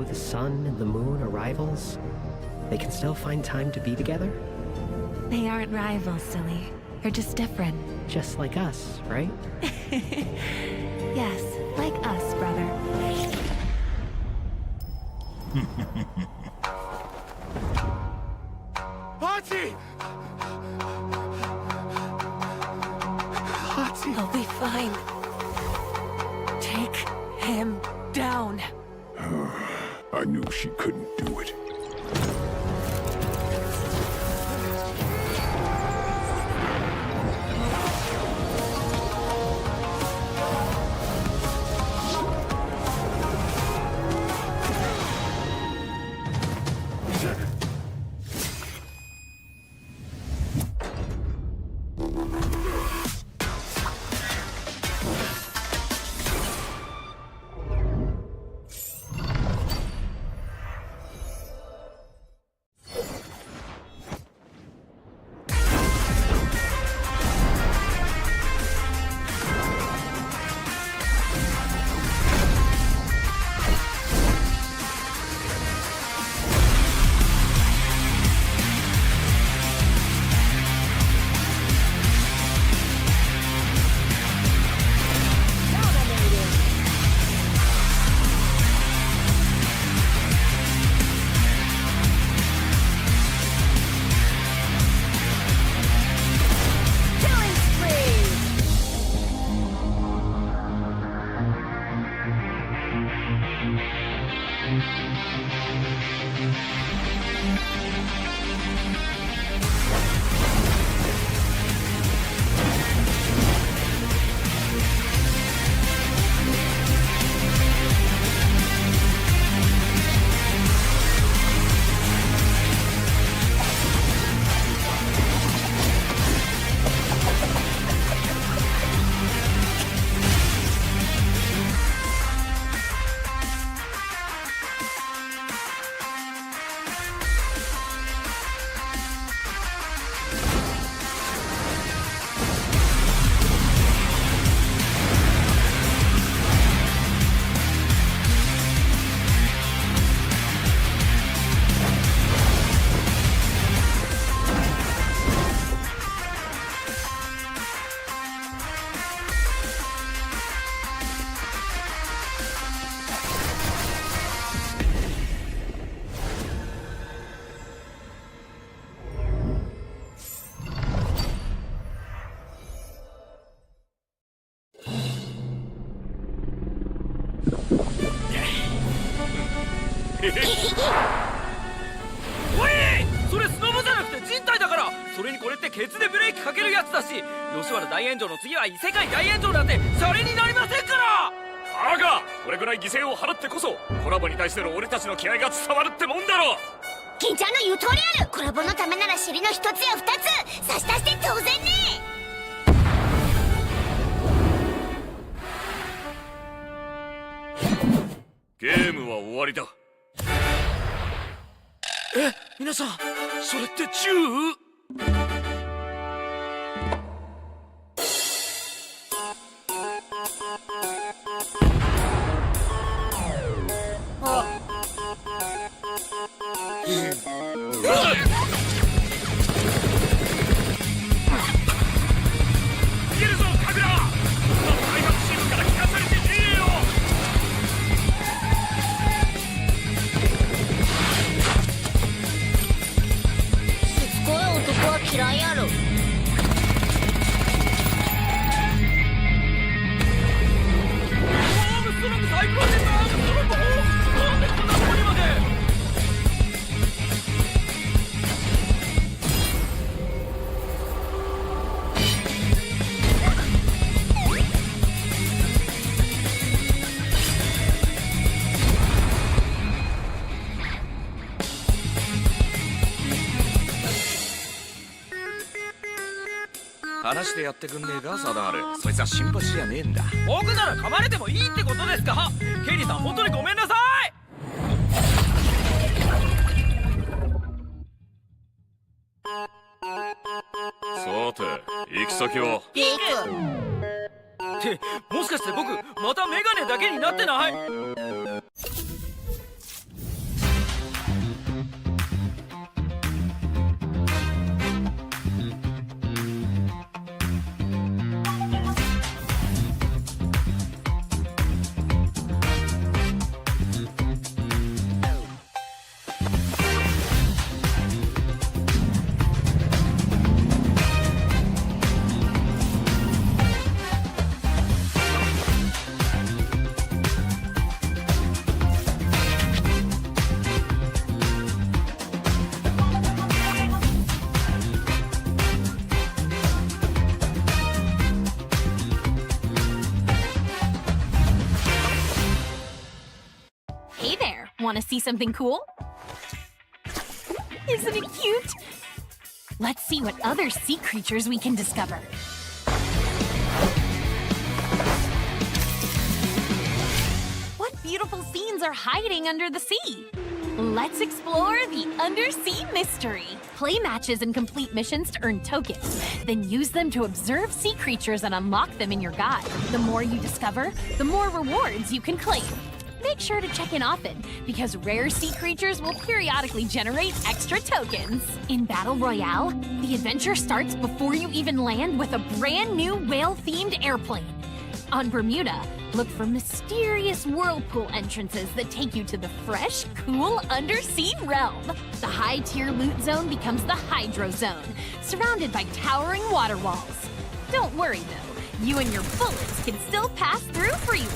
the sun and the moon are rivals, they can still find time to be together? They aren't rivals, silly. They're just different. Just like us, right? Yes, like us, brother. Akkee! Akkee! He'll be fine. Take him down. I knew she couldn't do it.おい！それスノボじゃなくて人体だから。それにこれってケツでブレーキかけるやつだし、吉原大炎上の次は異世界大炎上なんてシャレになりませんから。だがこれぐらい犠牲を払ってこそコラボに対しての俺たちの気合が伝わるってもんだろ。銀ちゃんの言う通りある。コラボのためなら尻の一つや二つ差し出して当然ね。ゲームは終わりだ。え、皆さん、それって銃？嫌いやろ。話してやってくんねえか、サダール。そいつは新橋じゃねえんだ。僕なら噛まれてもいいってことですか？ケリーさん、本当にごめんなさい。さて、行き先は？ってもしかして僕またメガネだけになってない？ Want to see something cool? Isn't it cute? Let's see what other sea creatures we can discover. What beautiful scenes are hiding under the sea? Let's explore the undersea mystery. Play matches and complete missions to earn tokens. Then use them to observe sea creatures and unlock them in your guide. The more you discover, the more rewards you can claim. Make sure to check in often, because rare sea creatures will periodically generate extra tokens. In Battle Royale, the adventure starts before you even land with a brand new whale-themed airplane. On Bermuda, look for mysterious whirlpool entrances that take you to the fresh, cool undersea realm. The high-tier loot zone becomes the Hydro Zone, surrounded by towering water walls. Don't worry, though. You and your bullets can still pass through freely.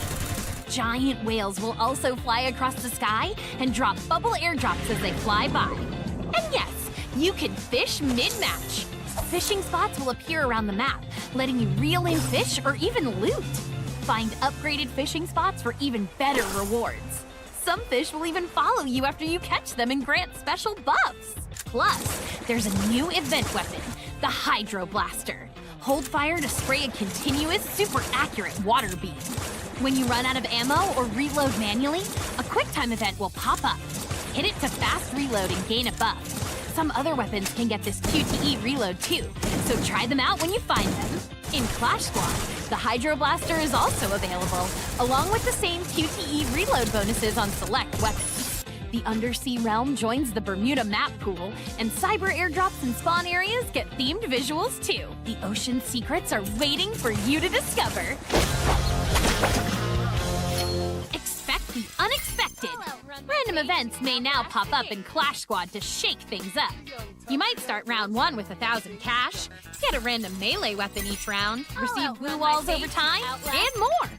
Giant whales will also fly across the sky and drop bubble airdrops as they fly by. And yes, you can fish mid-match. Fishing spots will appear around the map, letting you reel in fish or even loot. Find upgraded fishing spots for even better rewards. Some fish will even follow you after you catch them and grant special buffs. Plus, there's a new event weapon, the Hydro Blaster. Hold fire to spray a continuous, super accurate water beam. When you run out of ammo or reload manually, a QuickTime event will pop up. Hit it to fast reload and gain a buff. Some other weapons can get this QTE reload too, so try them out when you find them. In Clash Squad, the Hydro Blaster is also available, along with the same QTE reload bonuses on select weapons. The Undersea Realm joins the Bermuda map pool, and cyber airdrops and spawn areas get themed visuals too. The ocean secrets are waiting for you to discover. Expect the unexpected. Random events may now pop up in Clash Squad to shake things up. You might start round 1 with 1,000 cash, get a random melee weapon each round, receive blue walls over time, and more.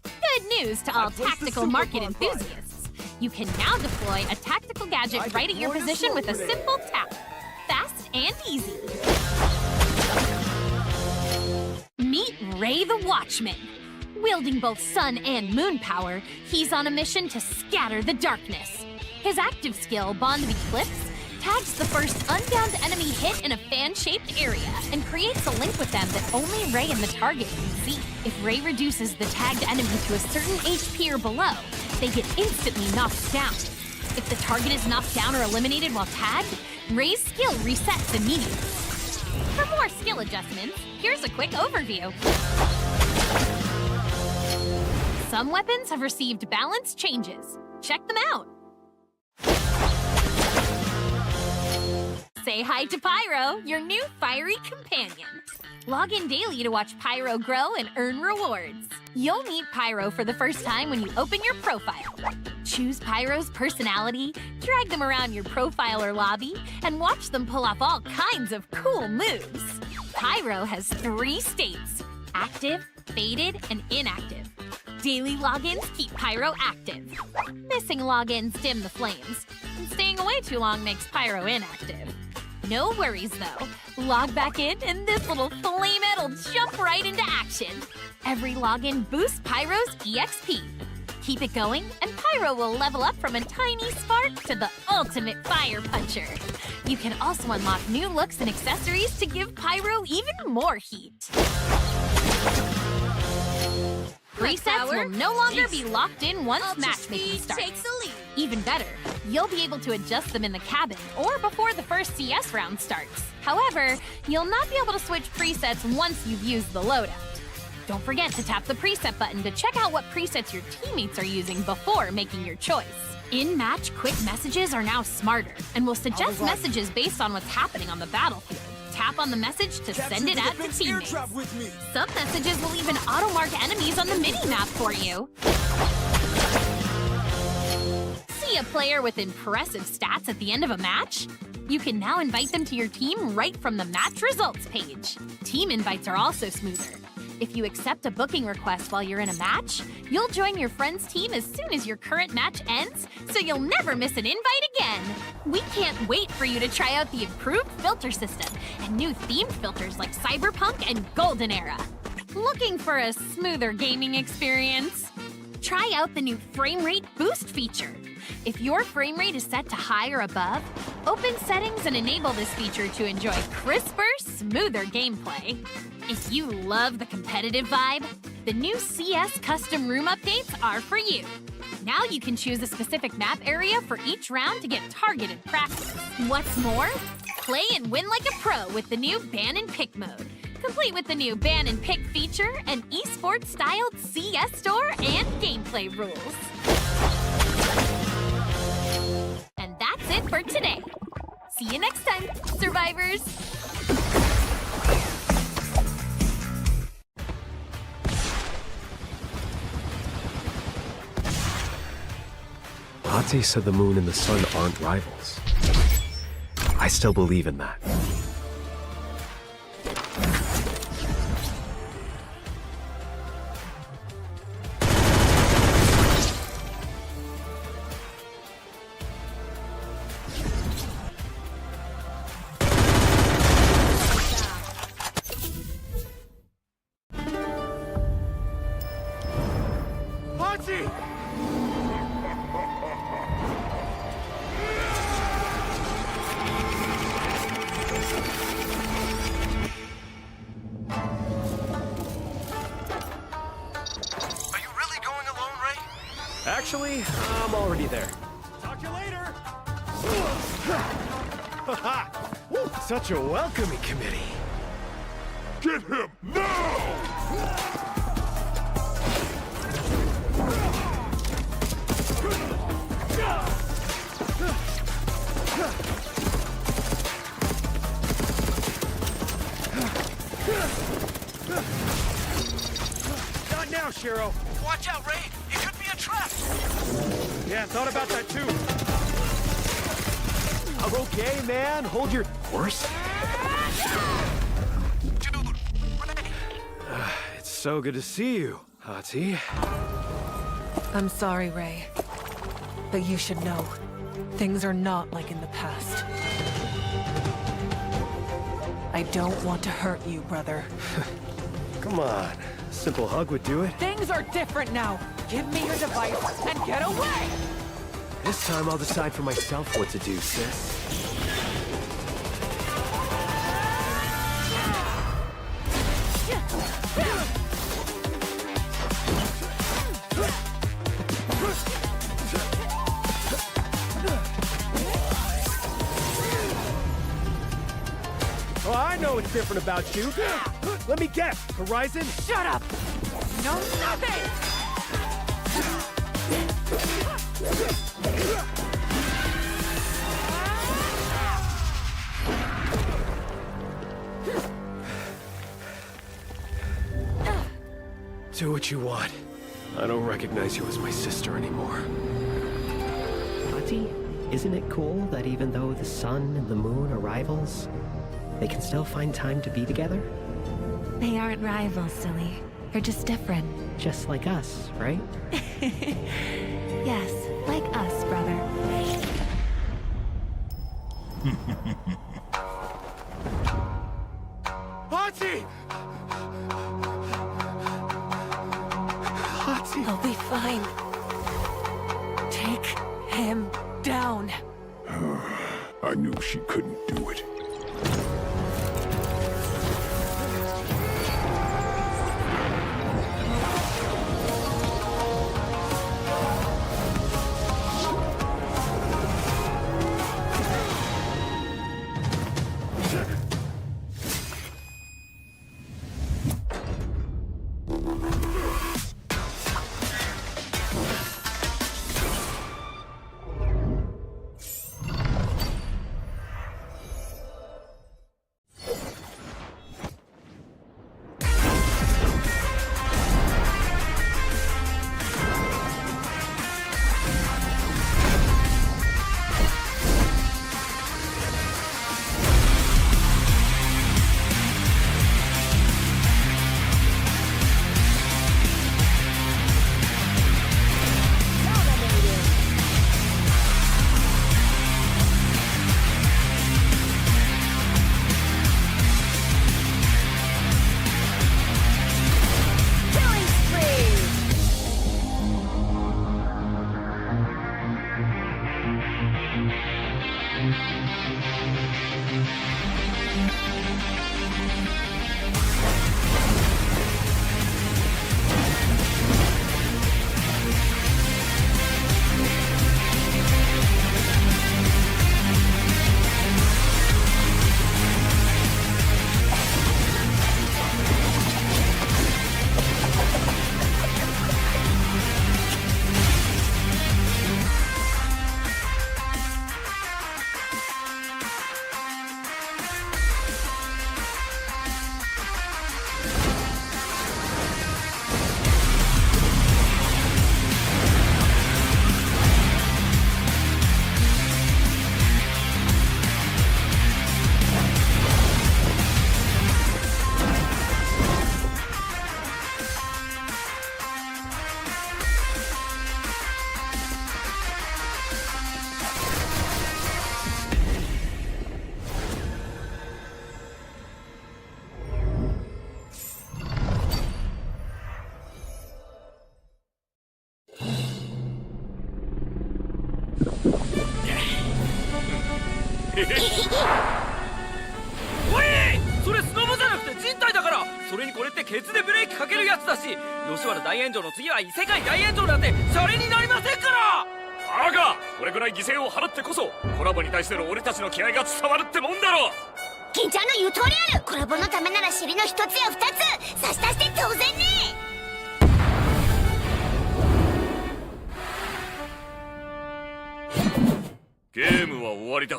Good news to all tactical market enthusiasts. You can now deploy a tactical gadget right at your position with a simple tap. Fast and easy. Meet Ray the Watchman. Wielding both sun and moon power, he's on a mission to scatter the darkness. His active skill, Bond of Eclipse, tags the first unbound enemy hit in a fan-shaped area and creates a link with them that only Ray and the target can see. If Ray reduces the tagged enemy to a certain HP or below, they get instantly knocked down. If the target is knocked down or eliminated while tagged, Ray's skill resets immediately. For more skill adjustments, here's a quick overview. Some weapons have received balance changes. Check them out. Say hi to Pyro, your new fiery companion. Log in daily to watch Pyro grow and earn rewards. You'll meet Pyro for the first time when you open your profile. Choose Pyro's personality, drag them around your profile or lobby, and watch them pull off all kinds of cool moves. Pyro has 3 states: active, faded, and inactive. Daily logins keep Pyro active. Missing logins dim the flames, and staying away too long makes Pyro inactive. No worries though. Log back in and this little flamehead will jump right into action. Every login boosts Pyro's EXP. Keep it going and Pyro will level up from a tiny spark to the ultimate fire puncher. You can also unlock new looks and accessories to give Pyro even more heat. Presets will no longer be locked in once matchmaking starts. Even better, you'll be able to adjust them in the cabin or before the first CS round starts. However, you'll not be able to switch presets once you've used the loadout. Don't forget to tap the preset button to check out what presets your teammates are using before making your choice. In-match quick messages are now smarter and will suggest messages based on what's happening on the battlefield. Tap on the message to send it out to teammates. Some messages will even auto-mark enemies on the mini-map for you. See a player with impressive stats at the end of a match? You can now invite them to your team right from the match results page. Team invites are also smoother. If you accept a booking request while you're in a match, you'll join your friend's team as soon as your current match ends, so you'll never miss an invite again. We can't wait for you to try out the improved filter system and new themed filters like Cyberpunk and Golden Era. Looking for a smoother gaming experience? Try out the new frame rate boost feature. If your frame rate is set to high or above, open settings and enable this feature to enjoy crisper, smoother gameplay. If you love the competitive vibe, the new CS custom room updates are for you. Now you can choose a specific map area for each round to get targeted practice. What's more, play and win like a pro with the new ban and pick mode, complete with the new ban and pick feature, an esports-styled CS store, and gameplay rules. And that's it for today. See you next time, survivors! Akkee said the moon and the sun aren't rivals. I still believe in that. Actually, I'm already there. Talk to you later! Woo, such a welcoming committee. Get him now! Not now, Shiro. Watch out, Ray! It could be a trap! Yeah, thought about that too. I'm okay, man. Hold your horse. Dude, Ray! It's so good to see you, Akkee. I'm sorry, Ray. But you should know, things are not like in the past. I don't want to hurt you, brother. Come on. A simple hug would do it. Things are different now. Give me your device and get away! This time I'll decide for myself what to do, sis. Oh, I know what's different about you. Let me guess. Horizon? Shut up! No, nothing! Do what you want. I don't recognize you as my sister anymore. Akkee, isn't it cool that even though the sun and the moon are rivals, they can still find time to be together? They aren't rivals, silly. They're just different. Just like us, right? Yes, like us, brother. Akkee! Akkee! I'll be fine. Take him down. I knew she couldn't do it. おい、それスノボじゃなくて人体だから。それにこれってケツでブレーキかけるやつだし、吉原大炎上の次は異世界大炎上なんてシャレになりませんから。バカ、これぐらい犠牲を払ってこそコラボに対しての俺たちの気合が伝わるってもんだろ。金ちゃんの言う通りある。コラボのためなら尻の一つや二つ差し足して当然ね。ゲームは終わりだ。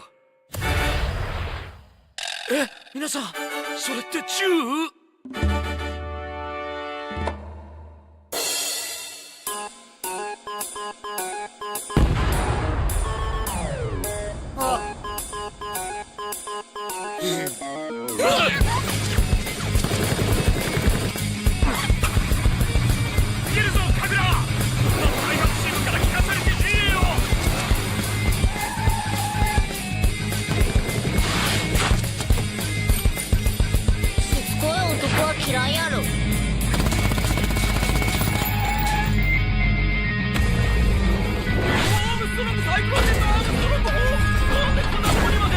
え、皆さん、それって銃？逃げるぞカグラ。開発チームから聞かされてねえよ。しつこい男は嫌いやろ。アームストロング最高です。アームストロング、なんでこんなとこにまで。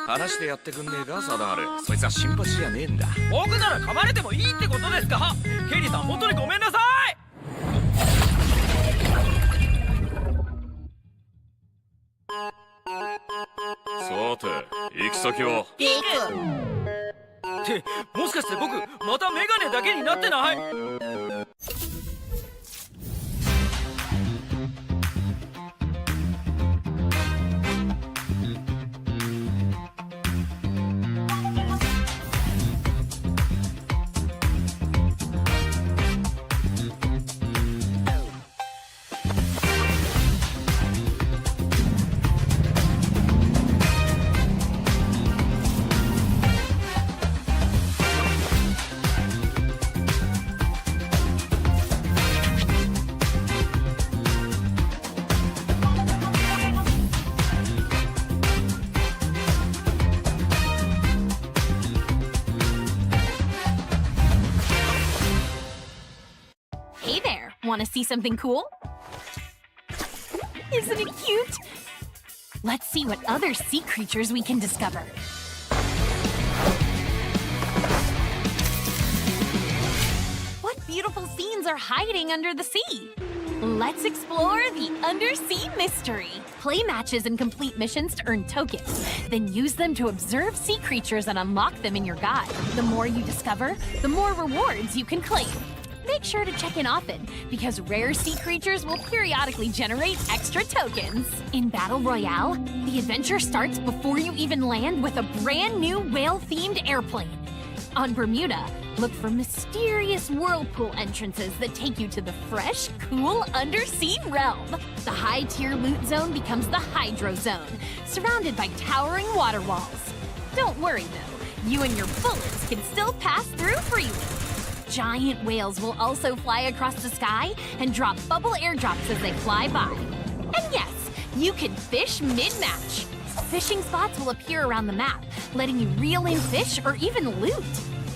話してやってくんねえかサダール。そいつは新橋じゃねえんだ。僕なら噛まれてもいいってことですか？ケリーさん、本当にごめんなさい。さて行き先は？ピーク。ってもしかして僕またメガネだけになってない？Hey there, want to see something cool? Isn't it cute? Let's see what other sea creatures we can discover. What beautiful scenes are hiding under the sea? Let's explore the undersea mystery. Play matches and complete missions to earn tokens. Then use them to observe sea creatures and unlock them in your guide. The more you discover, the more rewards you can claim. Make sure to check in often, because rare sea creatures will periodically generate extra tokens. In Battle Royale, the adventure starts before you even land with a brand new whale-themed airplane. On Bermuda, look for mysterious whirlpool entrances that take you to the fresh, cool undersea realm. The high-tier loot zone becomes the Hydro Zone, surrounded by towering water walls. Don't worry though, you and your bullets can still pass through freely. giant whales will also fly across the sky and drop bubble airdrops as they fly by. And yes, you can fish mid-match. Fishing spots will appear around the map, letting you reel in fish or even loot.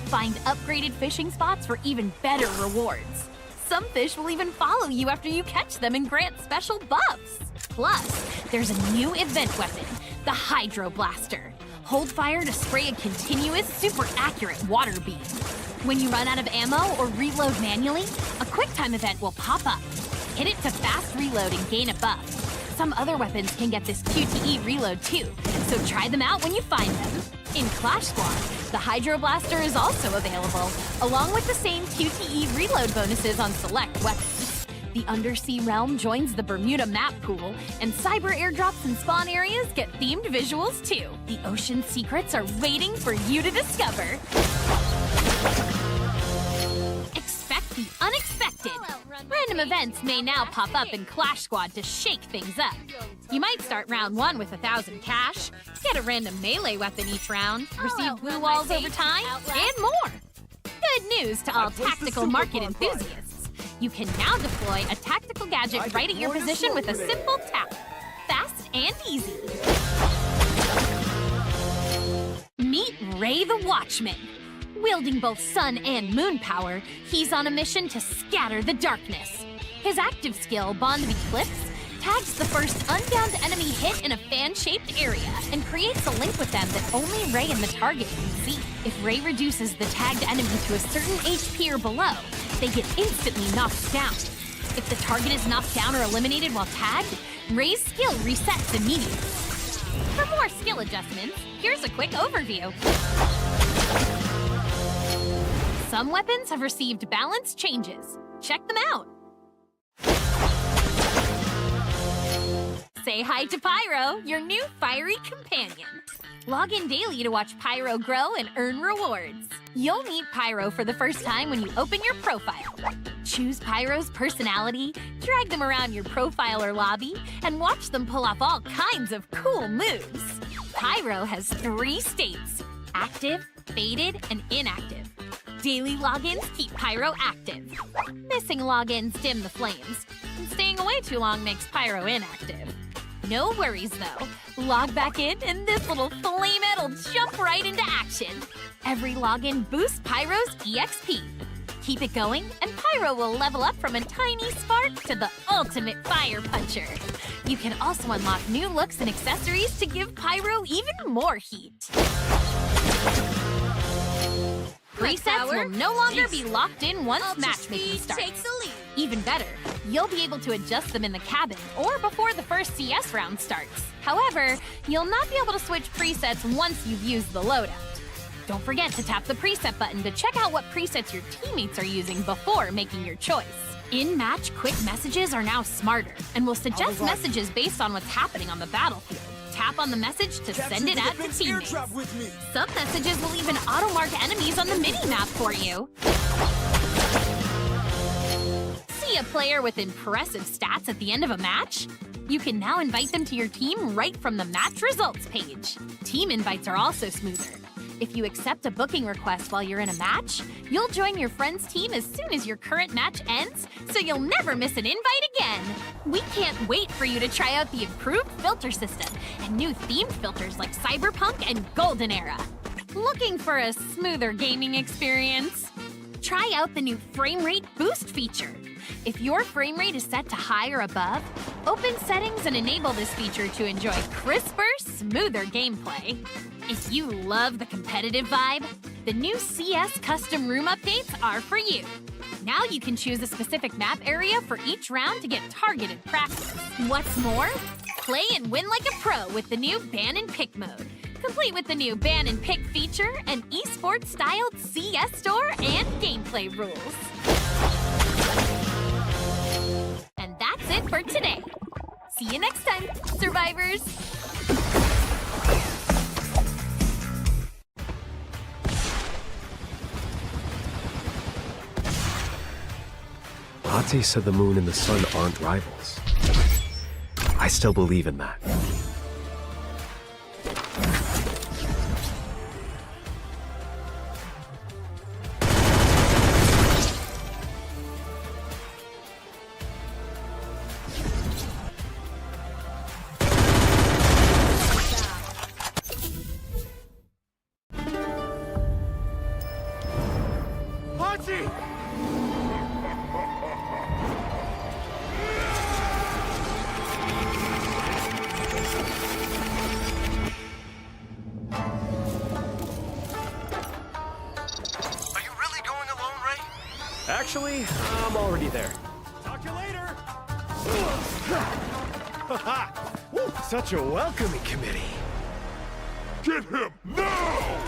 Find upgraded fishing spots for even better rewards. Some fish will even follow you after you catch them and grant special buffs. Plus, there's a new event weapon, the Hydro Blaster. Hold fire to spray a continuous, super accurate water beam. When you run out of ammo or reload manually, a QuickTime event will pop up. Hit it to fast reload and gain a buff. Some other weapons can get this QTE reload too, so try them out when you find them. In Clash Squad, the Hydro Blaster is also available, along with the same QTE reload bonuses on select weapons. The Undersea Realm joins the Bermuda map pool, and cyber airdrops and spawn areas get themed visuals too. The ocean secrets are waiting for you to discover. Expect the unexpected. Random events may now pop up in Clash Squad to shake things up. You might start round 1 with 1,000 cash, get a random melee weapon each round, receive blue walls over time, and more. Good news to all tactical market enthusiasts. You can now deploy a tactical gadget right at your position with a simple tap. Fast and easy. Meet Ray the Watchman. Wielding both sun and moon power, he's on a mission to scatter the darkness. His active skill, Bond of Eclipse, tags the first unbound enemy hit in a fan-shaped area and creates a link with them that only Ray and the target can see. If Ray reduces the tagged enemy to a certain HP or below, they get instantly knocked down. If the target is knocked down or eliminated while tagged, Ray's skill resets immediately. For more skill adjustments, here's a quick overview. Some weapons have received balance changes. Check them out. Say hi to Pyro, your new fiery companion. Log in daily to watch Pyro grow and earn rewards. You'll meet Pyro for the first time when you open your profile. Choose Pyro's personality, drag them around your profile or lobby, and watch them pull off all kinds of cool moves. Pyro has 3 states: active, faded, and inactive. Daily logins keep Pyro active. Missing logins dim the flames, and staying away too long makes Pyro inactive. No worries though. Log back in and this little flamehead will jump right into action. Every login boosts Pyro's EXP. Keep it going and Pyro will level up from a tiny spark to the ultimate fire puncher. You can also unlock new looks and accessories to give Pyro even more heat. Presets will no longer be locked in once matchmaking starts. Even better, you'll be able to adjust them in the cabin or before the first CS round starts. However, you'll not be able to switch presets once you've used the loadout. Don't forget to tap the preset button to check out what presets your teammates are using before making your choice. In-match quick messages are now smarter and will suggest messages based on what's happening on the battlefield. Tap on the message to send it out to teammates. Some messages will even auto-mark enemies on the mini-map for you. See a player with impressive stats at the end of a match? You can now invite them to your team right from the match results page. Team invites are also smoother. If you accept a booking request while you're in a match, you'll join your friend's team as soon as your current match ends, so you'll never miss an invite again. We can't wait for you to try out the improved filter system and new themed filters like Cyberpunk and Golden Era. Looking for a smoother gaming experience? Try out the new frame rate boost feature. If your frame rate is set to high or above, open settings and enable this feature to enjoy crisper, smoother gameplay. If you love the competitive vibe, the new CS custom room updates are for you. Now you can choose a specific map area for each round to get targeted practice. What's more, play and win like a pro with the new ban and pick mode, complete with the new ban and pick feature and esports-styled CS store and gameplay rules. And that's it for today. See you next time, survivors! Ate said the moon and the sun aren't rivals. I still believe in that. Actually, I'm already there. Talk to you later! Woo, such a welcoming committee. Get him now!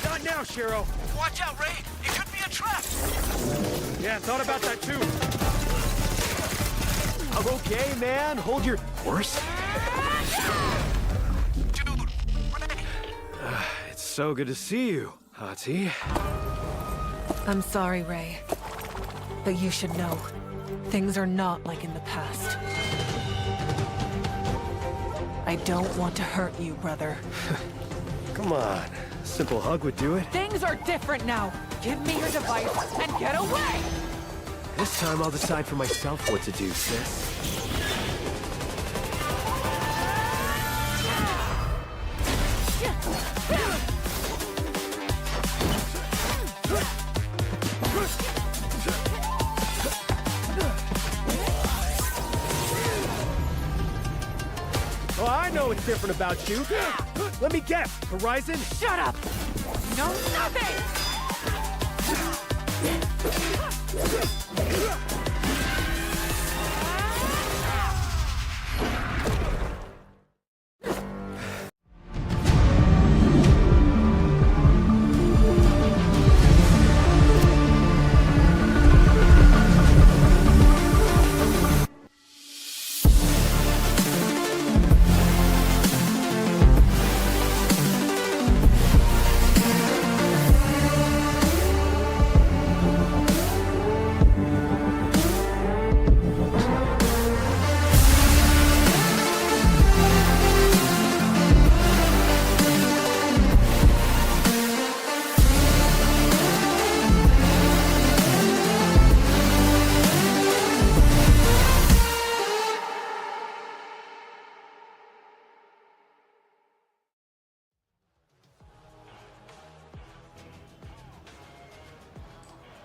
Not now, Shiro. Watch out, Ray! It could be a trap! Yeah, thought about that too. I'm okay, man. Hold your horse. Dude, Ray! It's so good to see you, Hati. I'm sorry, Ray. But you should know, things are not like in the past. I don't want to hurt you, brother. Come on. A simple hug would do it. Things are different now. Give me your device and get away! This time I'll decide for myself what to do, sis. Oh, I know what's different about you. Let me guess. Horizon? Shut up! No, nothing!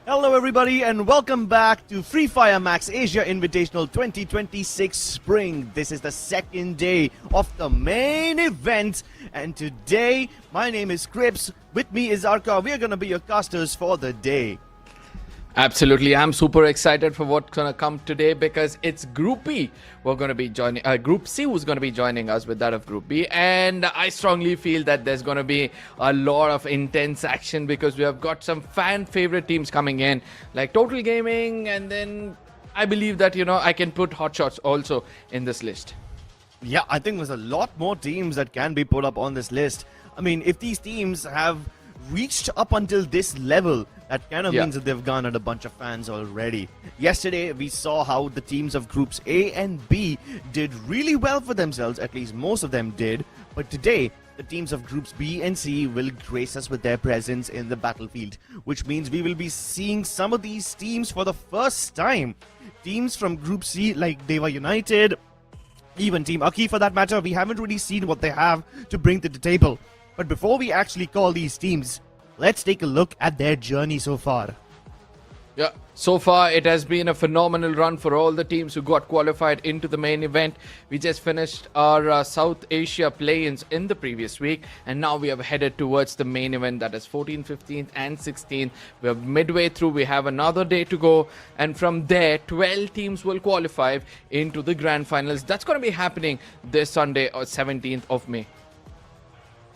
Hello everybody and welcome back to Fire Max Asia Invitational 2026 Spring. This is the second day of the main event and today my name is Crips, with me is Akkee. We are going to be your casters for the day. Absolutely, I'm super excited for what's gonna come today because it's Group B. We're gonna be joining Group C, who's gonna be joining us with that of Group B, and I strongly feel that there's gonna be a lot of intense action because we have got some fan favorite teams coming in, like Total Gaming, and then I believe that I can put Hotshots also in this list. Yeah, I think there's a lot more teams that can be put up on this list. I mean, if these teams have reached up until this level, that kind of means that they've garnered a bunch of fans already. Yesterday, we saw how the teams of Groups A and B did really well for themselves, at least most of them did. But today, the teams of Groups B and C will grace us with their presence in the battlefield, which means we will be seeing some of these teams for the first time. Teams from Group C like Dewa United, even Team Akkee for that matter, we haven't really seen what they have to bring to the table. But before we actually call these teams, let's take a look at their journey so far. Yeah, so far it has been a phenomenal run for all the teams who got qualified into the main event. We just finished our South Asia play-ins in the previous week, and now we have headed towards the main event, that is 14th, 15th and 16th. We're midway through, we have another day to go, and from there 12 teams will qualify into the grand finals. That's going to be happening this Sunday or 17th of May.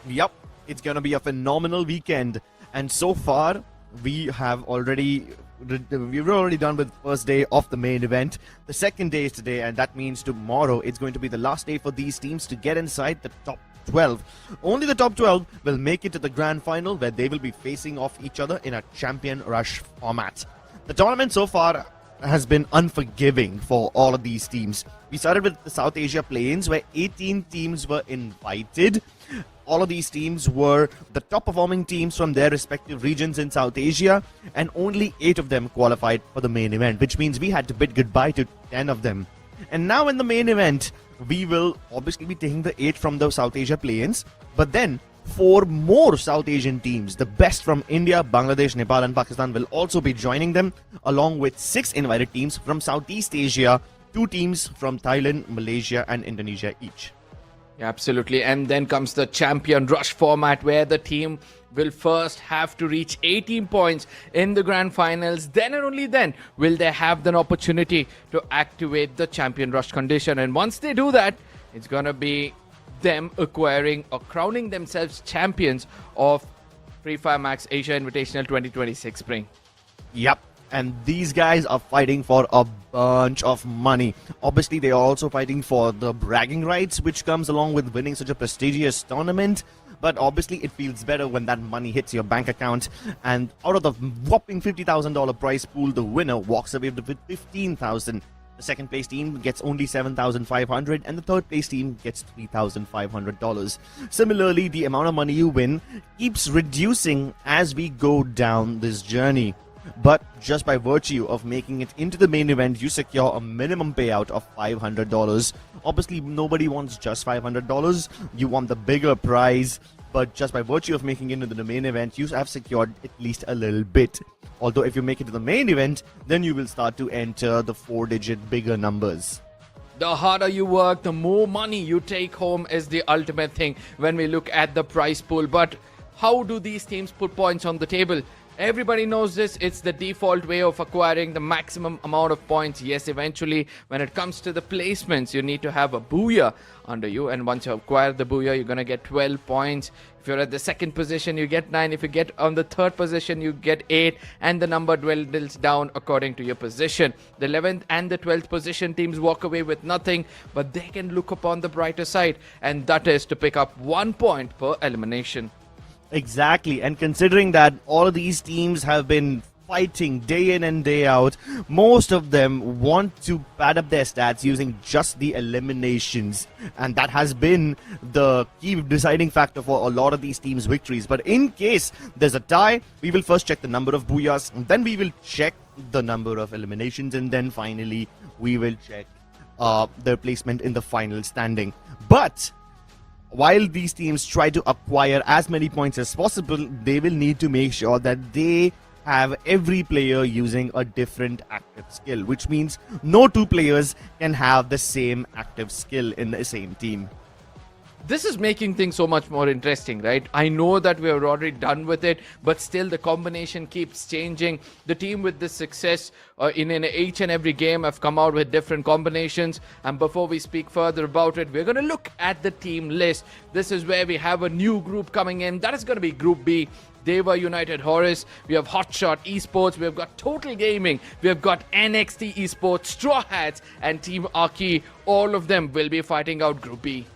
Yep, it's going to be a phenomenal weekend, and so far we're already done with the first day of the main event. The second day is today, and that means tomorrow it's going to be the last day for these teams to get inside the top 12. Only the top 12 will make it to the grand final, where they will be facing off each other in a champion rush format. The tournament so far has been unforgiving for all of these teams. We started with the South Asia play-ins, where 18 teams were invited. All of these teams were the top performing teams from their respective regions in South Asia, and only 8 of them qualified for the main event, which means we had to bid goodbye to 10 of them. And now in the main event, we will obviously be taking the 8 from the South Asia play-ins, but then 4 more South Asian teams. The best from India, Bangladesh, Nepal and Pakistan will also be joining them, along with 6 invited teams from Southeast Asia, 2 teams from Thailand, Malaysia and Indonesia each. Yeah, absolutely. And then comes the champion rush format, where the team will first have to reach 18 points in the grand finals. Then and only then will they have the opportunity to activate the champion rush condition. And once they do that, it's going to be them acquiring or crowning themselves champions of Fire Max Asia Invitational 2026 spring. Yep. And these guys are fighting for a bunch of money. Obviously, they are also fighting for the bragging rights, which comes along with winning such a prestigious tournament. But obviously, it feels better when that money hits your bank account. And out of the whopping $50,000 prize pool, the winner walks away with $15,000. The second place team gets only $7,500 and the third place team gets $3,500. Similarly, the amount of money you win keeps reducing as we go down this journey. But just by virtue of making it into the main event, you secure a minimum payout of $500. Obviously, nobody wants just $500. You want the bigger prize. But just by virtue of making it into the main event, you have secured at least a little bit. Although if you make it to the main event, then you will start to enter the 4-digit bigger numbers. The harder you work, the more money you take home is the ultimate thing when we look at the prize pool. But how do these teams put points on the table? Everybody knows this. It's the default way of acquiring the maximum amount of points. Yes, eventually, when it comes to the placements, you need to have a booyah under you. And once you acquire the booyah, you're going to get 12 points. If you're at the second position, you get 9. If you get on the third position, you get 8. And the number dwindles down according to your position. The 11th and the 12th position teams walk away with nothing, but they can look upon the brighter side. And that is to pick up 1 point per elimination. Exactly, and considering that all of these teams have been fighting day in and day out, most of them want to pad up their stats using just the eliminations, and that has been the key deciding factor for a lot of these teams' victories. But in case there's a tie, we will first check the number of booyahs, and then we will check the number of eliminations, and then finally we will check their placement in the final standing. But while these teams try to acquire as many points as possible, they will need to make sure that they have every player using a different active skill, which means no 2 players can have the same active skill in the same team. This is making things so much more interesting, right? I know that we are already done with it, but still the combination keeps changing. The team with this success in each and every game have come out with different combinations. And before we speak further about it, we're going to look at the team list. This is where we have a new group coming in. That is going to be Group B. Dewa United Horus, we have Hotshot Esports, we have got Total Gaming, we have got NXT Esports, Straw Hats and Team Akkee. All of them will be fighting out Group B.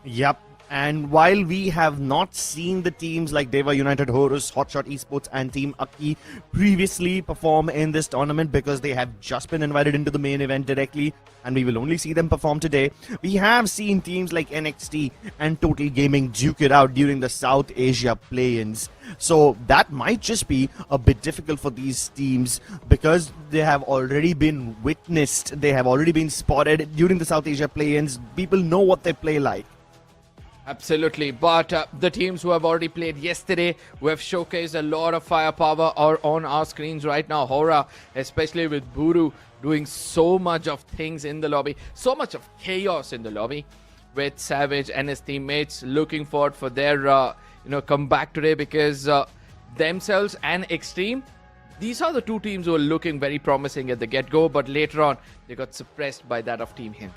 Yep. And while we have not seen the teams like Dewa United Horus, Hotshot Esports and Team Akkee previously perform in this tournament because they have just been invited into the main event directly and we will only see them perform today, we have seen teams like NXT and Total Gaming duke it out during the South Asia play-ins. So that might just be a bit difficult for these teams because they have already been witnessed, they have already been spotted during the South Asia play-ins. People know what they play like. Absolutely, but the teams who have already played yesterday, who have showcased a lot of firepower, are on our screens right now. Horaa, especially with Buru, doing so much of things in the lobby, so much of chaos in the lobby, with Savage and his teammates looking forward for their comeback today because themselves and Extreme, these are the 2 teams who are looking very promising at the get-go, but later on they got suppressed by that of Team Hind.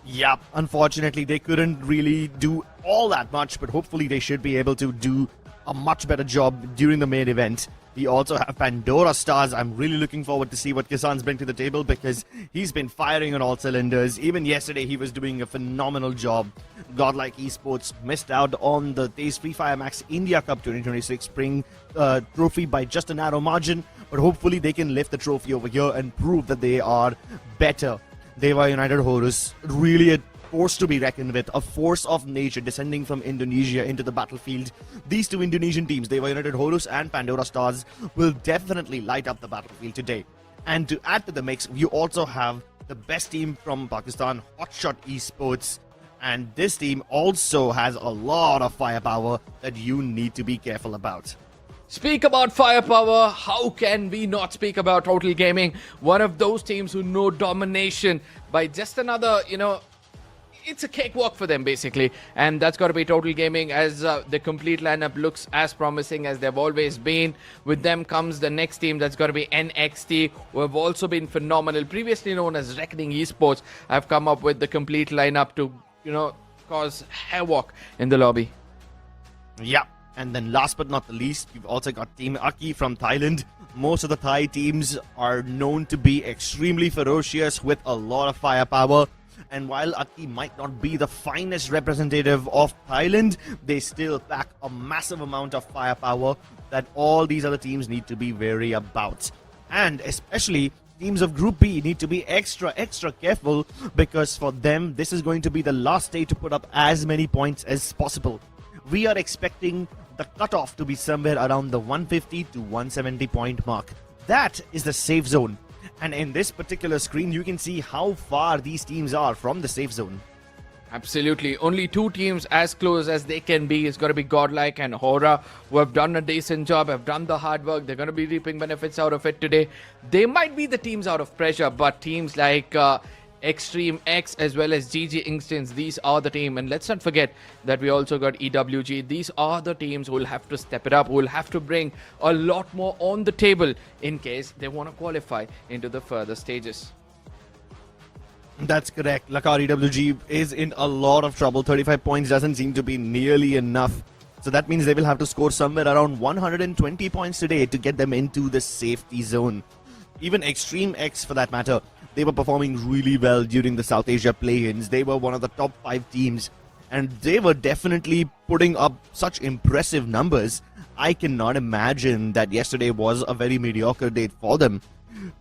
Yeah, unfortunately, they couldn't really do all that much, but hopefully they should be able to do a much better job during the main event. We also have Pandora Stars. I'm really looking forward to see what Kisan's bring to the table because he's been firing on all cylinders. Even yesterday, he was doing a phenomenal job. Godlike Esports missed out on the Free Fire Max India Cup 2026 spring trophy by just a narrow margin, but hopefully they can lift the trophy over here and prove that they are better. Dewa United Horus, really a force to be reckoned with, a force of nature descending from Indonesia into the battlefield. These 2 Indonesian teams, Dewa United Horus and Pandora Stars, will definitely light up the battlefield today. And to add to the mix, you also have the best team from Pakistan, Hotshot Esports, And this team also has a lot of firepower that you need to be careful about. Speak about firepower, how can we not speak about Total Gaming? One of those teams who know domination by just another, it's a cakewalk for them basically, and that's got to be Total Gaming, as the complete lineup looks as promising as they've always been. With them comes the next team, that's got to be NXT, who have also been phenomenal, previously known as NXT Esports. I've come up with the complete lineup to cause havoc in the lobby. Yeah, and then last but not the least, we've also got Team Akkee from Thailand. Most of the Thai teams are known to be extremely ferocious with a lot of firepower. And while Akkee might not be the finest representative of Thailand, they still pack a massive amount of firepower that all these other teams need to be wary about. And especially teams of Group B need to be extra careful, because for them, this is going to be the last day to put up as many points as possible. We are expecting the cutoff to be somewhere around the 150 to 170 point mark. That is the safe zone. And in this particular screen, you can see how far these teams are from the safe zone. Absolutely. Only two teams as close as they can be. It's got to be Godlike and Horaa, who have done a decent job, have done the hard work. They're going to be reaping benefits out of it today. They might be the teams out of pressure, but teams like Extreme X as well as GG Instance, these are the team. And let's not forget that we also got EWG. These are the teams who will have to step it up, who will have to bring a lot more on the table in case they want to qualify into the further stages. That's correct. Lakar EWG is in a lot of trouble. 35 points doesn't seem to be nearly enough. So that means they will have to score somewhere around 120 points today to get them into the safety zone. Even Extreme X, for that matter, they were performing really well during the South Asia play-ins. They were one of the top 5 teams, and they were definitely putting up such impressive numbers. I cannot imagine that yesterday was a very mediocre day for them.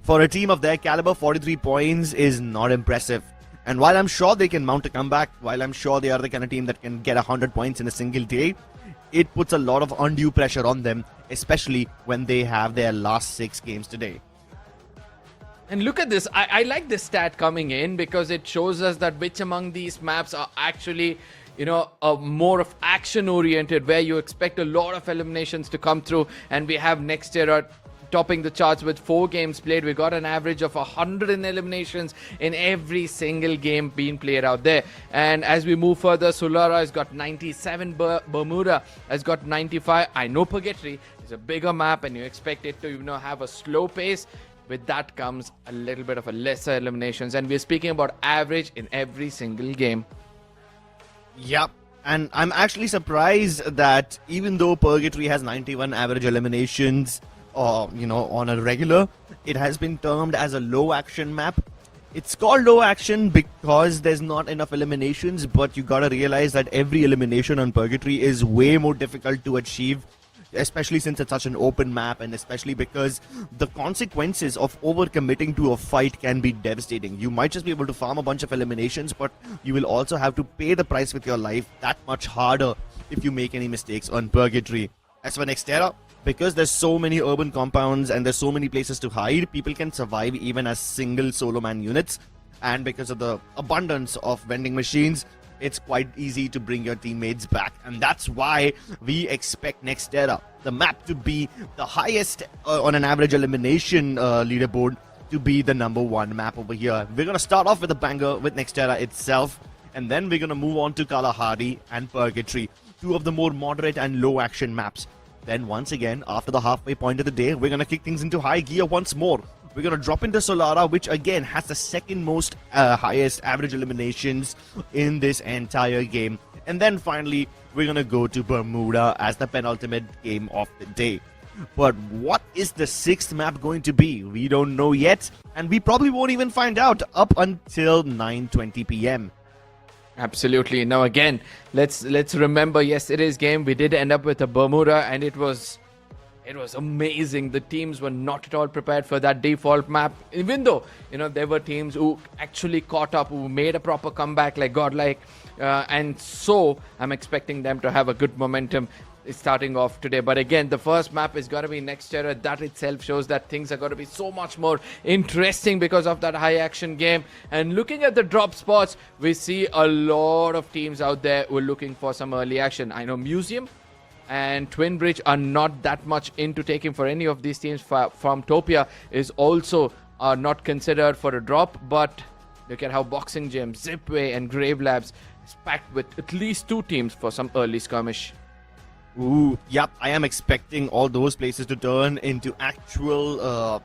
For a team of their caliber, 43 points is not impressive. And while I'm sure they can mount a comeback, while I'm sure they are the kind of team that can get 100 points in a single day, it puts a lot of undue pressure on them, especially when they have their last 6 games today. And look at this. I like this stat coming in because it shows us that which among these maps are actually, more of action oriented, where you expect a lot of eliminations to come through. And we have next year topping the charts with 4 games played. We got an average of 100 eliminations in every single game being played out there. And as we move further, Solara has got 97, Bermuda has got 95. I know Purgatory is a bigger map and you expect it to have a slow pace. With that comes a little bit of a lesser eliminations, and we're speaking about average in every single game. Yep. And I'm actually surprised that even though Purgatory has 91 average eliminations, on a regular, it has been termed as a low action map. It's called low action because there's not enough eliminations, but you gotta realize that every elimination on Purgatory is way more difficult to achieve, especially since it's such an open map, and especially because the consequences of overcommitting to a fight can be devastating. You might just be able to farm a bunch of eliminations, but you will also have to pay the price with your life that much harder if you make any mistakes on Purgatory. As for Nextera, because there's so many urban compounds and there's so many places to hide, people can survive even as single solo man units. And because of the abundance of vending machines, it's quite easy to bring your teammates back. And that's why we expect Nextera, the map to be the highest on an average elimination leaderboard, to be the #1 map over here. We're going to start off with a banger with Nextera itself, and then we're going to move on to Kalahari and Purgatory, 2 of the more moderate and low action maps. Then once again, after the halfway point of the day, we're going to kick things into high gear once more. We're going to drop into Solara, which again has the second most highest average eliminations in this entire game. And then finally, we're going to go to Bermuda as the penultimate game of the day. But what is the 6th map going to be? We don't know yet, and we probably won't even find out up until 9:20 p.m. Absolutely. Now again, let's remember yesterday's game. We did end up with a Bermuda, and it was amazing. The teams were not at all prepared for that default map, even though there were teams who actually caught up, who made a proper comeback like Godlike, and so I'm expecting them to have a good momentum starting off today. But again, the first map is going to be Nextera. That itself shows that things are going to be so much more interesting because of that high action game. And looking at the drop spots, we see a lot of teams out there who are looking for some early action. I know Museum and Twin Bridge are not that much into taking for any of these teams. From Topia is also not considered for a drop, but look at how Boxing Gym, Zipway and Grave Labs is packed with at least 2 teams for some early skirmish. Ooh, yep, I am expecting all those places to turn into actual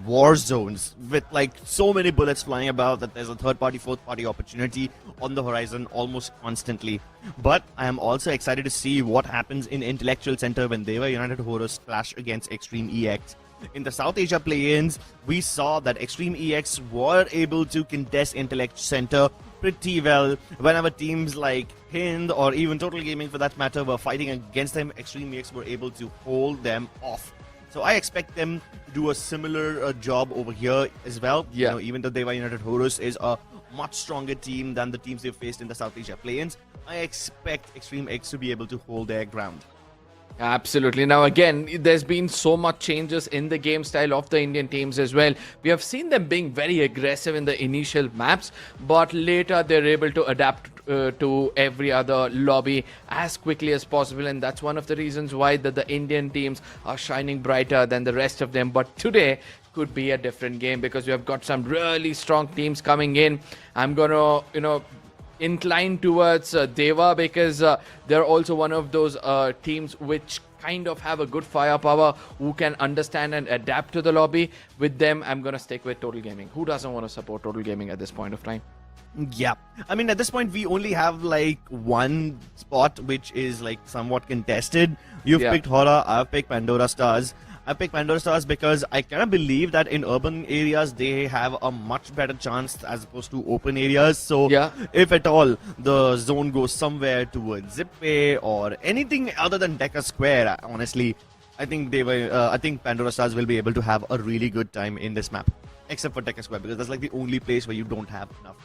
war zones with like so many bullets flying about that there's a third party, fourth party opportunity on the horizon almost constantly. But I am also excited to see what happens in Intellectual Center when Dewa United Horus clash against Extreme EX. In the South Asia play-ins, we saw that Extreme EX were able to contest Intellect Center pretty well. Whenever teams like Hind or even Total Gaming for that matter were fighting against them, Extreme EX were able to hold them off. So I expect them to do a similar job over here as well. Yeah. You know, even though Dewa United Horus is a much stronger team than the teams they've faced in the South Asia play-ins, I expect Extreme X to be able to hold their ground. Absolutely. Now again, there's been so much changes in the game style of the Indian teams as well. We have seen them being very aggressive in the initial maps, but later they're able to adapt to every other lobby as quickly as possible, and that's one of the reasons why the Indian teams are shining brighter than the rest of them. But today could be a different game because we have got some really strong teams coming in. I'm gonna, incline towards Dewa because they're also one of those teams which kind of have a good firepower, who can understand and adapt to the lobby. With them, I'm going to stick with Total Gaming. Who doesn't want to support Total Gaming at this point of time? Yeah, I mean, at this point, we only have like one spot which is like somewhat contested. You've picked Horaa, I've picked Pandora Stars. I picked Pandora Stars because I cannot believe that in urban areas they have a much better chance as opposed to open areas. So if at all the zone goes somewhere towards Zipway or anything other than Deca Square, honestly, I think Pandora Stars will be able to have a really good time in this map, except for Deca Square because that's like the only place where you don't have enough,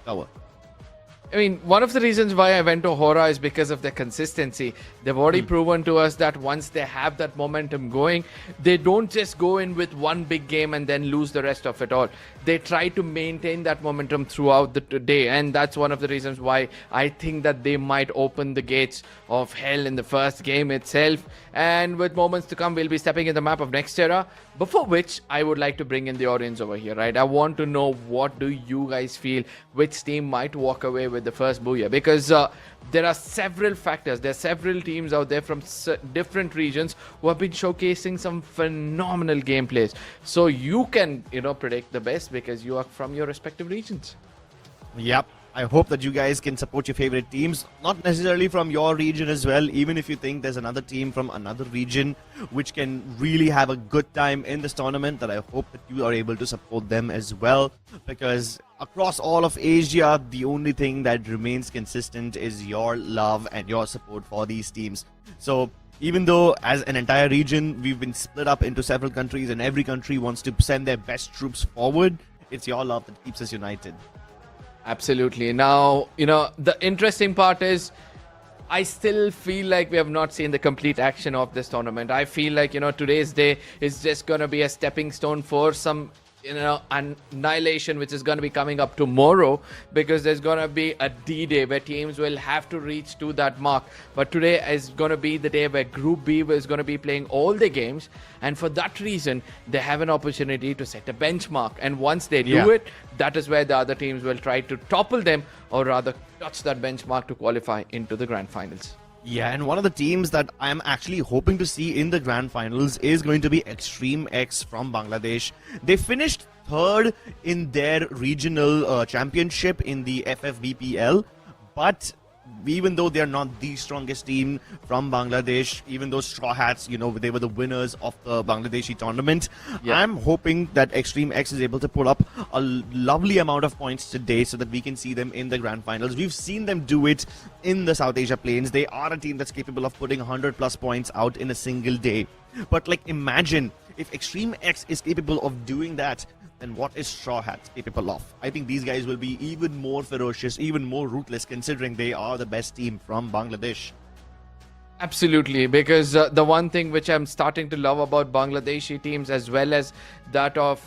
cover. I mean, one of the reasons why I went to Horaa is because of their consistency. They've already proven to us that once they have that momentum going, they don't just go in with one big game and then lose the rest of it all. They try to maintain that momentum throughout the day, and that's one of the reasons why I think that they might open the gates of hell in the first game itself. And with moments to come, we'll be stepping in the map of Nextera, before which I would like to bring in the audience over here, right? I want to know, what do you guys feel which team might walk away with the first booyah? Because there are several factors. There are several teams out there from different regions who have been showcasing some phenomenal gameplays. So you can, predict the best because you are from your respective regions. Yep. I hope that you guys can support your favorite teams, not necessarily from your region as well, even if you think there's another team from another region which can really have a good time in this tournament, that I hope that you are able to support them as well, because across all of Asia, the only thing that remains consistent is your love and your support for these teams. So even though as an entire region we've been split up into several countries and every country wants to send their best troops forward, it's your love that keeps us united. Absolutely. Now, the interesting part is I still feel like we have not seen the complete action of this tournament. I feel like, today's day is just going to be a stepping stone for some, annihilation, which is going to be coming up tomorrow, because there's going to be a D-Day where teams will have to reach to that mark. But today is going to be the day where Group B is going to be playing all the games, and for that reason they have an opportunity to set a benchmark, and once they do it, that is where the other teams will try to topple them, or rather touch that benchmark to qualify into the grand finals. Yeah, and one of the teams that I'm actually hoping to see in the grand finals is going to be Extreme X from Bangladesh. They finished third in their regional championship in the FFBPL, but even though they're not the strongest team from Bangladesh, even though Straw Hats, they were the winners of the Bangladeshi tournament, I'm hoping that Extreme X is able to pull up a lovely amount of points today so that we can see them in the grand finals. We've seen them do it in the South Asia plains. They are a team that's capable of putting 100 plus points out in a single day. But imagine if Extreme X is capable of doing that, then what is Straw Hats capable of? I think these guys will be even more ferocious, even more ruthless, considering they are the best team from Bangladesh. Absolutely, because the one thing which I'm starting to love about Bangladeshi teams as well as that of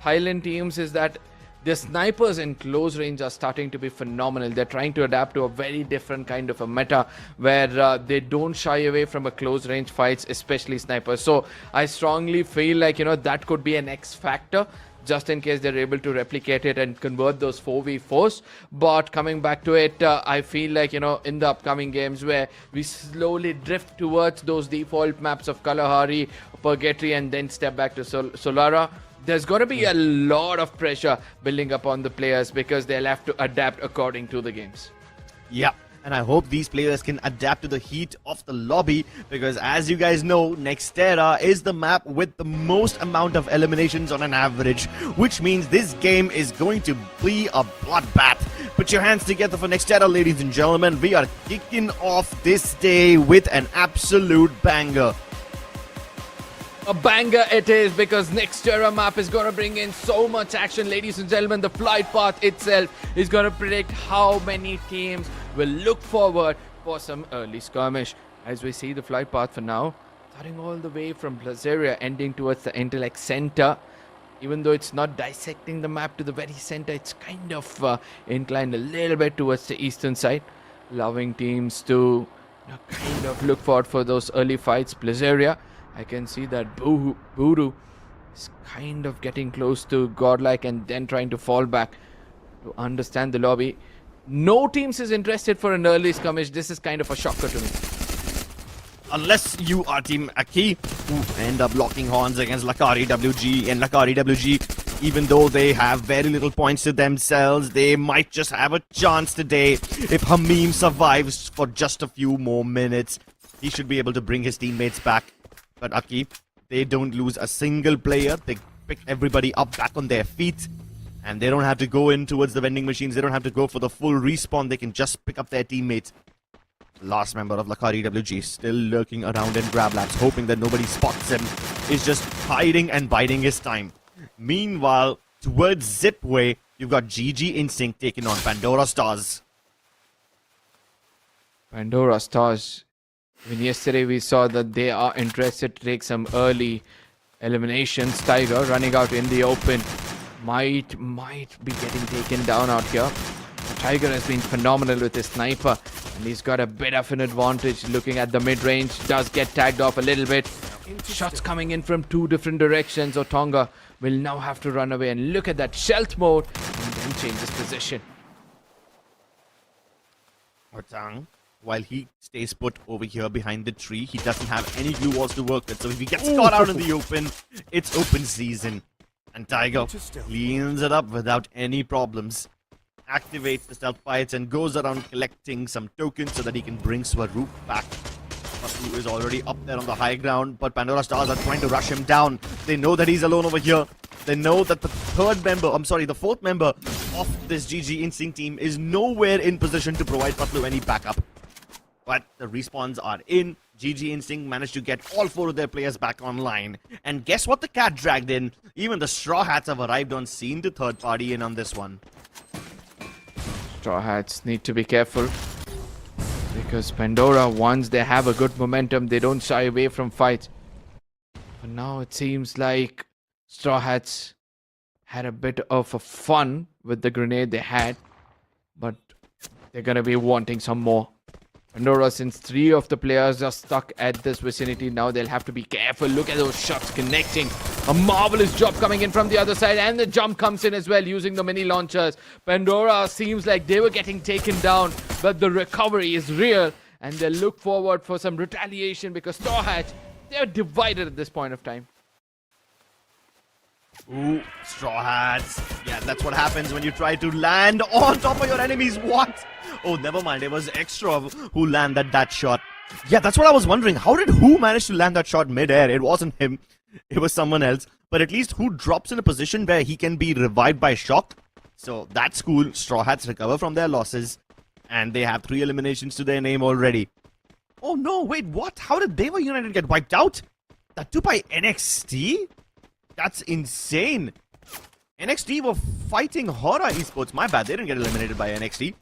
Thailand teams is that the snipers in close range are starting to be phenomenal. They're trying to adapt to a very different kind of a meta where they don't shy away from a close range fights, especially snipers. So I strongly feel like, that could be an X factor just in case they're able to replicate it and convert those 4v4s. But coming back to it, I feel like, in the upcoming games where we slowly drift towards those default maps of Kalahari, Purgatory, and then step back to Solara, there's going to be a lot of pressure building up on the players because they'll have to adapt according to the games. Yeah. And I hope these players can adapt to the heat of the lobby, because as you guys know, Nextera is the map with the most amount of eliminations on an average, which means this game is going to be a bloodbath. Put your hands together for Nextera, ladies and gentlemen. We are kicking off this day with an absolute banger. A banger it is, because Nextera map is going to bring in so much action, ladies and gentlemen. The flight path itself is going to predict how many teams will look forward for some early skirmish. As we see the flight path for now, starting all the way from Blazeria, ending towards the Intellect Center. Even though it's not dissecting the map to the very center, it's kind of inclined a little bit towards the eastern side, allowing teams to kind of look forward for those early fights. Blazeria, I can see that Buru is kind of getting close to Godlike and then trying to fall back to understand the lobby. No teams is interested for an early skirmish. This is kind of a shocker to me. Unless you are Team Akkee, who end up locking horns against Lakar EWG. And Lakar EWG, even though they have very little points to themselves, they might just have a chance today. If Hamim survives for just a few more minutes, he should be able to bring his teammates back. But Akkee, they don't lose a single player. They pick everybody up back on their feet. And they don't have to go in towards the vending machines. They don't have to go for the full respawn. They can just pick up their teammates. Last member of Lakar EWG still lurking around in grab labs, hoping that nobody spots him. Is just hiding and biding his time. Meanwhile, towards Zipway, you've got GG Instinct taking on Pandora Stars. Pandora Stars. Even yesterday we saw that they are interested to take some early eliminations. Tiger running out in the open might be getting taken down out here. Tiger has been phenomenal with his sniper, and he's got a bit of an advantage looking at the mid-range. Does get tagged off a little bit. Shots coming in from two different directions. Otonga will now have to run away, and look at that stealth mode and then change his position. Otang, while he stays put over here behind the tree, he doesn't have any glue walls to work with. So if he gets caught out in the open, it's open season. And Tiger cleans it up without any problems. Activates the stealth pipes and goes around collecting some tokens so that he can bring Swaroop back. Patlu is already up there on the high ground, but Pandora Stars are trying to rush him down. They know that he's alone over here. They know that the fourth member of this GG Instinct team is nowhere in position to provide Patlu any backup. But the respawns are in. GG Instinct managed to get all four of their players back online. And guess what the cat dragged in? Even the Straw Hats have arrived on scene to third party in on this one. Straw Hats need to be careful, because Pandora, once they have a good momentum, they don't shy away from fights. But now it seems like Straw Hats had a bit of a fun with the grenade they had, but they're gonna be wanting some more. Pandora, since 3 of the players are stuck at this vicinity, now they'll have to be careful. Look at those shots connecting. A marvelous job coming in from the other side, and the jump comes in as well using the mini launchers. Pandora seems like they were getting taken down, but the recovery is real, and they look forward for some retaliation, because Straw Hats, they're divided at this point of time. Ooh, Straw Hats. Yeah, that's what happens when you try to land on top of your enemies. What? Oh, never mind. It was Extra who landed that shot. Yeah, that's what I was wondering. How did Who manage to land that shot mid-air? It wasn't him. It was someone else. But at least Who drops in a position where he can be revived by shock. So that's cool. Straw Hats recover from their losses. And they have 3 eliminations to their name already. Oh no, wait, what? How did Dewa United get wiped out? That too by NXT? That's insane. NXT were fighting Horaa Esports. My bad, they didn't get eliminated by NXT.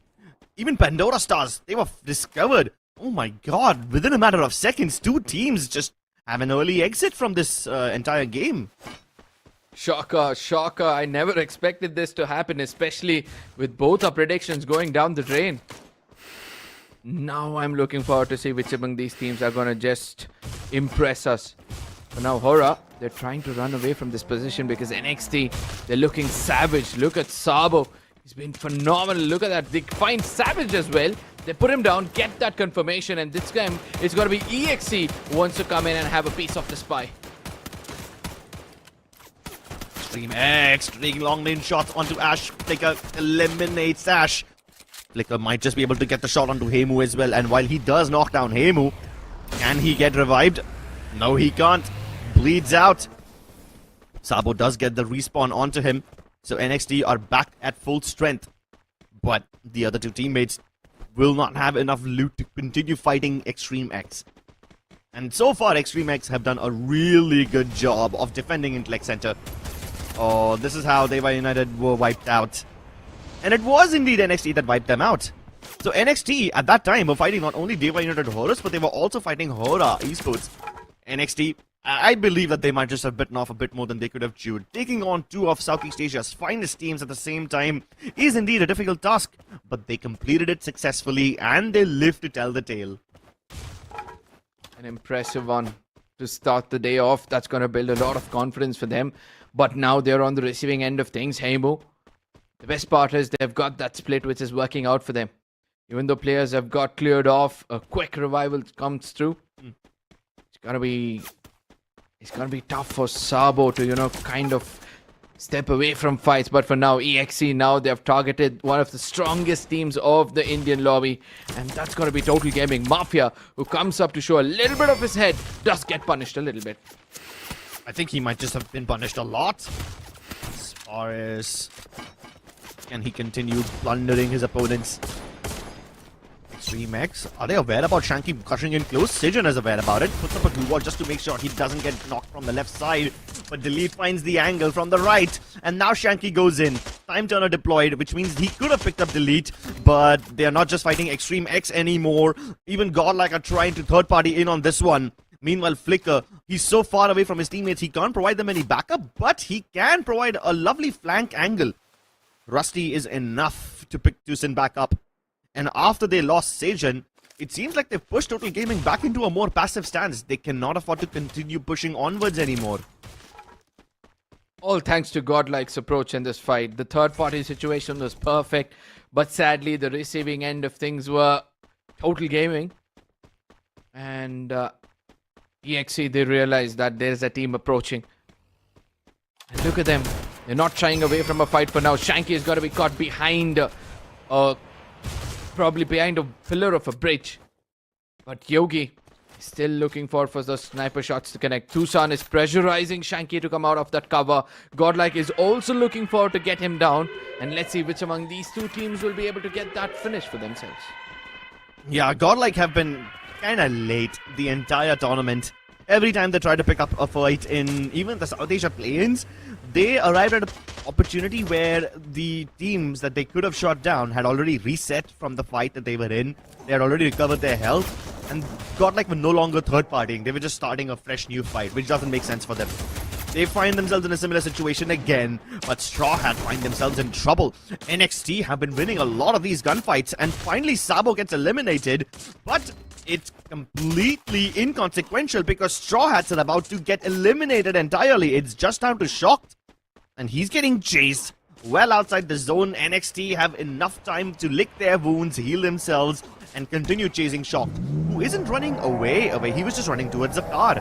Even Pandora Stars, they were discovered Oh my god, within a matter of seconds, two teams just have an early exit from this entire game. Shocker, shocker. I never expected this to happen, especially with both our predictions going down the drain. Now I'm looking forward to see which among these teams are going to just impress us. But now Horaa, they're trying to run away from this position because NXT, they're looking savage. Look at Sabo. He's been phenomenal. Look at that. They find Savage as well. They put him down, get that confirmation, and this time it's going to be EXE who wants to come in and have a piece of the spy. Extreme X, taking long range shots onto Ash. Flicker eliminates Ash. Flicker might just be able to get the shot onto Heimu as well. And while he does knock down Heimu, can he get revived? No, he can't. Bleeds out. Sabo does get the respawn onto him. So NXT are back at full strength. But the other two teammates will not have enough loot to continue fighting Extreme X. And so far, Extreme X have done a really good job of defending Intellect Center. Oh, this is how Dewa United were wiped out. And it was indeed NXT that wiped them out. So NXT at that time were fighting not only Dewa United Horus, but they were also fighting Horaa Esports. NXT, I believe that they might just have bitten off a bit more than they could have chewed. Taking on two of Southeast Asia's finest teams at the same time is indeed a difficult task, but they completed it successfully and they live to tell the tale. An impressive one to start the day off. That's going to build a lot of confidence for them. But now they're on the receiving end of things. Heimu, the best part is they've got that split which is working out for them. Even though players have got cleared off, a quick revival comes through. It's gonna be tough for Sabo to, kind of step away from fights. But for now, EXE, now they have targeted one of the strongest teams of the Indian lobby. And that's gonna be Total Gaming Mafia, who comes up to show a little bit of his head, does get punished a little bit. I think he might just have been punished a lot. As far as... can he continue plundering his opponents? Extreme X, are they aware about Shanky crushing in close? Sijan is aware about it. Puts up a glue wall just to make sure he doesn't get knocked from the left side. But Delete finds the angle from the right. And now Shanky goes in. Time Turner deployed, which means he could have picked up Delete. But they are not just fighting Extreme X anymore. Even Godlike are trying to third party in on this one. Meanwhile, Flicker, he's so far away from his teammates, he can't provide them any backup, but he can provide a lovely flank angle. Rusty is enough to send back up. And after they lost Sajan, it seems like they've pushed Total Gaming back into a more passive stance. They cannot afford to continue pushing onwards anymore. All thanks to Godlike's approach in this fight. The third party situation was perfect, but sadly the receiving end of things were Total Gaming. And EXE, they realize that there's a team approaching. And look at them. They're not shying away from a fight for now. Shanky is going to be caught behind, probably behind a pillar of a bridge. But Yogi is still looking for the sniper shots to connect. Tucson is pressurizing Shanky to come out of that cover. Godlike is also looking for to get him down. And let's see which among these two teams will be able to get that finish for themselves. Yeah, Godlike have been kind of late the entire tournament. Every time they try to pick up a fight in even the South Asia play-ins, they arrived at an opportunity where the teams that they could have shot down had already reset from the fight that they were in. They had already recovered their health, and Godlike were no longer third-partying. They were just starting a fresh new fight, which doesn't make sense for them. They find themselves in a similar situation again, but Straw Hat find themselves in trouble. NXT have been winning a lot of these gunfights, and finally Sabo gets eliminated, but it's completely inconsequential because Straw Hats are about to get eliminated entirely. It's just time to Shocked, and he's getting chased well outside the zone. NXT have enough time to lick their wounds, heal themselves, and continue chasing Shocked, who isn't running away. He was just running towards the car.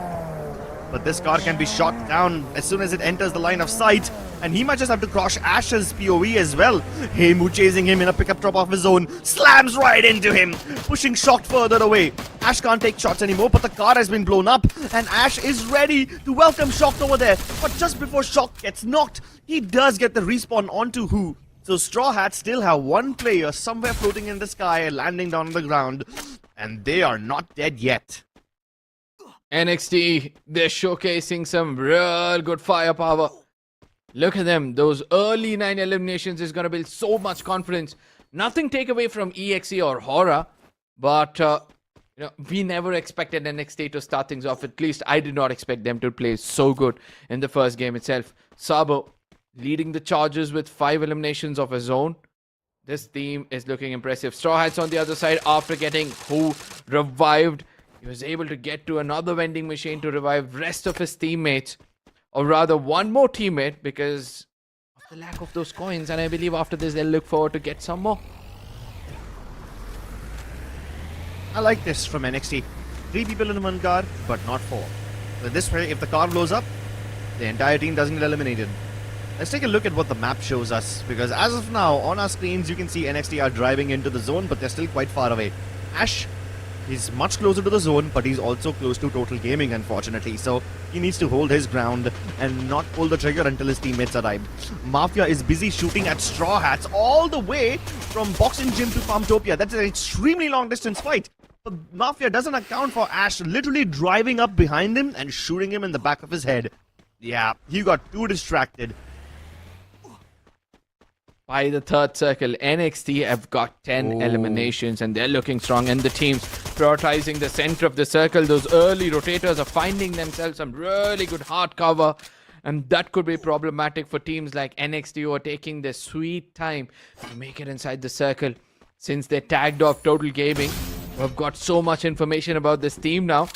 But this car can be shot down as soon as it enters the line of sight, and he might just have to cross Ash's POE as well. Heimu chasing him in a pickup drop of his own, slams right into him, pushing Shocked further away. Ash can't take shots anymore, but the car has been blown up, and Ash is ready to welcome Shocked over there. But just before Shocked gets knocked, he does get the respawn onto Who. So Straw Hats still have one player somewhere floating in the sky, landing down on the ground, and they are not dead yet. NXT, they're showcasing some real good firepower. Look at them. Those early 9 eliminations is going to build so much confidence. Nothing take away from EXE or Horaa, but we never expected NXT to start things off. At least I did not expect them to play so good in the first game itself. Sabo leading the charges with 5 eliminations of his own. This team is looking impressive. Straw Hats on the other side, after getting Who revived, he was able to get to another vending machine to revive rest of his teammates. Or rather, one more teammate, because of the lack of those coins. And I believe after this, they'll look forward to get some more. I like this from NXT. 3 people in one car, but not 4. So this way, if the car blows up, the entire team doesn't get eliminated. Let's take a look at what the map shows us, because as of now, on our screens, you can see NXT are driving into the zone, but they're still quite far away. Ash is much closer to the zone, but he's also close to Total Gaming, unfortunately, so he needs to hold his ground and not pull the trigger until his teammates arrive. Mafia is busy shooting at Straw Hats all the way from Boxing Gym to Farmtopia. That's an extremely long distance fight. But Mafia doesn't account for Ash literally driving up behind him and shooting him in the back of his head. Yeah, he got too distracted. By the third circle, NXT have got 10 eliminations and they're looking strong, and the teams prioritizing the center of the circle. Those early rotators are finding themselves some really good hard cover, and that could be problematic for teams like NXT who are taking their sweet time to make it inside the circle. Since they tagged off Total Gaming, we've got so much information about this team now.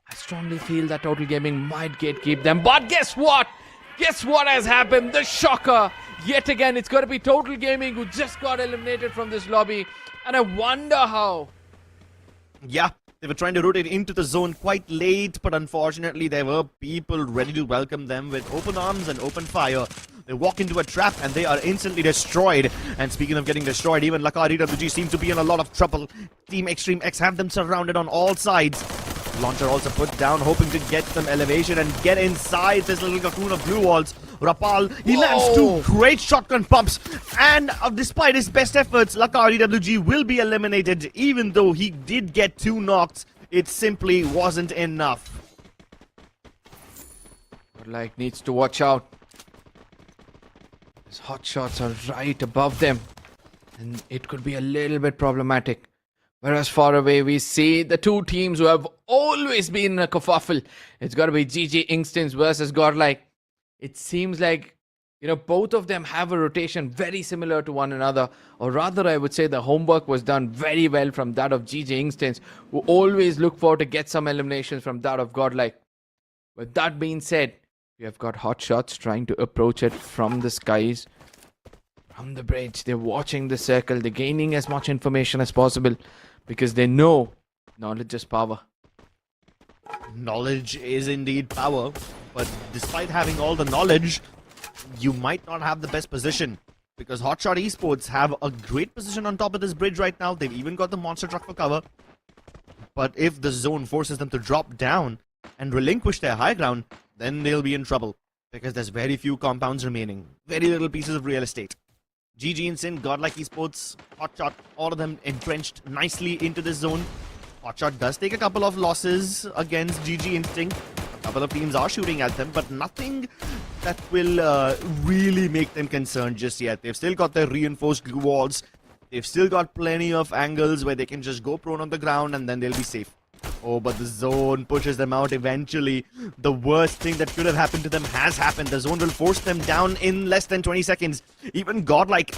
I strongly feel that Total Gaming might gatekeep them, but guess what? Guess what has happened? The shocker! Yet again, it's got to be Total Gaming who just got eliminated from this lobby. And I wonder how. Yeah, they were trying to rotate into the zone quite late, but unfortunately there were people ready to welcome them with open arms and open fire. They walk into a trap and they are instantly destroyed. And speaking of getting destroyed, even Lakar EWG seems to be in a lot of trouble. Team Extreme X have them surrounded on all sides. Launcher also put down, hoping to get some elevation and get inside this little cocoon of blue walls. Rapal, he lands 2 great shotgun pumps, and despite his best efforts, Lakar EWG will be eliminated. Even though he did get 2 knocks, it simply wasn't enough. Godlike needs to watch out. His hot shots are right above them, and it could be a little bit problematic. Whereas far away, we see the 2 teams who have always been in a kerfuffle. It's got to be GG Instance versus Godlike. It seems like, both of them have a rotation very similar to one another. Or rather, I would say the homework was done very well from that of GG Instance, who always look forward to get some eliminations from that of Godlike. With that being said, we have got Hotshots trying to approach it from the skies. From the bridge, they're watching the circle. They're gaining as much information as possible, because they know knowledge is power. Knowledge is indeed power, but despite having all the knowledge, you might not have the best position, because Hotshot Esports have a great position on top of this bridge right now. They've even got the monster truck for cover. But if the zone forces them to drop down and relinquish their high ground, then they'll be in trouble, because there's very few compounds remaining, very little pieces of real estate. GG Instant, Godlike Esports, Hotshot, all of them entrenched nicely into this zone. Hotshot does take a couple of losses against GG Instinct. A couple of teams are shooting at them, but nothing that will really make them concerned just yet. They've still got their reinforced glue walls. They've still got plenty of angles where they can just go prone on the ground and then they'll be safe. Oh, but the zone pushes them out eventually. The worst thing that could have happened to them has happened. The zone will force them down in less than 20 seconds. Even Godlike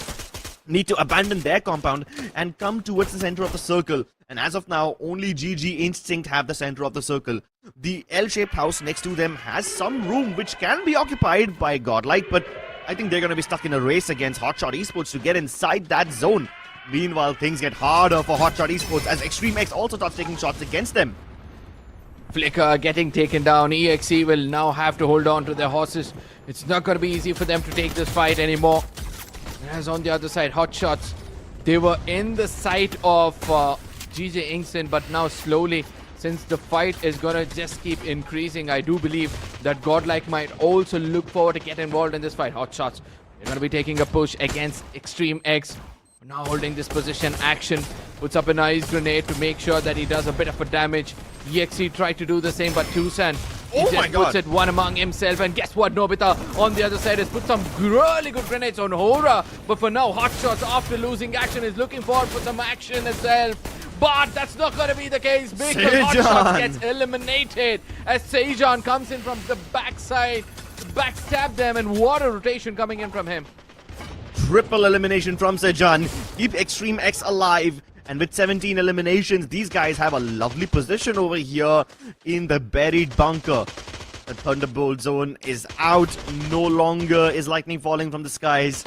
need to abandon their compound and come towards the center of the circle. And as of now, only GG Instinct have the center of the circle. The L-shaped house next to them has some room which can be occupied by Godlike, but I think they're going to be stuck in a race against Hotshot Esports to get inside that zone. Meanwhile, things get harder for Hotshot Esports as Extreme X also starts taking shots against them. Flicker getting taken down. EXE will now have to hold on to their horses. It's not going to be easy for them to take this fight anymore. As on the other side, Hotshots, they were in the sight of GG Instant, but now slowly, since the fight is going to just keep increasing, I do believe that Godlike might also look forward to get involved in this fight. Hotshots, they're going to be taking a push against Extreme X. Now holding this position, Action puts up an ice grenade to make sure that he does a bit of a damage. EXE tried to do the same, but Tucson, he just puts it one among himself. And guess what? Nobita on the other side has put some really good grenades on Horaa. But for now, Hotshots, after losing Action, is looking forward for some action itself. But that's not going to be the case because Sejan Hotshot gets eliminated as Sejan comes in from the backside, backstab them, and what a rotation coming in from him. Triple elimination from Sejan. Keep Extreme X alive. And with 17 eliminations, these guys have a lovely position over here in the buried bunker. The Thunderbolt zone is out. No longer is lightning falling from the skies.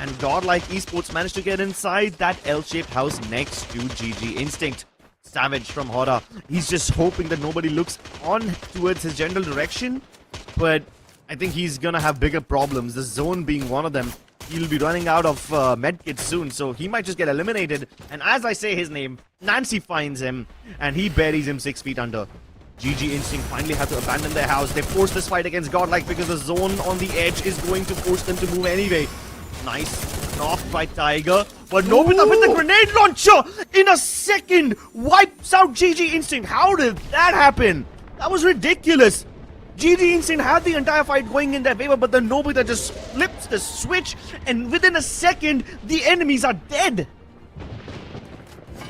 And Godlike Esports managed to get inside that L-shaped house next to GG Instinct. Savage from Horaa. He's just hoping that nobody looks on towards his general direction. But I think he's gonna have bigger problems. The zone being one of them. He'll be running out of medkits soon, so he might just get eliminated. And as I say his name, Nancy finds him, and he buries him 6 feet under. GG Instinct finally have to abandon their house. They force this fight against Godlike because the zone on the edge is going to force them to move anyway. Nice knock by Tiger, but Nobita with the grenade launcher in a second wipes out GG Instinct. How did that happen? That was ridiculous. GG Instinct had the entire fight going in their favor, but the Nobita just flips the switch, and within a second, the enemies are dead.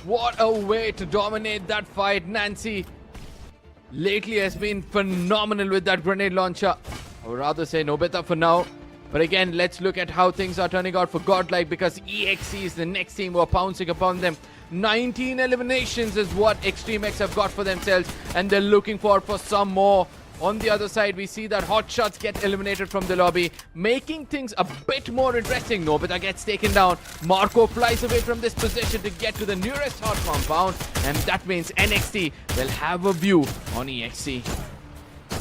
What a way to dominate that fight. Nancy lately has been phenomenal with that grenade launcher. I would rather say Nobita for now. But again, let's look at how things are turning out for Godlike, because EXE is the next team who are pouncing upon them. 19 eliminations is what Extreme X have got for themselves, and they're looking for some more. On the other side, we see that Hotshots get eliminated from the lobby, making things a bit more interesting. Nobita gets taken down. Marco flies away from this position to get to the nearest hot compound, and that means NXT will have a view on EXE.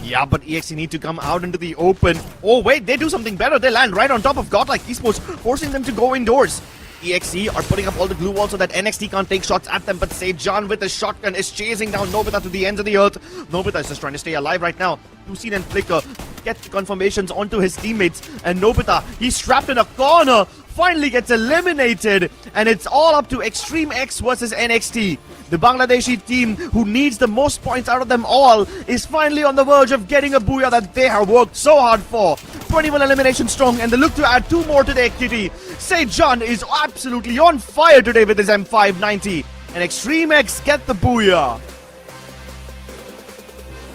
Yeah, but EXE need to come out into the open. Oh wait, they do something better. They land right on top of Godlike Esports, forcing them to go indoors. EXE are putting up all the glue walls so that NXT can't take shots at them, but Sejan with a shotgun is chasing down Nobita to the ends of the earth. Nobita is just trying to stay alive right now. Tusin and Flicker get the confirmations onto his teammates, and Nobita, he's trapped in a corner, finally gets eliminated, and it's all up to Extreme X versus NXT. The Bangladeshi team, who needs the most points out of them all, is finally on the verge of getting a booyah that they have worked so hard for. 21 eliminations strong, and they look to add 2 more to their kitty. Sejan is absolutely on fire today with his M590, and Extreme X get the booyah.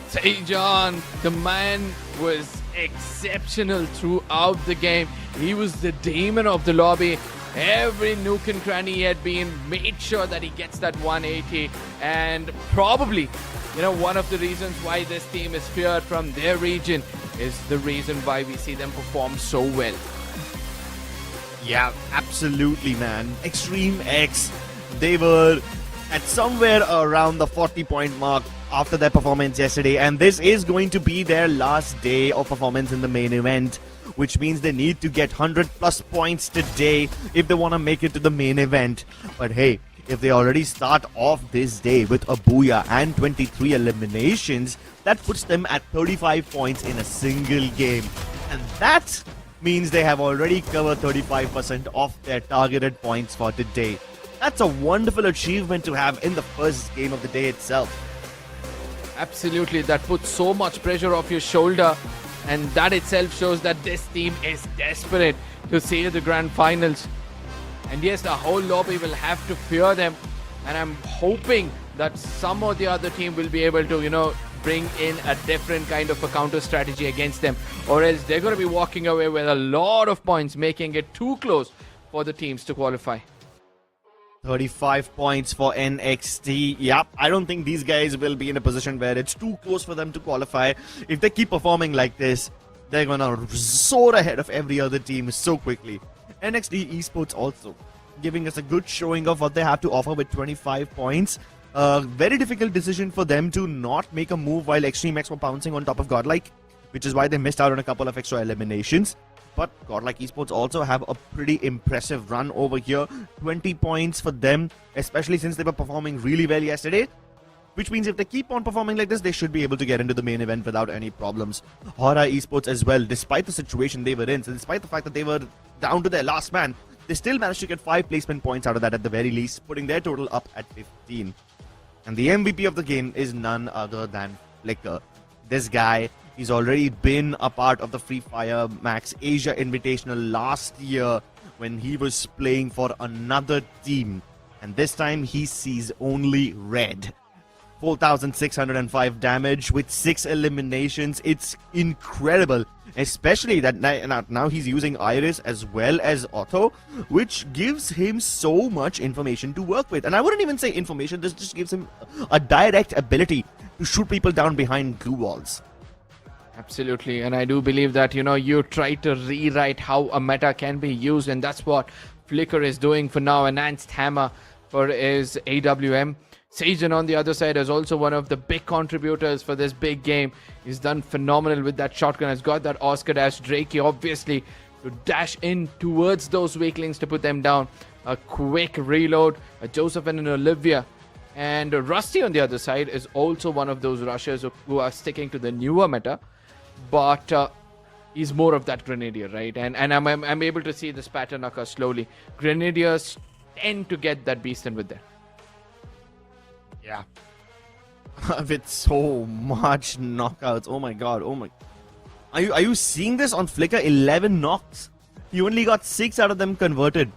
Sejan, the man was exceptional throughout the game. He was the demon of the lobby. Every nook and cranny he had been, made sure that he gets that 180, and probably, one of the reasons why this team is feared from their region is the reason why we see them perform so well. Yeah, absolutely, man. Extreme X, they were at somewhere around the 40-point mark after their performance yesterday, and this is going to be their last day of performance in the main event, which means they need to get 100+ points today if they want to make it to the main event. But hey, if they already start off this day with a booyah and 23 eliminations, that puts them at 35 points in a single game. And that means they have already covered 35% of their targeted points for today. That's a wonderful achievement to have in the first game of the day itself. Absolutely, that puts so much pressure off your shoulder, and that itself shows that this team is desperate to see the grand finals. And yes, the whole lobby will have to fear them, and I'm hoping that some or the other team will be able to, bring in a different kind of a counter strategy against them, or else they're going to be walking away with a lot of points, making it too close for the teams to qualify. 35 points for NXT. Yep, I don't think these guys will be in a position where it's too close for them to qualify. If they keep performing like this, they're gonna soar ahead of every other team so quickly. NXT Esports also giving us a good showing of what they have to offer with 25 points. Very difficult decision for them to not make a move while Extreme X were pouncing on top of Godlike, which is why they missed out on a couple of extra eliminations. But Godlike Esports also have a pretty impressive run over here. 20 points for them, especially since they were performing really well yesterday. Which means if they keep on performing like this, they should be able to get into the main event without any problems. Horaa Esports as well, despite the situation they were in, so despite the fact that they were down to their last man, they still managed to get 5 placement points out of that at the very least, putting their total up at 15. And the MVP of the game is none other than Flicker. This guy, he's already been a part of the Fire Max Asia Invitational last year when he was playing for another team. and this time he sees only red. 4,605 damage with 6 eliminations. It's incredible, especially that now he's using Iris as well as Otto, which gives him so much information to work with. And I wouldn't even say information, this just gives him a direct ability to shoot people down behind glue walls. Absolutely, and I do believe that, you try to rewrite how a meta can be used, and that's what Flicker is doing for now. Enhanced Hammer for his AWM. Sejan on the other side is also one of the big contributors for this big game. He's done phenomenal with that shotgun. Has got that Oscar dash. Drakey obviously to dash in towards those weaklings to put them down. A quick reload. A Joseph and an Olivia. And Rusty on the other side is also one of those rushers who are sticking to the newer meta. But he's more of that Grenadier, right? And I'm able to see this pattern occur slowly. Grenadiers tend to get that beast in with them. Yeah. With so much knockouts. Oh my god. Oh my. Are you seeing this on Flicker? 11 knocks. He only got 6 out of them converted.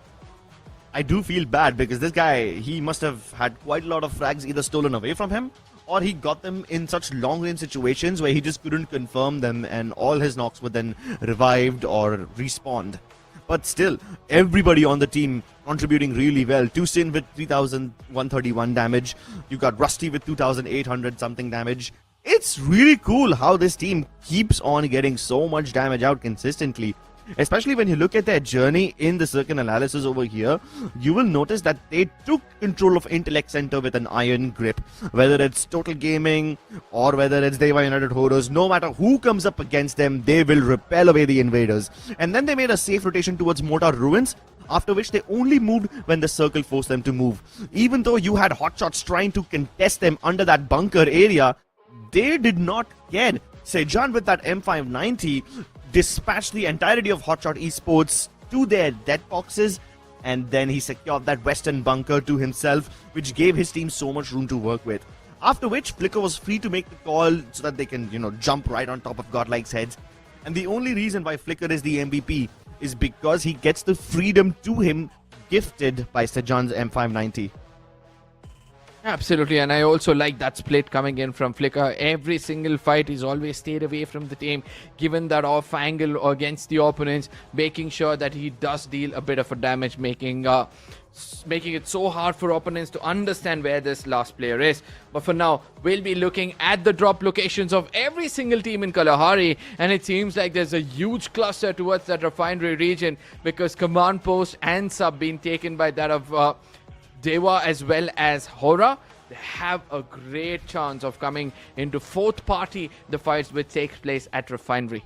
I do feel bad because this guy, he must have had quite a lot of frags either stolen away from him, or he got them in such long range situations where he just couldn't confirm them and all his knocks were then revived or respawned. But still, everybody on the team contributing really well. Tusin with 3,131 damage. You got Rusty with 2,800 something damage. It's really cool how this team keeps on getting so much damage out consistently. Especially when you look at their journey in the circuit analysis over here, you will notice that they took control of Intellect Center with an iron grip. Whether it's Total Gaming or whether it's Dewa United Horus, no matter who comes up against them, they will repel away the invaders. And then they made a safe rotation towards Mortar Ruins, after which they only moved when the circle forced them to move. Even though you had hotshots trying to contest them under that bunker area, they did not care. Sejan with that M590 dispatched the entirety of Hotshot Esports to their dead boxes, and then he secured that western bunker to himself, which gave his team so much room to work with. After which, Flicker was free to make the call so that they can, jump right on top of Godlike's heads. And the only reason why Flicker is the MVP is because he gets the freedom to him gifted by Sejan's M590. Absolutely, and I also like that split coming in from Flicker. Every single fight, he's always stayed away from the team, given that off angle against the opponents, making sure that he does deal a bit of a damage, making it so hard for opponents to understand where this last player is. But for now, we'll be looking at the drop locations of every single team in Kalahari, and it seems like there's a huge cluster towards that refinery region because command post and sub being taken by that of Dewa as well as Horaa. They have a great chance of coming into fourth party the fights which takes place at Refinery.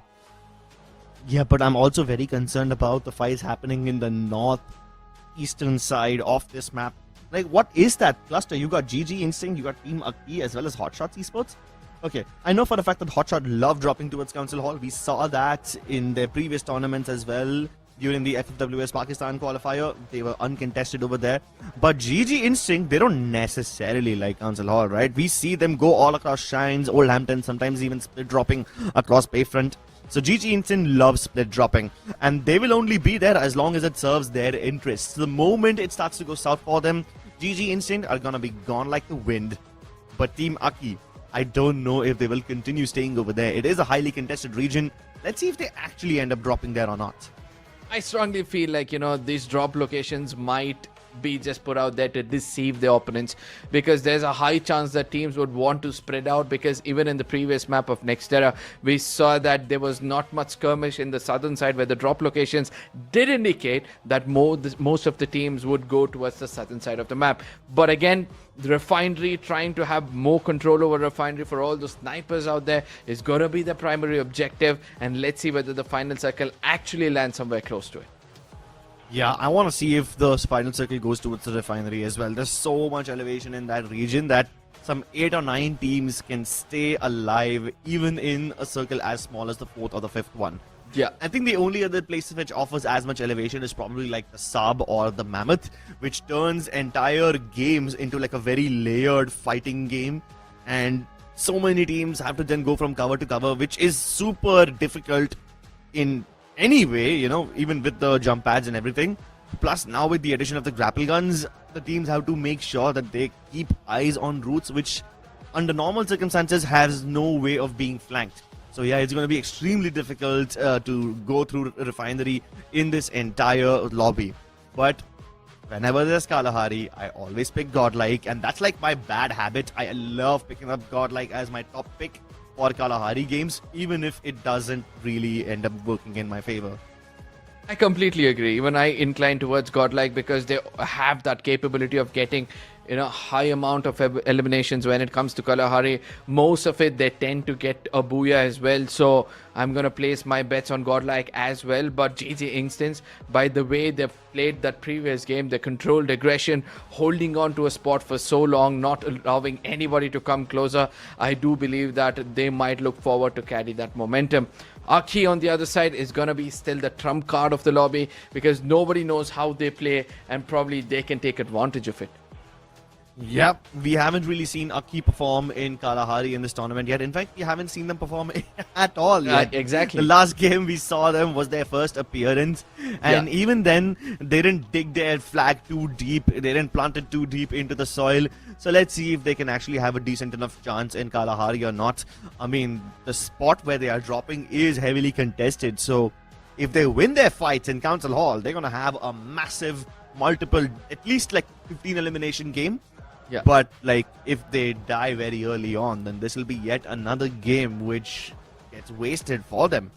Yeah, but I'm also very concerned about the fights happening in the northeastern side of this map. Like, what is that cluster? You got GG Instinct, you got Team Akkee as well as Hotshot Esports. Okay, I know for the fact that Hotshot love dropping towards Council Hall. We saw that in their previous tournaments as well. During the FFWS Pakistan qualifier, they were uncontested over there. But GG Instinct, they don't necessarily like Council Hall, right? We see them go all across Shines, Oldhampton, sometimes even split dropping across Bayfront. So GG Instinct loves split dropping, and they will only be there as long as it serves their interests. The moment it starts to go south for them, GG Instinct are gonna be gone like the wind. But Team Akkee, I don't know if they will continue staying over there. It is a highly contested region. Let's see if they actually end up dropping there or not. I strongly feel like, these drop locations might be just put out there to deceive the opponents, because there's a high chance that teams would want to spread out, because even in the previous map of Nextera, we saw that there was not much skirmish in the southern side where the drop locations did indicate that most of the teams would go towards the southern side of the map. But again, the Refinery, trying to have more control over Refinery for all the snipers out there is going to be the primary objective, and let's see whether the final circle actually lands somewhere close to it. Yeah, I want to see if the final circle goes towards the Refinery as well. There's so much elevation in that region that some 8 or 9 teams can stay alive even in a circle as small as the 4th or the 5th one. Yeah, I think the only other place which offers as much elevation is probably like the Sub or the Mammoth, which turns entire games into like a very layered fighting game, and so many teams have to then go from cover to cover, which is super difficult in any way, even with the jump pads and everything. Plus, now with the addition of the grapple guns, the teams have to make sure that they keep eyes on routes which, under normal circumstances, has no way of being flanked. So yeah, it's going to be extremely difficult to go through Refinery in this entire lobby. But whenever there's Kalahari, I always pick Godlike, and that's like my bad habit. I love picking up Godlike as my top pick for Kalahari games, even if it doesn't really end up working in my favor. I completely agree. Even I incline towards Godlike because they have that capability of getting, high amount of eliminations when it comes to Kalahari. Most of it, they tend to get a booyah as well. So I'm going to place my bets on Godlike as well. But GG Instance, by the way they've played that previous game, the controlled aggression, holding on to a spot for so long, not allowing anybody to come closer, I do believe that they might look forward to carry that momentum. Akkee on the other side is going to be still the trump card of the lobby because nobody knows how they play and probably they can take advantage of it. Yep, we haven't really seen Akkee perform in Kalahari in this tournament yet. In fact, we haven't seen them perform at all yet. Exactly. The last game we saw them was their first appearance. And even then, they didn't dig their flag too deep. They didn't plant it too deep into the soil. So let's see if they can actually have a decent enough chance in Kalahari or not. I mean, the spot where they are dropping is heavily contested. So if they win their fights in Council Hall, they're going to have a massive, multiple, at least like 15 elimination game. Yeah. But like if they die very early on, then this will be yet another game which gets wasted for them.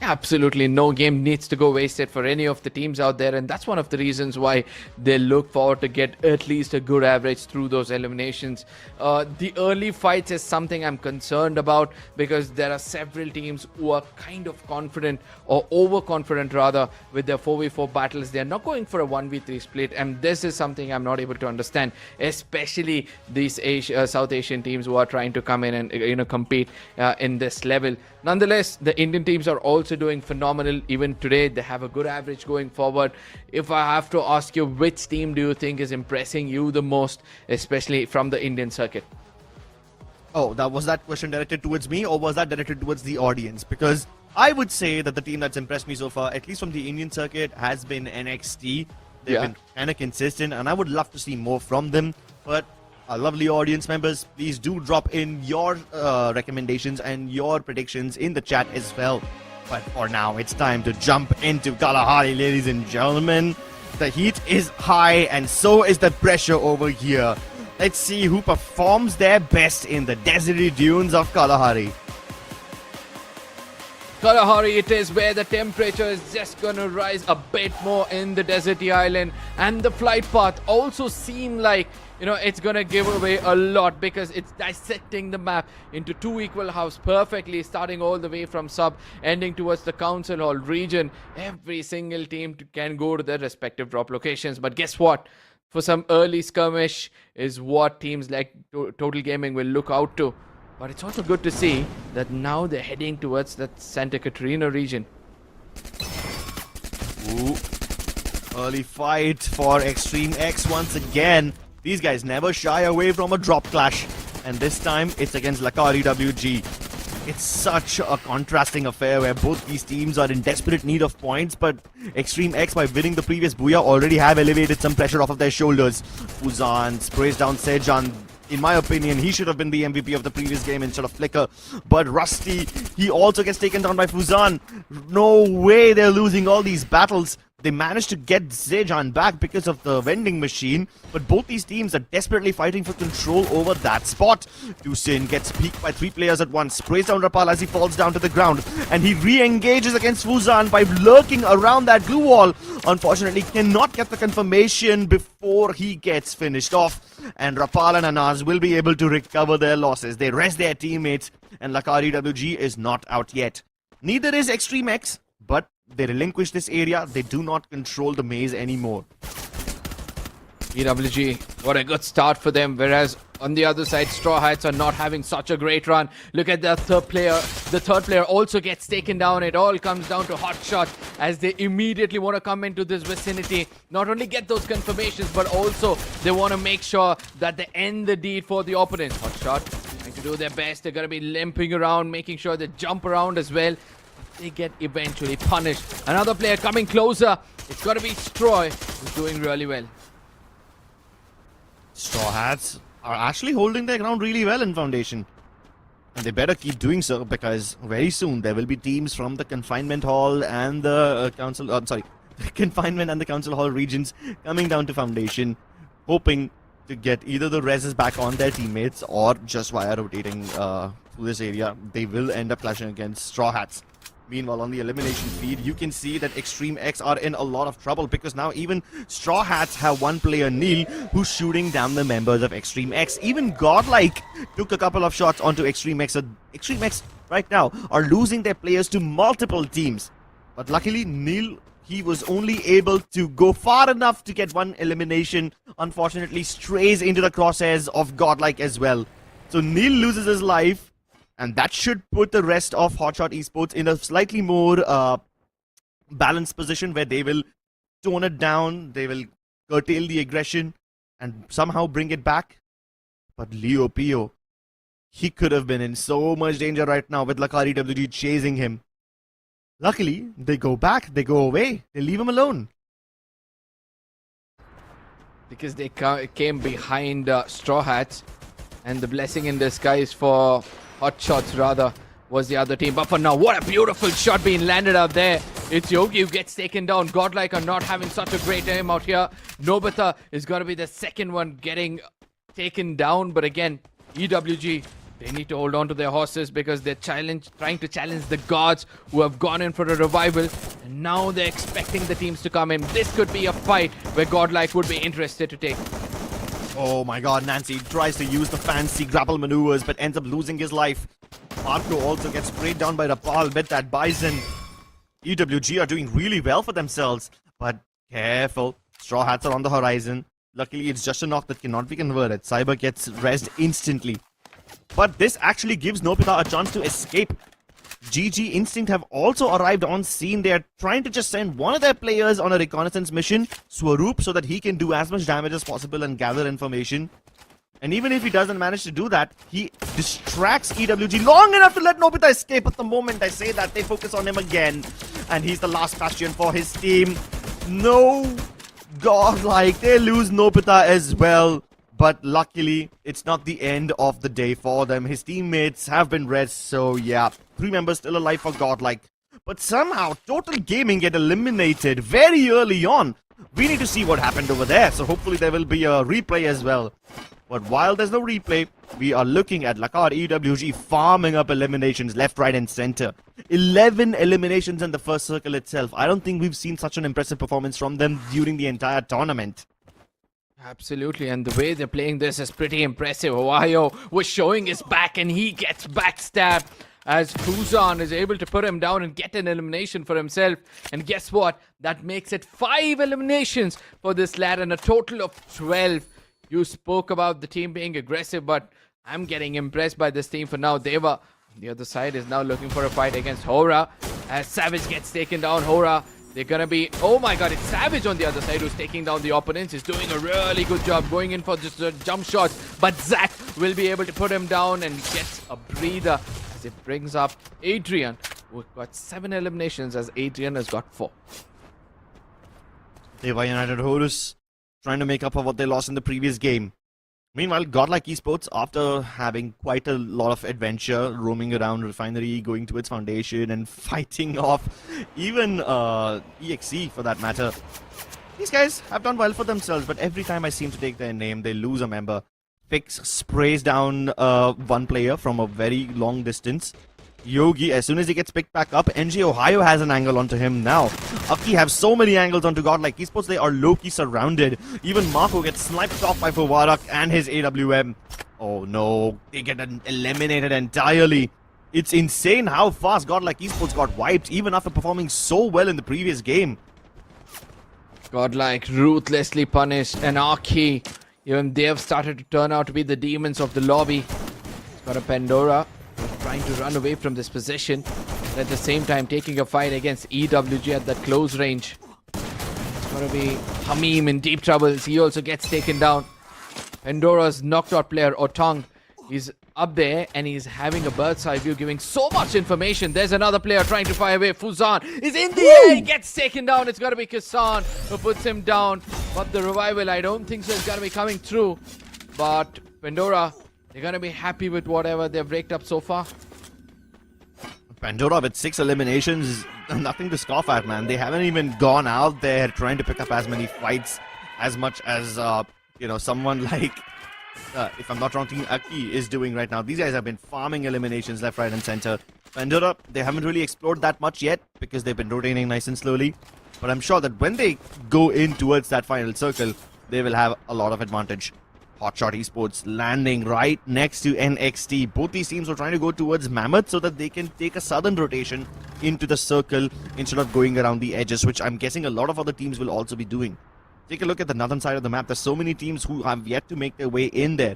Absolutely, no game needs to go wasted for any of the teams out there, and that's one of the reasons why they look forward to get at least a good average through those eliminations. The early fights is something I'm concerned about because there are several teams who are kind of confident or overconfident rather with their 4v4 battles. They're not going for a 1v3 split, and this is something I'm not able to understand, especially these South Asian teams who are trying to come in and compete in this level. Nonetheless, the Indian teams are also doing phenomenal. Even today, they have a good average going forward. If I have to ask you, which team do you think is impressing you the most, especially from the Indian circuit? Oh, was that question directed towards me or was that directed towards the audience? Because I would say that the team that's impressed me so far, at least from the Indian circuit, has been NXT. They've been kind of consistent and I would love to see more from them. But our lovely audience members, please do drop in your recommendations and your predictions in the chat as well. But for now, it's time to jump into Kalahari, ladies and gentlemen. The heat is high and so is the pressure over here. Let's see who performs their best in the deserty dunes of Kalahari. Kalahari it is, where the temperature is just gonna rise a bit more in the deserty island, and the flight path also seem like it's gonna give away a lot because it's dissecting the map into two equal halves perfectly, starting all the way from sub, ending towards the Council Hall region. Every single team can go to their respective drop locations, but guess what? For some early skirmish is what teams like Total Gaming will look out to. But it's also good to see that now they're heading towards that Santa Catarina region. Ooh. Early fight for Extreme X once again. These guys never shy away from a drop clash. And this time, it's against Lakar EWG. It's such a contrasting affair where both these teams are in desperate need of points, but Extreme X, by winning the previous Booyah, already have elevated some pressure off of their shoulders. Fuzan sprays down Sejan. In my opinion, he should have been the MVP of the previous game instead of Flicker. But Rusty, he also gets taken down by Fuzan. No way they're losing all these battles. They managed to get Sejan back because of the vending machine, but both these teams are desperately fighting for control over that spot. Dusin gets peeked by 3 players at once, sprays down Rapal as he falls down to the ground, and he re-engages against Fuzan by lurking around that glue wall. Unfortunately, cannot get the confirmation before he gets finished off, and Rapal and Anaz will be able to recover their losses. They rest their teammates, and Lakar EWG is not out yet. Neither is Extreme X, but they relinquish this area. They do not control the maze anymore. EWG, what a good start for them. Whereas on the other side, Straw Hats are not having such a great run. Look at the third player. The third player also gets taken down. It all comes down to Hotshot as they immediately want to come into this vicinity. Not only get those confirmations, but also they want to make sure that they end the deed for the opponent. Hotshot trying to do their best. They're going to be limping around, making sure they jump around as well. they get eventually punished. Another player coming closer. It's got to be Stroy, who's doing really well. Straw Hats are actually holding their ground really well in Foundation. And they better keep doing so, because very soon there will be teams from the Confinement Hall and the Confinement and the Council Hall regions coming down to Foundation, hoping to get either the reses back on their teammates or just via rotating through this area. They will end up clashing against Straw Hats. Meanwhile, on the elimination feed, you can see that Extreme X are in a lot of trouble, because now even Straw Hats have one player, Neil, who's shooting down the members of Extreme X. Even Godlike took a couple of shots onto Extreme X. So Extreme X right now are losing their players to multiple teams. But luckily, Neil, he was only able to go far enough to get one elimination. Unfortunately, strays into the crosshairs of Godlike as well. So Neil loses his life. And that should put the rest of Hotshot Esports in a slightly more balanced position, where they will tone it down, they will curtail the aggression and somehow bring it back. But Leo Pio, he could have been in so much danger right now with Lakar EWG chasing him. Luckily, they go back, they go away, they leave him alone. Because they came behind Straw Hats, and the blessing in disguise for Hotshots rather was the other team. But for now, what a beautiful shot being landed out there. It's Yogi who gets taken down. Godlike are not having such a great aim out here. Nobita is going to be the second one getting taken down. But again, EWG, they need to hold on to their horses, because they're trying to challenge the gods who have gone in for a revival. And now they're expecting the teams to come in. This could be a fight where Godlike would be interested to take. Oh my god, Nancy tries to use the fancy grapple maneuvers but ends up losing his life. Marco also gets sprayed down by Nepal with that Bison. EWG are doing really well for themselves, but careful. Straw Hats are on the horizon. Luckily, it's just a knock that cannot be converted. Cyber gets rezzed instantly. But this actually gives Nobita a chance to escape. GG Instinct have also arrived on scene. They are trying to just send one of their players on a reconnaissance mission, Swaroop, so that he can do as much damage as possible and gather information. And even if he doesn't manage to do that, he distracts EWG long enough to let Nobita escape. At the moment I say that, they focus on him again. And he's the last bastion for his team. No, Godlike, they lose Nobita as well. But luckily, it's not the end of the day for them. His teammates have been rezzed, so yeah. 3 members still alive for Godlike. But somehow, Total Gaming get eliminated very early on. We need to see what happened over there, so hopefully there will be a replay as well. But while there's no replay, we are looking at Lakar EWG farming up eliminations left, right and center. 11 eliminations in the first circle itself. I don't think we've seen such an impressive performance from them during the entire tournament. Absolutely, and the way they're playing this is pretty impressive. Ohio was showing his back, and he gets backstabbed as Fuzan is able to put him down and get an elimination for himself. And guess what? That makes it 5 eliminations for this lad and a total of 12. You spoke about the team being aggressive, but I'm getting impressed by this team for now. Dewa on the other side is now looking for a fight against Horaa as Savage gets taken down. Horaa, they're gonna be, oh my god, it's Savage on the other side who's taking down the opponents. He's doing a really good job going in for just jump shots, but Zack will be able to put him down and gets a breather as it brings up Adrian, who got 7 eliminations as Adrian has got 4. Dewa United Horus trying to make up for what they lost in the previous game. Meanwhile, Godlike Esports, after having quite a lot of adventure, roaming around Refinery, going to its foundation and fighting off even EXE for that matter. These guys have done well for themselves, but every time I seem to take their name, they lose a member. Fix sprays down one player from a very long distance. Yogi, as soon as he gets picked back up, NG Ohio has an angle onto him now. Akkee have so many angles onto Godlike Esports, they are low-key surrounded. Even Marco gets sniped off by Fawarak and his AWM. Oh no, they get eliminated entirely. It's insane how fast Godlike Esports got wiped, even after performing so well in the previous game. Godlike ruthlessly punished, and Akkee, even they have started to turn out to be the demons of the lobby. It's got a Pandora trying to run away from this position, but at the same time taking a fight against EWG at that close range. It's gonna be Hamim in deep trouble. He also gets taken down. Pandora's knocked out player Otong is up there and he's having a bird's eye view, giving so much information. There's another player trying to fire away. Fuzan is in the air. He gets taken down. It's got to be Kisan who puts him down. But the revival, I don't think so. It's going to be coming through. But Pandora, they're going to be happy with whatever they've raked up so far. Pandora with 6 eliminations, nothing to scoff at, man. They haven't even gone out there trying to pick up as many fights as much as, someone like, if I'm not wrong, Akkee is doing right now. These guys have been farming eliminations left, right, and center. Pandora, they haven't really explored that much yet because they've been rotating nice and slowly. But I'm sure that when they go in towards that final circle, they will have a lot of advantage. Hotshot Esports landing right next to NXT. Both these teams are trying to go towards Mammoth so that they can take a southern rotation into the circle instead of going around the edges, which I'm guessing a lot of other teams will also be doing. Take a look at the northern side of the map. There's so many teams who have yet to make their way in there.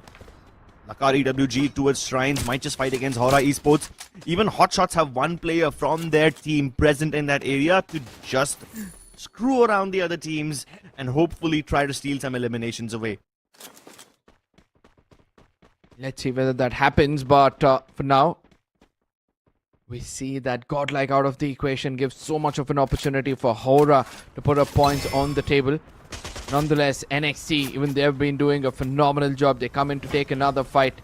Lakar EWG towards Shrines might just fight against Horaa Esports. Even Hotshots have one player from their team present in that area to just screw around the other teams and hopefully try to steal some eliminations away. Let's see whether that happens, but for now, we see that Godlike out of the equation gives so much of an opportunity for Horaa to put up points on the table. Nonetheless, NXT, even they've been doing a phenomenal job. They come in to take another fight.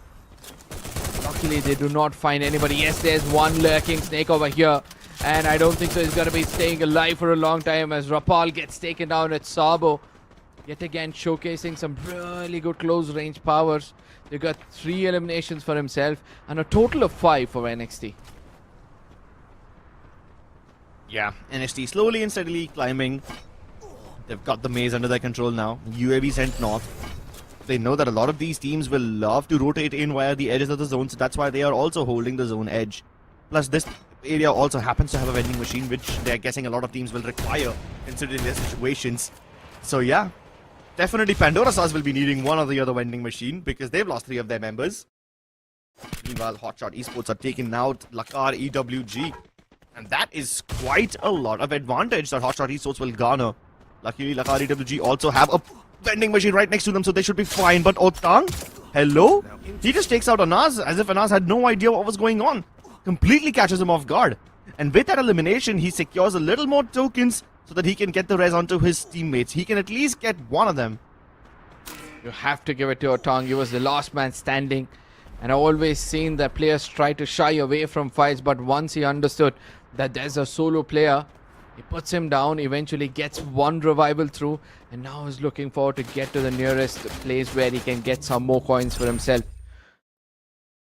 Luckily, they do not find anybody. Yes, there's one lurking snake over here, and I don't think so he's going to be staying alive for a long time as Rapal gets taken down at Sabo. Yet again, showcasing some really good close-range powers. They got 3 eliminations for himself and a total of 5 for NXT. Yeah, NXT slowly and steadily climbing. They've got the maze under their control now. UAV sent north. They know that a lot of these teams will love to rotate in via the edges of the zone, so that's why they are also holding the zone edge. Plus, this area also happens to have a vending machine, which they're guessing a lot of teams will require considering their situations. So yeah, definitely Pandora Stars will be needing one or the other vending machine because they've lost 3 of their members. Meanwhile, Hotshot Esports are taking out Lakar EWG. And that is quite a lot of advantage that Hotshot Esports will garner. Luckily, Lakar EWG also have a vending machine right next to them, so they should be fine. But Otang, hello? He just takes out Anaz as if Anaz had no idea what was going on. Completely catches him off guard. And with that elimination, he secures a little more tokens so that he can get the res onto his teammates. He can at least get one of them. You have to give it to Otang. He was the last man standing. And I've always seen that players try to shy away from fights, but once he understood that there's a solo player, he puts him down, eventually gets one revival through, and now is looking forward to get to the nearest place where he can get some more coins for himself.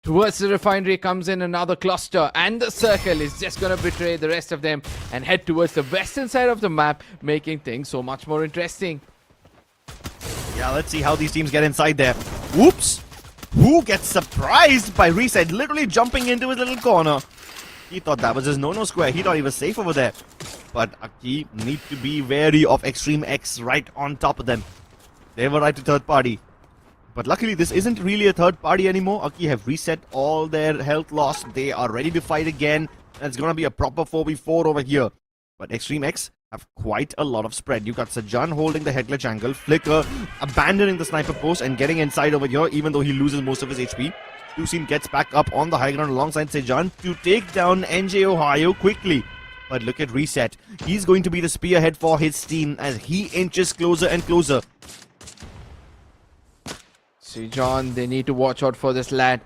Towards the refinery comes in another cluster, and the circle is just going to betray the rest of them and head towards the western side of the map, making things so much more interesting. Yeah, let's see how these teams get inside there. Whoops! Who gets surprised by Reset literally jumping into his little corner? He thought that was his no-no square. He thought he was safe over there. But Akkee need to be wary of Extreme X right on top of them. They were right to third party. But luckily, this isn't really a third party anymore. Akkee have reset all their health loss. They are ready to fight again. And it's going to be a proper 4v4 over here. But Extreme X have quite a lot of spread. You got Sajan holding the head glitch angle. Flicker abandoning the sniper post and getting inside over here, even though he loses most of his HP. Tusin gets back up on the high ground alongside Sejan to take down NJ Ohio quickly. But look at Reset. He's going to be the spearhead for his team as he inches closer and closer. See, John, they need to watch out for this lad.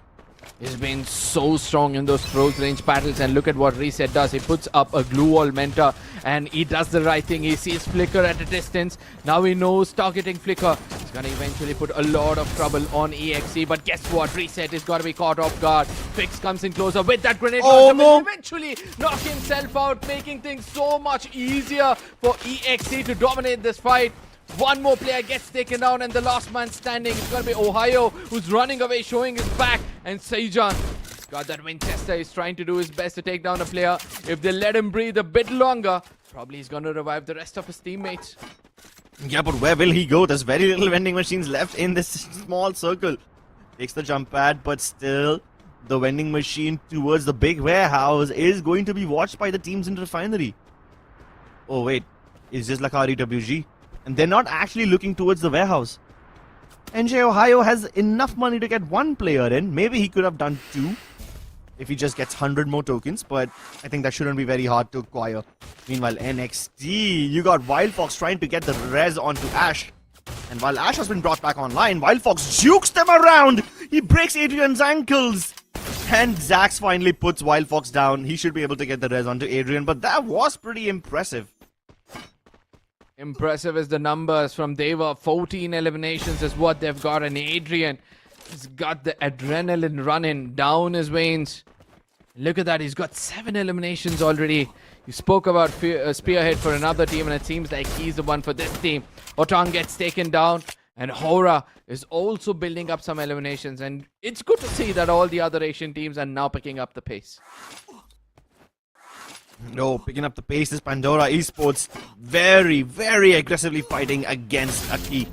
He's been so strong in those close range battles, and look at what Reset does. He puts up a glue wall mentor and he does the right thing. He sees Flicker at a distance. Now he knows targeting Flicker is going to eventually put a lot of trouble on EXE. But guess what? Reset is going to be caught off guard. Fix comes in closer with that grenade. Oh no! Eventually knock himself out, making things so much easier for EXE to dominate this fight. One more player gets taken down and the last man standing is going to be Ohio, who's running away, showing his back. And Sejan has got that Winchester. He's trying to do his best to take down a player. If they let him breathe a bit longer, probably he's going to revive the rest of his teammates. Yeah, but where will he go? There's very little vending machines left in this small circle. Takes the jump pad, but still the vending machine towards the big warehouse is going to be watched by the teams in the refinery. Oh wait, is this Lakar EWG? And they're not actually looking towards the warehouse. NJ Ohio has enough money to get one player in. Maybe he could have done 2 if he just gets 100 more tokens, but I think that shouldn't be very hard to acquire. Meanwhile, NXT, you got Wild Fox trying to get the res onto Ash. And while Ash has been brought back online, Wild Fox jukes them around! He breaks Adrian's ankles! And Zax finally puts Wild Fox down. He should be able to get the res onto Adrian, but that was pretty impressive. Impressive is the numbers from Dewa. 14 eliminations is what they've got, and Adrian has got the adrenaline running down his veins. Look at that, he's got 7 eliminations already. You spoke about Spearhead for another team, and it seems like he's the one for this team. Otang gets taken down, and Horaa is also building up some eliminations, and it's good to see that all the other Asian teams are now picking up the pace. No, picking up the pace is Pandora Esports. Very, very aggressively fighting against Akkee.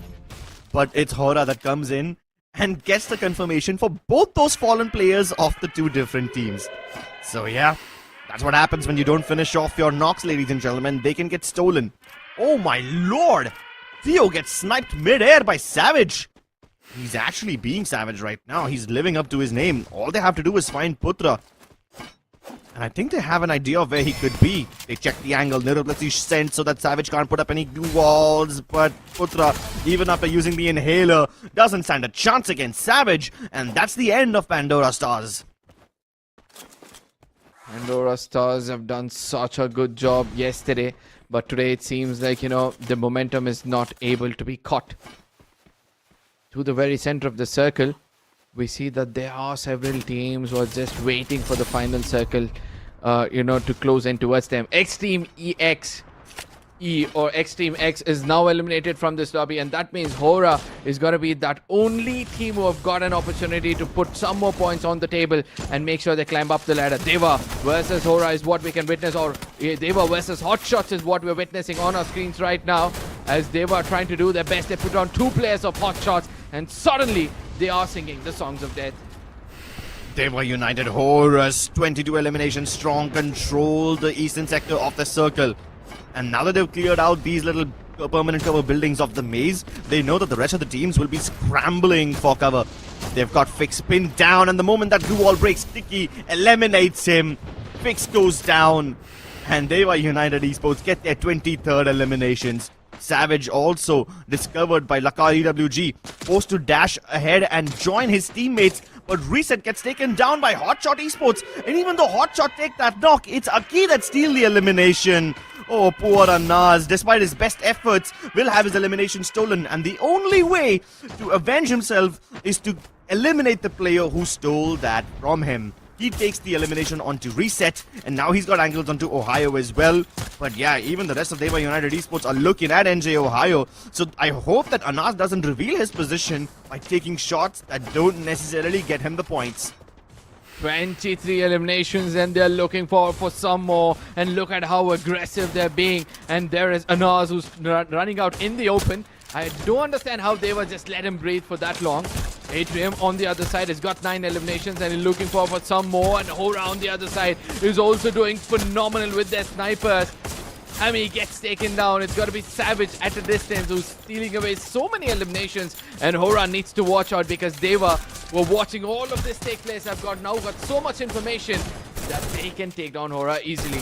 But it's Horaa that comes in and gets the confirmation for both those fallen players of the 2 different teams. So yeah, that's what happens when you don't finish off your knocks, ladies and gentlemen. They can get stolen. Oh my lord! Theo gets sniped mid-air by Savage. He's actually being Savage right now. He's living up to his name. All they have to do is find Putra. And I think they have an idea of where he could be. They check the angle. Nirublasi sent so that Savage can't put up any glue walls. But Putra, even after using the inhaler, doesn't stand a chance against Savage. And that's the end of Pandora Stars. Pandora Stars have done such a good job yesterday. But today it seems like, the momentum is not able to be caught. To the very center of the circle, we see that there are several teams who are just waiting for the final circle, to close in towards them. X-Team X-Team X is now eliminated from this lobby, and that means Horaa is going to be that only team who have got an opportunity to put some more points on the table and make sure they climb up the ladder. Dewa versus Horaa is what we can witness, or Dewa versus Hotshots is what we're witnessing on our screens right now, as Dewa are trying to do their best. They put on 2 players of Hotshots, and suddenly they are singing the songs of death. Dewa United Horus, 22 eliminations strong, control the eastern sector of the circle. And now that they've cleared out these little permanent cover buildings of the maze, they know that the rest of the teams will be scrambling for cover. They've got Fix pinned down, and the moment that glue wall breaks, Sticky eliminates him. Fix goes down, and Dewa United Esports get their 23rd eliminations. Savage also discovered by Lakar EWG, forced to dash ahead and join his teammates, but Reset gets taken down by Hotshot Esports, and even though Hotshot take that knock, it's Akkee that steals the elimination. Oh, poor Anaz, despite his best efforts, will have his elimination stolen, and the only way to avenge himself is to eliminate the player who stole that from him. He takes the elimination onto Reset, and now he's got angles onto Ohio as well. But yeah, even the rest of Dewa United Esports are looking at NJ Ohio, so I hope that Anaz doesn't reveal his position by taking shots that don't necessarily get him the points. 23 eliminations, and they're looking for some more, and look at how aggressive they're being. And there is Anaz who's running out in the open. I don't understand how they were just let him breathe for that long. Atrium on the other side has got 9 eliminations and is looking for some more, and Horaa on the other side is also doing phenomenal with their snipers. He gets taken down. It's got to be Savage at a distance who's stealing away so many eliminations, and Horaa needs to watch out because Dewa were watching all of this take place. I've now got so much information that they can take down Horaa easily.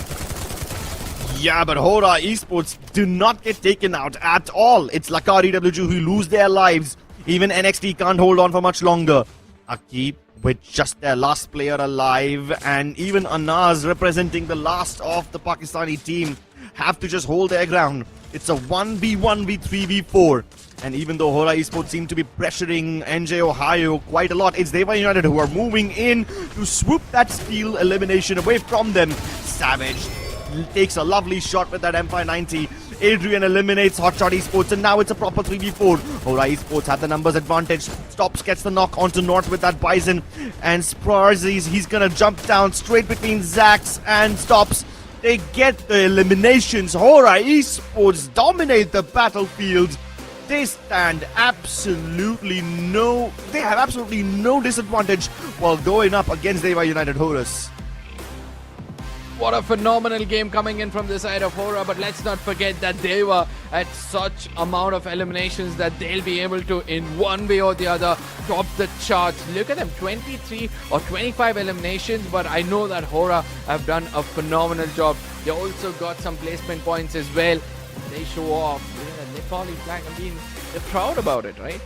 Yeah, but Horaa Esports do not get taken out at all. It's Lakar EWG who lose their lives. Even NXT can't hold on for much longer. Akkee with just their last player alive, and even Anaz representing the last of the Pakistani team have to just hold their ground. It's a 1v1v3v4. And even though Horaa Esports seem to be pressuring NJ Ohio quite a lot, it's Dewa United who are moving in to swoop that steal elimination away from them. Savage takes a lovely shot with that Empire 90. Adrian eliminates Hotshot Esports, and now it's a proper 3v4. Horaa Esports have the numbers advantage. Stops, gets the knock onto North with that Bison. And Spars, he's gonna jump down straight between Zax and Stops. They get the eliminations. Horaa Esports dominate the battlefield. They have absolutely no disadvantage while going up against Dewa United Horus. What a phenomenal game coming in from the side of Horaa, but let's not forget that they were at such amount of eliminations that they'll be able to, in one way or the other, top the charts. Look at them, 23 or 25 eliminations, but I know that Horaa have done a phenomenal job. They also got some placement points as well. They show off, the Nepali flag. I mean, they're proud about it, right?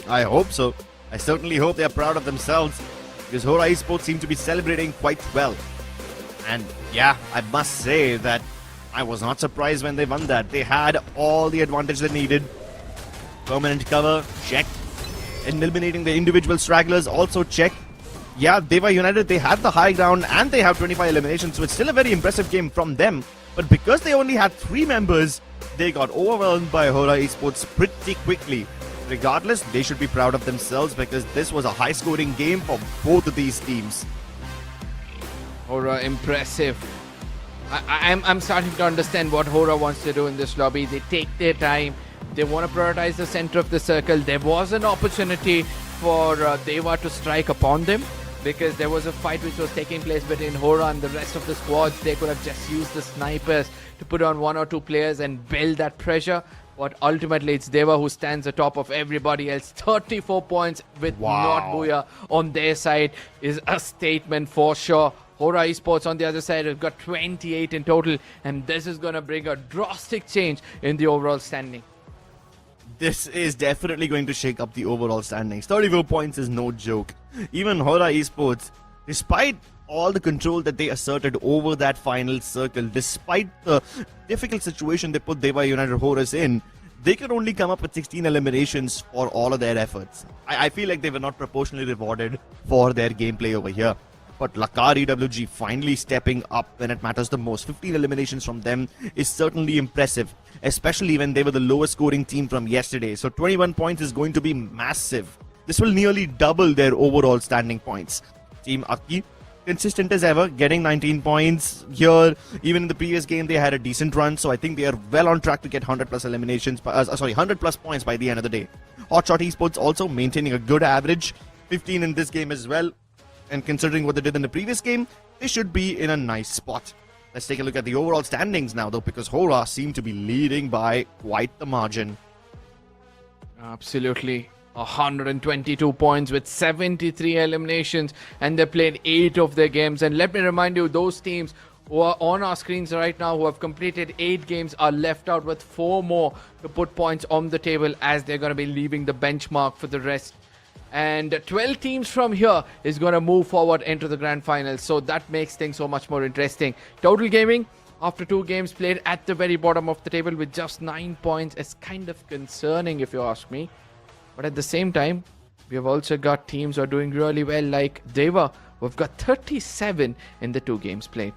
I hope so. I certainly hope they're proud of themselves, because Horaa Esports seem to be celebrating quite well. And yeah, I must say that I was not surprised when they won that. They had all the advantage they needed. Permanent cover, check. Eliminating the individual stragglers, also check. Yeah, Dewa United, they had the high ground and they have 25 eliminations, so it's still a very impressive game from them. But because they only had 3 members, they got overwhelmed by Horaa Esports pretty quickly. Regardless, they should be proud of themselves because this was a high-scoring game for both of these teams. Horaa, impressive. I'm starting to understand what Horaa wants to do in this lobby. They take their time. They want to prioritize the center of the circle. There was an opportunity for Dewa to strike upon them, because there was a fight which was taking place between Horaa and the rest of the squads. They could have just used the snipers to put on 1 or 2 players and build that pressure. But ultimately, it's Dewa who stands atop of everybody else. 34 points with not Booyah on their side is a statement for sure. Horaa Esports on the other side have got 28 in total, and this is going to bring a drastic change in the overall standing. This is definitely going to shake up the overall standings. 34 points is no joke. Even Horaa Esports, despite all the control that they asserted over that final circle, despite the difficult situation they put Dewa United Horus in, they could only come up with 16 eliminations for all of their efforts. I feel like they were not proportionally rewarded for their gameplay over here. But Lakar EWG finally stepping up when it matters the most. 15 eliminations from them is certainly impressive, especially when they were the lowest scoring team from yesterday. So 21 points is going to be massive. This will nearly double their overall standing points. Team Akkee, consistent as ever, getting 19 points here. Even in the previous game, they had a decent run, so I think they are well on track to get 100 plus eliminations. 100 plus points by the end of the day. Hotshot Esports also maintaining a good average, 15 in this game as well. And considering what they did in the previous game, they should be in a nice spot. Let's take a look at the overall standings now, though, because Horaa seem to be leading by quite the margin. Absolutely. 122 points with 73 eliminations, and they played 8 of their games. And let me remind you, those teams who are on our screens right now who have completed 8 games are left out with 4 more to put points on the table, as they're going to be leaving the benchmark for the rest. And 12 teams from here is going to move forward into the grand finals, so that makes things so much more interesting. Total gaming, after 2 games played, at the very bottom of the table with just 9 points is kind of concerning if you ask me. But at the same time, we have also got teams who are doing really well, like Dewa, who've got 37 in the 2 games played.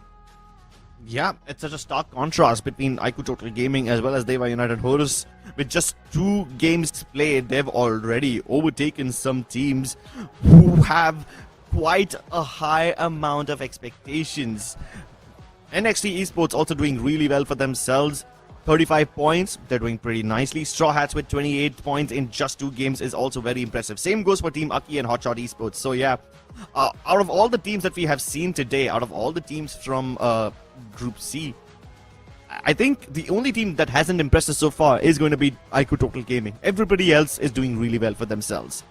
Yeah, it's such a stark contrast between iQOO Total Gaming as well as Dewa United Horus. With just 2 games played, they've already overtaken some teams who have quite a high amount of expectations. NXT Esports also doing really well for themselves. 35 points, they're doing pretty nicely. Straw Hats with 28 points in just 2 games is also very impressive. Same goes for Team Akkee and Hotshot Esports. So yeah, out of all the teams that we have seen today, out of all the teams from Group C, I think the only team that hasn't impressed us so far is going to be iQOO Total Gaming. Everybody else is doing really well for themselves.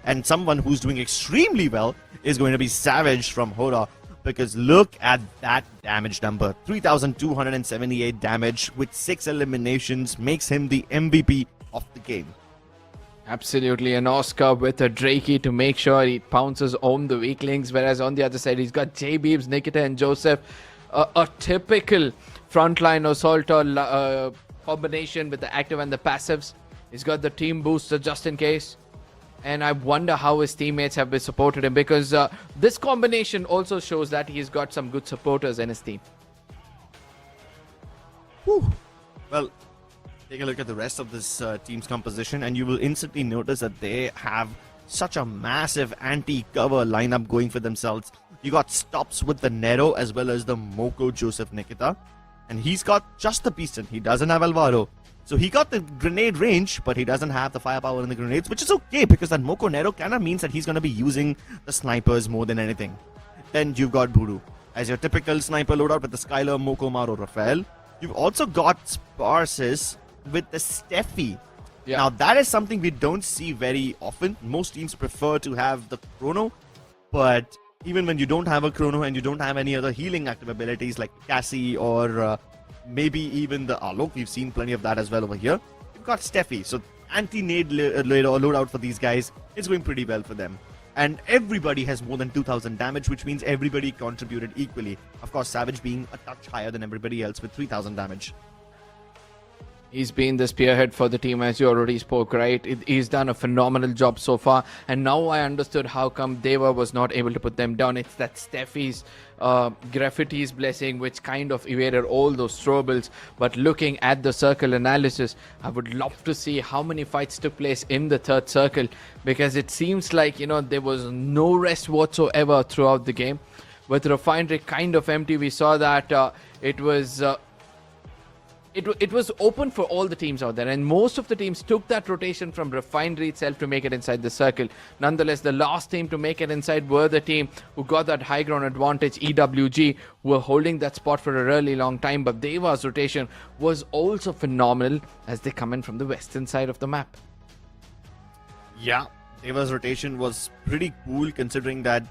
And someone who's doing extremely well is going to be Savage from Horaa. Because look at that damage number. 3,278 damage with 6 eliminations makes him the MVP of the game. Absolutely, an Oscar with a Drakey to make sure he pounces on the weaklings. Whereas on the other side, he's got J-Beebs, Nikita and Joseph. A typical frontline assaulter combination with the active and the passives. He's got the team booster just in case. And I wonder how his teammates have been supported him, because this combination also shows that he's got some good supporters in his team. Whew. Well, take a look at the rest of this team's composition and you will instantly notice that they have such a massive anti-cover lineup going for themselves. You got Stops with the Nero as well as the Moko Joseph Nikita. And he's got just the Piston. He doesn't have Alvaro. So he got the grenade range, but he doesn't have the firepower in the grenades, which is okay because that Moko Nero kind of means that he's going to be using the snipers more than anything. Then you've got Buru as your typical sniper loadout with the Skylar, Mokomar, or Rafael. You've also got Sparsis with the Steffi. Yeah. Now, that is something we don't see very often. Most teams prefer to have the Chrono, but even when you don't have a Chrono and you don't have any other healing active abilities like Cassie or maybe even the Alok, we've seen plenty of that as well over here. You've got Steffi, so anti-nade loadout for these guys is going pretty well for them. And everybody has more than 2000 damage, which means everybody contributed equally. Of course, Savage being a touch higher than everybody else with 3000 damage. He's been the spearhead for the team, as you already spoke, right? He's done a phenomenal job so far. And now I understood how come Dewa was not able to put them down. It's that Steffi's Graffiti's blessing, which kind of evaded all those troubles. But looking at the circle analysis, I would love to see how many fights took place in the third circle. Because it seems like, you know, there was no rest whatsoever throughout the game. With Refinery kind of empty, we saw that it was open for all the teams out there, and most of the teams took that rotation from Refinery itself to make it inside the circle. Nonetheless, the last team to make it inside were the team who got that high ground advantage, EWG, who were holding that spot for a really long time. But Deva's rotation was also phenomenal as they come in from the western side of the map. Yeah, Deva's rotation was pretty cool considering that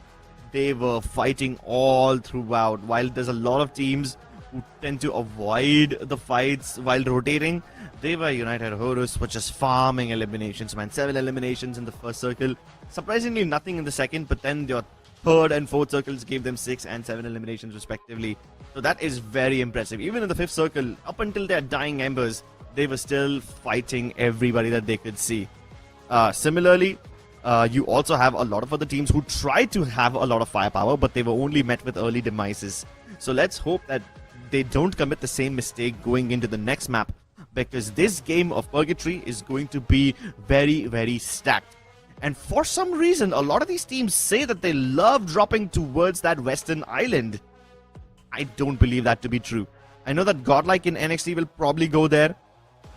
they were fighting all throughout. While there's a lot of teams who tend to avoid the fights while rotating, Deva United Horus were just farming eliminations, man. 7 eliminations in the first circle. Surprisingly, nothing in the second, but then your third and fourth circles gave them 6 and 7 eliminations respectively. So that is very impressive. Even in the fifth circle, up until their dying embers, they were still fighting everybody that they could see. Similarly, you also have a lot of other teams who tried to have a lot of firepower, but they were only met with early demises. So let's hope that they don't commit the same mistake going into the next map, because this game of Purgatory is going to be very, very stacked. And for some reason, a lot of these teams say that they love dropping towards that western island. I don't believe that to be true. I know that Godlike in NXT will probably go there,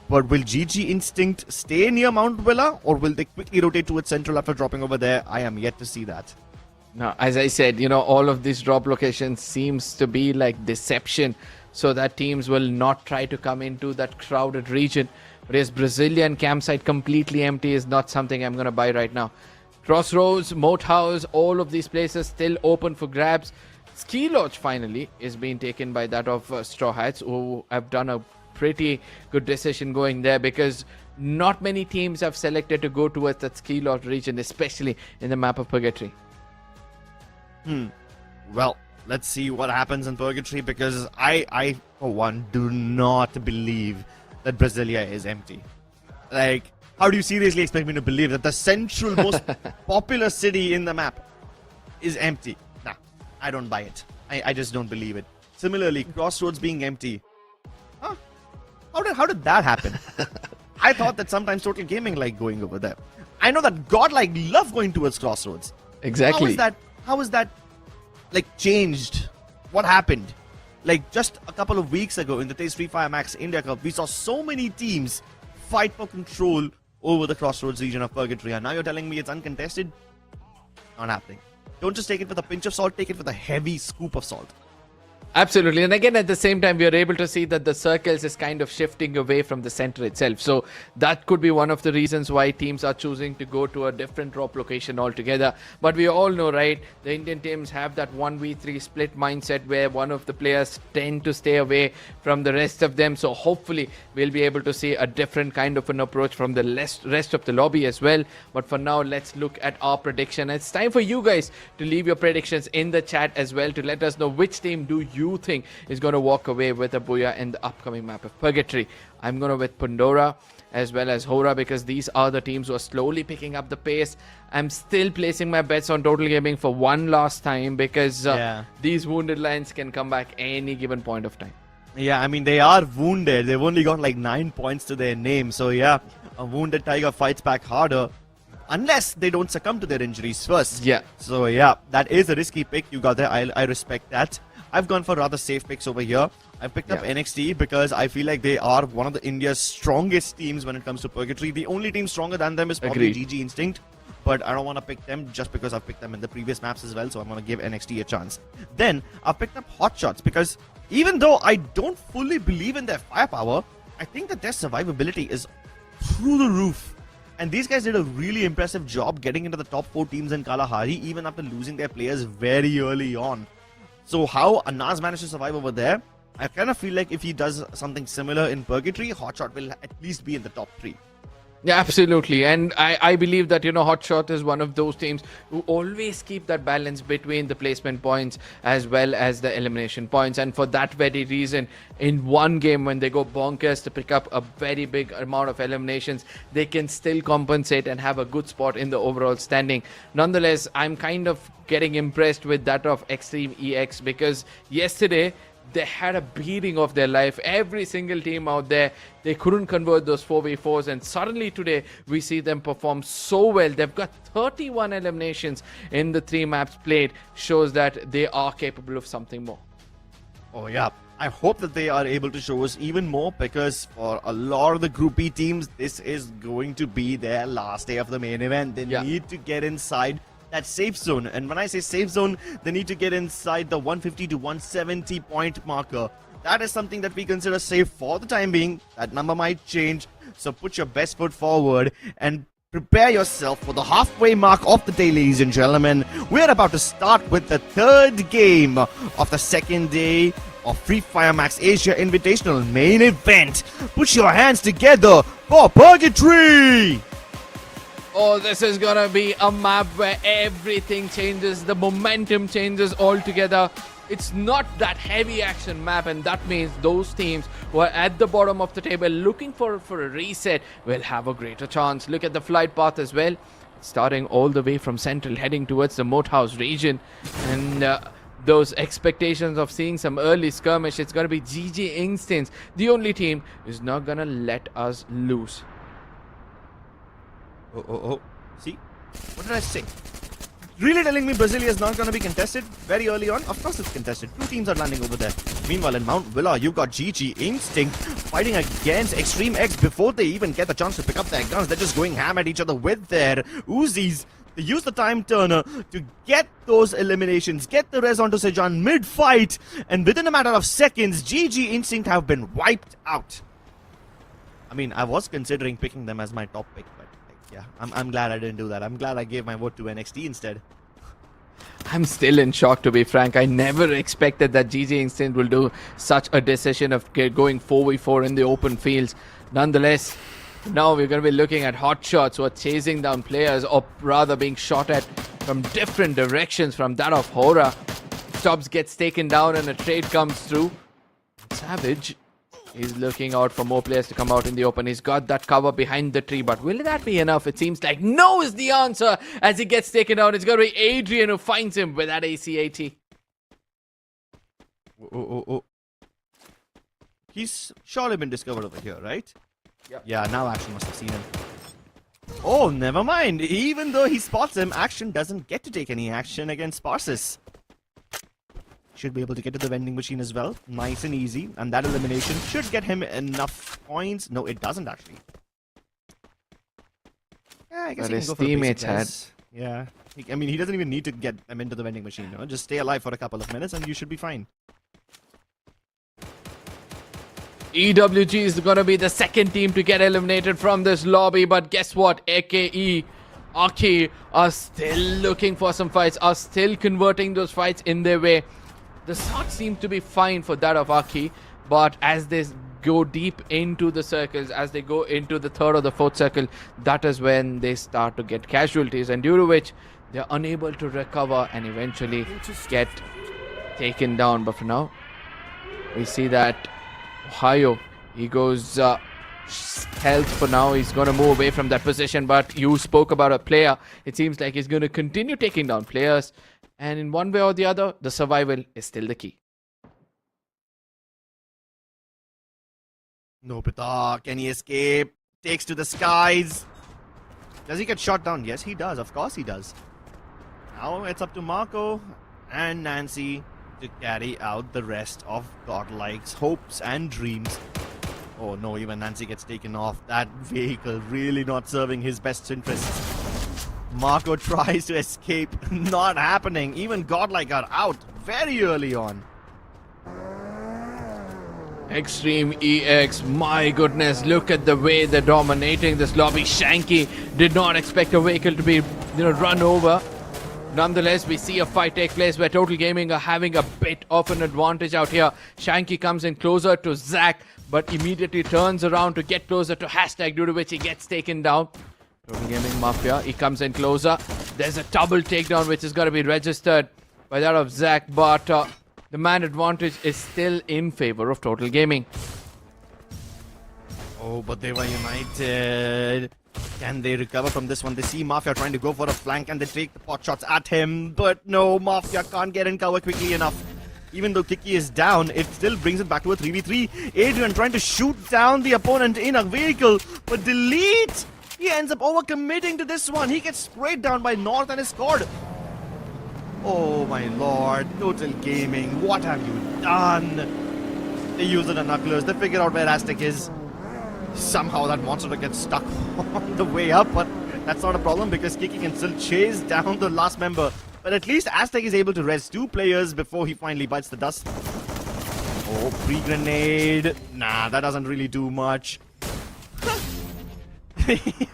but will GG Instinct stay near Mount Villa, or will they quickly rotate towards Central after dropping over there? I am yet to see that. Now, as I said, you know, all of these drop locations seems to be like deception so that teams will not try to come into that crowded region. But yes, Brazilian campsite completely empty is not something I'm going to buy right now. Crossroads, Moat House, all of these places still open for grabs. Ski Lodge finally is being taken by that of Straw Hats, who have done a pretty good decision going there, because not many teams have selected to go towards that Ski Lodge region, especially in the map of Purgatory. Well, let's see what happens in Purgatory, because I for one, do not believe that Brasilia is empty. Like, how do you seriously expect me to believe that the central most popular city in the map is empty? Nah, I don't buy it. I just don't believe it. Similarly, Crossroads being empty. Huh? How did that happen? I thought that sometimes Total Gaming liked going over there. I know that Godlike love going towards Crossroads. Exactly. How is that like changed? What happened? Like just a couple of weeks ago in the Taste Free Fire Max India Cup, we saw so many teams fight for control over the Crossroads region of Purgatory, and now you're telling me it's uncontested? Not happening. Don't just take it with a pinch of salt, take it with a heavy scoop of salt. Absolutely. And again, at the same time, we are able to see that the circles is kind of shifting away from the center itself. So that could be one of the reasons why teams are choosing to go to a different drop location altogether. But we all know, right, the Indian teams have that 1v3 split mindset where one of the players tend to stay away from the rest of them. So hopefully we'll be able to see a different kind of an approach from the rest of the lobby as well. But for now, let's look at our prediction. It's time for you guys to leave your predictions in the chat as well to let us know which team do you think is going to walk away with a booyah in the upcoming map of Purgatory. I'm going to with Pandora as well as Horaa, because these are the teams who are slowly picking up the pace. I'm still placing my bets on Total Gaming for one last time, because these wounded lions can come back any given point of time. Yeah, I mean, they are wounded. They've only got like 9 points to their name. So yeah, a wounded tiger fights back harder, unless they don't succumb to their injuries first. Yeah. So yeah, that is a risky pick you got there. I respect that. I've gone for rather safe picks over here. I've picked up NXT because I feel like they are one of the India's strongest teams when it comes to Purgatory. The only team stronger than them is probably GG Instinct. but I don't want to pick them just because I've picked them in the previous maps as well, so I'm going to give NXT a chance. Then I've picked up Hotshots because even though I don't fully believe in their firepower, I think that their survivability is through the roof. And these guys did a really impressive job getting into the top 4 teams in Kalahari, even after losing their players very early on. So how Anaz managed to survive over there, I kind of feel like if he does something similar in Purgatory, Hotshot will at least be in the top 3. Yeah, absolutely. And I believe that, Hotshot is one of those teams who always keep that balance between the placement points as well as the elimination points. And for that very reason, in one game when they go bonkers to pick up a very big amount of eliminations, they can still compensate and have a good spot in the overall standing. Nonetheless, I'm kind of getting impressed with that of Extreme EX because yesterday, they had a beating of their life. Every single team out there, they couldn't convert those 4v4s, and suddenly today we see them perform so well. They've got 31 eliminations in the 3 maps played. Shows that they are capable of something more. Oh yeah, I hope that they are able to show us even more, because for a lot of the Group B teams, this is going to be their last day of the main event. They need to get inside that safe zone, and when I say safe zone, they need to get inside the 150 to 170 point marker. That is something that we consider safe for the time being. That number might change, so put your best foot forward and prepare yourself for the halfway mark of the day, ladies and gentlemen. We're about to start with the 3rd game of the 2nd day of Fire Max Asia Invitational main event. Put your hands together for Purgatory! Oh, this is gonna be a map where everything changes, the momentum changes altogether. It's not that heavy action map, and that means those teams who are at the bottom of the table looking for a reset will have a greater chance. Look at the flight path as well, starting all the way from Central, heading towards the Moat House region. And those expectations of seeing some early skirmish, it's gonna be GG Instincts, the only team who's not gonna let us lose. Oh. See? What did I say? Really telling me Brasilia is not going to be contested very early on? Of course it's contested. 2 teams are landing over there. Meanwhile, in Mount Villa, you got GG Instinct fighting against Extreme X before they even get the chance to pick up their guns. They're just going ham at each other with their Uzis. They use the time turner to get those eliminations, get the res onto Sejan mid-fight, and within a matter of seconds, GG Instinct have been wiped out. I mean, I was considering picking them as my top pick, but yeah, I'm glad I didn't do that. I'm glad I gave my vote to NXT instead. I'm still in shock, to be frank. I never expected that GG Instinct will do such a decision of going 4v4 in the open fields. Nonetheless, now we're going to be looking at Hotshots who are chasing down players, or rather being shot at from different directions from that of Horaa. Stubbs gets taken down and a trade comes through. Savage is looking out for more players to come out in the open. He's got that cover behind the tree, but will that be enough? It seems like no is the answer as he gets taken down. It's going to be Adrian who finds him with that ACAT. Oh. He's surely been discovered over here, right? Yep. Yeah, now Action must have seen him. Oh, never mind. Even though he spots him, Action doesn't get to take any action against Sparsis. Should be able to get to the vending machine as well. Nice and easy. And that elimination should get him enough points. No, it doesn't actually. Yeah, I guess he can go for teammates had. Yeah. I mean, he doesn't even need to get them into the vending machine. Just stay alive for a couple of minutes and you should be fine. EWG is going to be the 2nd team to get eliminated from this lobby. But guess what? Akkee are still looking for some fights, are still converting those fights in their way. The start seems to be fine for that of Akkee, but as they go deep into the circles, as they go into the 3rd or the 4th circle, that is when they start to get casualties, and due to which they're unable to recover and eventually get taken down. But for now, we see that Ohio, he goes health for now. He's going to move away from that position, but you spoke about a player. It seems like he's going to continue taking down players. And in one way or the other, the survival is still the key. No, Pita. Can he escape? Takes to the skies. Does he get shot down? Yes, he does. Of course he does. Now it's up to Marco and Nancy to carry out the rest of Godlike's hopes and dreams. Oh no, even Nancy gets taken off. That vehicle really not serving his best interests. Marco tries to escape. Not happening. Even Godlike are out very early on. Extreme EX, my goodness, look at the way they're dominating this lobby. Shanky did not expect a vehicle to be run over. Nonetheless, we see a fight take place where Total Gaming are having a bit of an advantage out here. Shanky comes in closer to Zack, but immediately turns around to get closer to Hashtag, due to which he gets taken down. Total Gaming Mafia, he comes in closer. There's a double takedown which is going to be registered by that of Zack, but the man advantage is still in favor of Total Gaming. Oh, but they were united. Can they recover from this one? They see Mafia trying to go for a flank and they take the pot shots at him. But no, Mafia can't get in cover quickly enough. Even though Kiki is down, it still brings it back to a 3v3. Adrian trying to shoot down the opponent in a vehicle, but delete! He ends up overcommitting to this one. He gets sprayed down by North and is scored. Oh my lord, Total Gaming, what have you done? They use the knucklers, they figure out where Aztec is. Somehow that monster gets stuck on the way up, but that's not a problem because Kiki can still chase down the last member. But at least Aztec is able to rest 2 players before he finally bites the dust. Oh, pre-grenade. Nah, that doesn't really do much.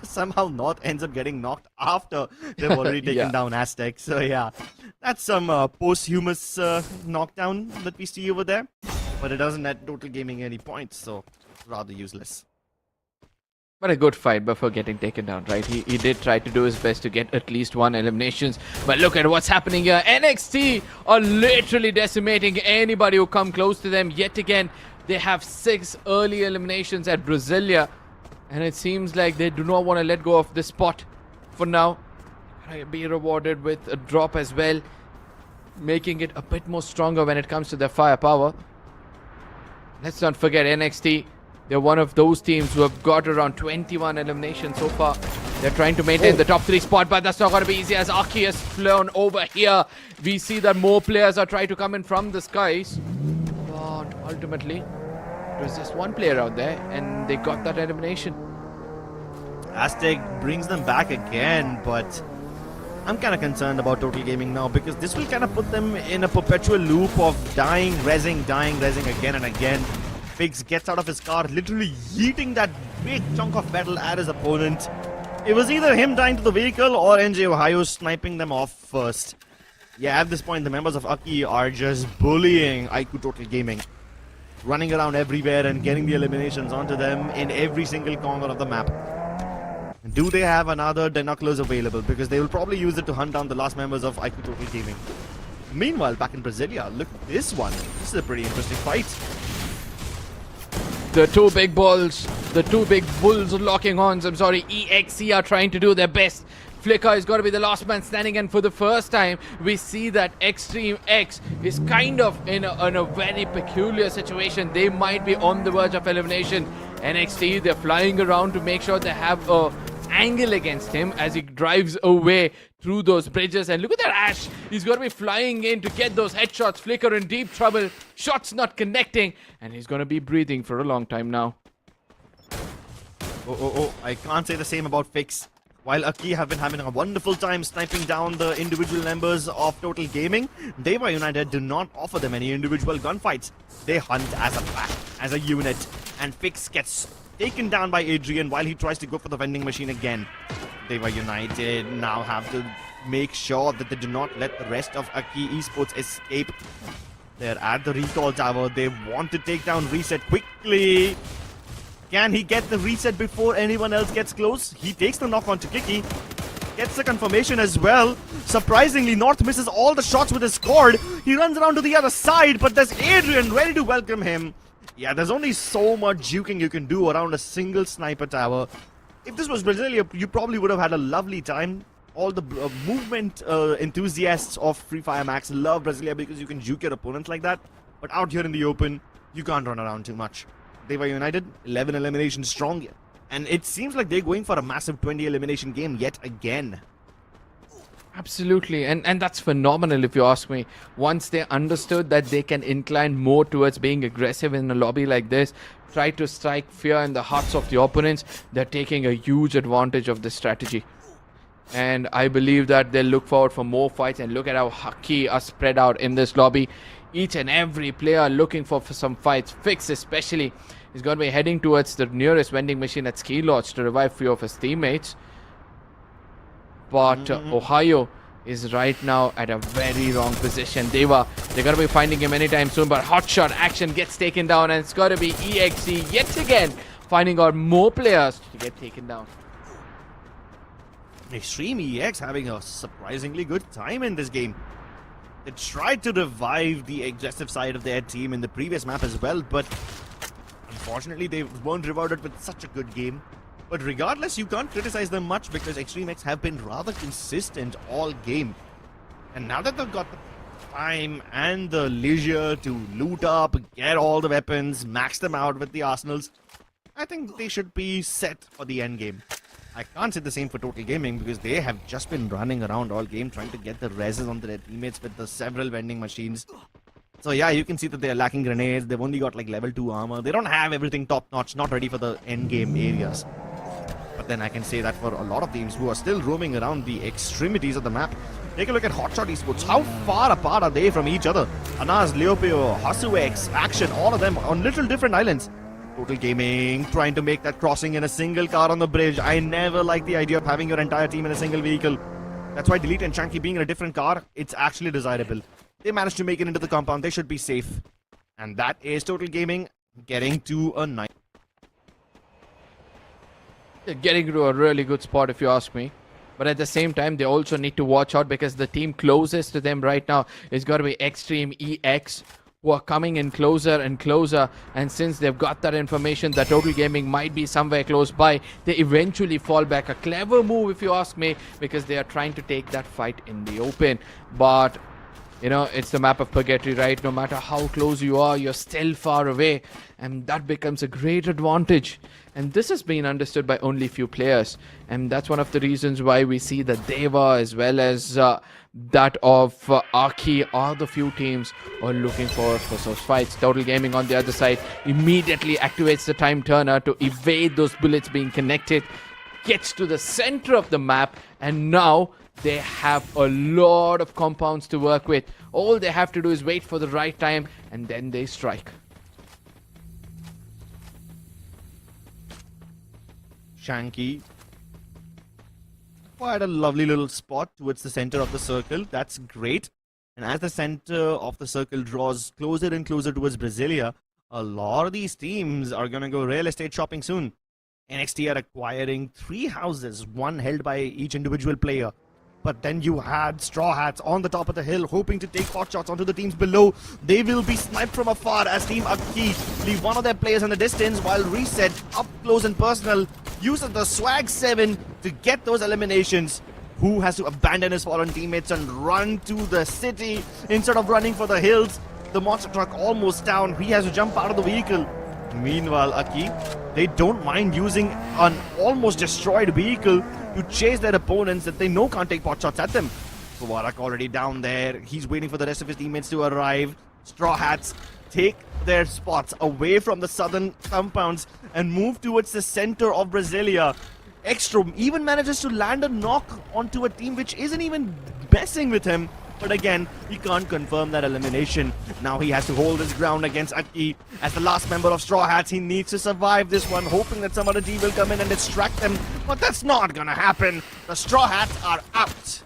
Somehow North ends up getting knocked after they've already taken down Aztec. So yeah, that's some posthumous knockdown that we see over there. But it doesn't net Total Gaming any points, so rather useless. But a good fight before getting taken down, right? He did try to do his best to get at least 1 eliminations. But look at what's happening here. NXT are literally decimating anybody who come close to them. Yet again, they have 6 early eliminations at Brasilia. And it seems like they do not want to let go of this spot for now. Be rewarded with a drop as well, making it a bit more stronger when it comes to their firepower. Let's not forget NXT. They're one of those teams who have got around 21 eliminations so far. They're trying to maintain the top 3 spot, but that's not going to be easy as Akkee has flown over here. We see that more players are trying to come in from the skies. But ultimately, it was just 1 player out there and they got that elimination. Aztec brings them back again, but I'm kind of concerned about Total Gaming now because this will kind of put them in a perpetual loop of dying, rezzing again and again. Fix gets out of his car, literally yeeting that big chunk of metal at his opponent. It was either him dying to the vehicle or NJ Ohio sniping them off first. Yeah, at this point, the members of Akkee are just bullying iQOO Total Gaming. Running around everywhere and getting the eliminations onto them in every single corner of the map. Do they have another Denoculars available? Because they will probably use it to hunt down the last members of iQOO Total Gaming. Meanwhile, back in Brasilia, look at this one. This is a pretty interesting fight. The 2 big bulls locking horns. I'm sorry, EXE are trying to do their best. Flicker is going to be the last man standing, and for the first time, we see that Extreme X is kind of in a very peculiar situation. They might be on the verge of elimination. NXT, they're flying around to make sure they have a angle against him as he drives away through those bridges. And look at that Ash. He's going to be flying in to get those headshots. Flicker in deep trouble. Shots not connecting. And he's going to be breathing for a long time now. Oh, I can't say the same about Fix. While Akkee have been having a wonderful time sniping down the individual members of Total Gaming, Dewa United do not offer them any individual gunfights. They hunt as a pack, as a unit. And Fix gets taken down by Adrian while he tries to go for the vending machine again. Dewa United now have to make sure that they do not let the rest of NXT Esports escape. They're at the recall tower. They want to take down Reset quickly. Can he get the reset before anyone else gets close? He takes the knock onto Kiki. Gets the confirmation as well. Surprisingly, North misses all the shots with his squad. He runs around to the other side, but there's Adrian ready to welcome him. Yeah, there's only so much juking you can do around a single sniper tower. If this was Brasilia, you probably would have had a lovely time. All the movement enthusiasts of Free Fire Max love Brasilia because you can juke your opponents like that. But out here in the open, you can't run around too much. Dewa United, 11 eliminations strong. And it seems like they're going for a massive 20 elimination game yet again. Absolutely, and that's phenomenal if you ask me. Once they understood that they can incline more towards being aggressive in a lobby like this, try to strike fear in the hearts of the opponents, they're taking a huge advantage of this strategy. And I believe that they'll look forward for more fights. And look at how Akkee are spread out in this lobby. Each and every player looking for some fights. Fix especially is going to be heading towards the nearest vending machine at Ski Lodge to revive few of his teammates. But Ohio is right now at a very wrong position. Dewa, they're going to be finding him anytime soon. But Hotshot action gets taken down. And it's got to be EXE yet again finding out more players to get taken down. Extreme EX having a surprisingly good time in this game. They tried to revive the aggressive side of their team in the previous map as well, but unfortunately they weren't rewarded with such a good game. But regardless, you can't criticize them much because Extreme X have been rather consistent all game. And now that they've got the time and the leisure to loot up, get all the weapons, max them out with the arsenals, I think they should be set for the end game. I can't say the same for Total Gaming because they have just been running around all game trying to get the reses onto their teammates with the several vending machines. So yeah, you can see that they're lacking grenades. They've only got like level 2 armor. They don't have everything top notch, not ready for the end game areas. But then I can say that for a lot of teams who are still roaming around the extremities of the map. Take a look at Hotshot Esports. How far apart are they from each other? Anas, Leopeo, Hasuex, Action, all of them on little different islands. Total Gaming trying to make that crossing in a single car on the bridge. I never like the idea of having your entire team in a single vehicle. That's why Delete and Chunky being in a different car, it's actually desirable. They managed to make it into the compound. They should be safe. And that is Total Gaming getting to a 9. They're getting to a really good spot if you ask me. But at the same time, they also need to watch out because the team closest to them right now is going to be Extreme EX, who are coming in closer and closer. And since they've got that information that Total Gaming might be somewhere close by, they eventually fall back. A clever move if you ask me, because they are trying to take that fight in the open. But you know, it's the map of Purgatory, right? No matter how close you are, you're still far away. And that becomes a great advantage. And this has been understood by only few players. And that's one of the reasons why we see that Dewa as well as that of Akkee are the few teams who are looking for those fights. Total Gaming on the other side immediately activates the time turner to evade those bullets being connected. Gets to the center of the map. And now they have a lot of compounds to work with. All they have to do is wait for the right time and then they strike. Shanky. Quite a lovely little spot towards the center of the circle. That's great. And as the center of the circle draws closer and closer towards Brasilia, a lot of these teams are going to go real estate shopping soon. NXT are acquiring 3 houses, one held by each individual player. But then you had Straw Hats on the top of the hill hoping to take pot shots onto the teams below. They will be sniped from afar as Team Akkee leave one of their players in the distance, while Reset, up close and personal, uses the Swag 7 to get those eliminations. Who has to abandon his fallen teammates and run to the city instead of running for the hills? The monster truck almost down. He has to jump out of the vehicle. Meanwhile, Akkee, they don't mind using an almost destroyed vehicle to chase their opponents that they know can't take pot shots at them. Warak already down there. He's waiting for the rest of his teammates to arrive. Straw Hats take their spots away from the southern compounds and move towards the center of Brasilia. Extrom even manages to land a knock onto a team which isn't even messing with him. But again, he can't confirm that elimination. Now he has to hold his ground against Akkee. As the last member of Straw Hats, he needs to survive this one, hoping that some other team will come in and distract them. But that's not gonna happen. The Straw Hats are out.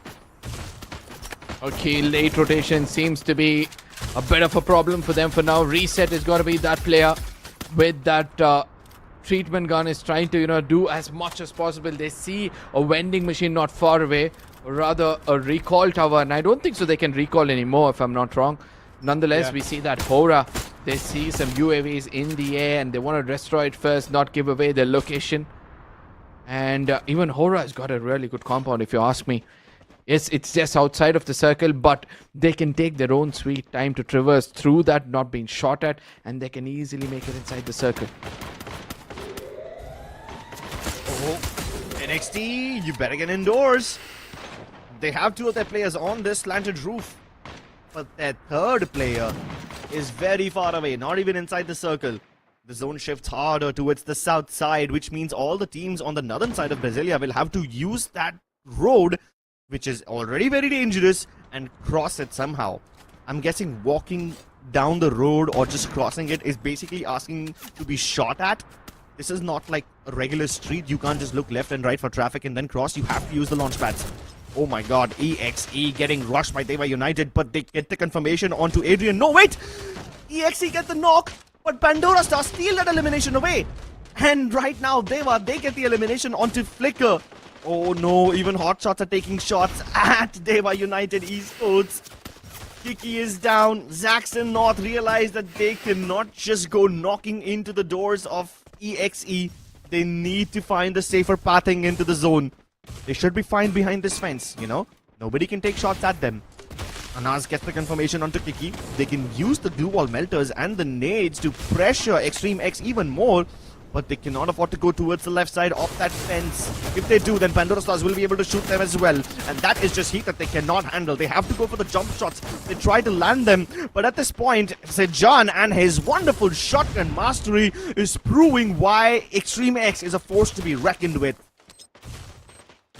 Okay, late rotation seems to be a bit of a problem for them for now. Reset is going to be that player with that treatment gun, is trying to, you know, do as much as possible. They see a vending machine not far away, or rather a recall tower, and I don't think so they can recall anymore if I'm not wrong. Nonetheless, we see that Horaa, they see some UAVs in the air and they want to destroy it first, not give away their location. And even Horaa has got a really good compound if you ask me. Yes, it's just outside of the circle, but they can take their own sweet time to traverse through that, not being shot at, and they can easily make it inside the circle. Oh, NXT, you better get indoors. They have 2 of their players on this slanted roof, but their third player is very far away, not even inside the circle. The zone shifts harder towards the south side, which means all the teams on the northern side of Brasilia will have to use that road, which is already very dangerous, and cross it somehow. I'm guessing walking down the road or just crossing it is basically asking to be shot at. This is not like a regular street. You can't just look left and right for traffic and then cross. You have to use the launch pads. Oh my god, EXE getting rushed by Dewa United, but they get the confirmation onto Adrian. No, wait! EXE get the knock, but Pandora Stars steal that elimination away. And right now, Dewa, they get the elimination onto Flicker. Oh no, even Hotshots are taking shots at Dewa United Esports. Kiki is down. Zax and North realize that they cannot just go knocking into the doors of EXE. They need to find the safer pathing into the zone. They should be fine behind this fence, you know? Nobody can take shots at them. Anaz gets the confirmation onto Kiki. They can use the glue wall melters and the nades to pressure Extreme X even more, but they cannot afford to go towards the left side of that fence. If they do, then Pandora Stars will be able to shoot them as well. And that is just heat that they cannot handle. They have to go for the jump shots. They try to land them, but at this point, Sejan and his wonderful shotgun mastery is proving why Extreme X is a force to be reckoned with.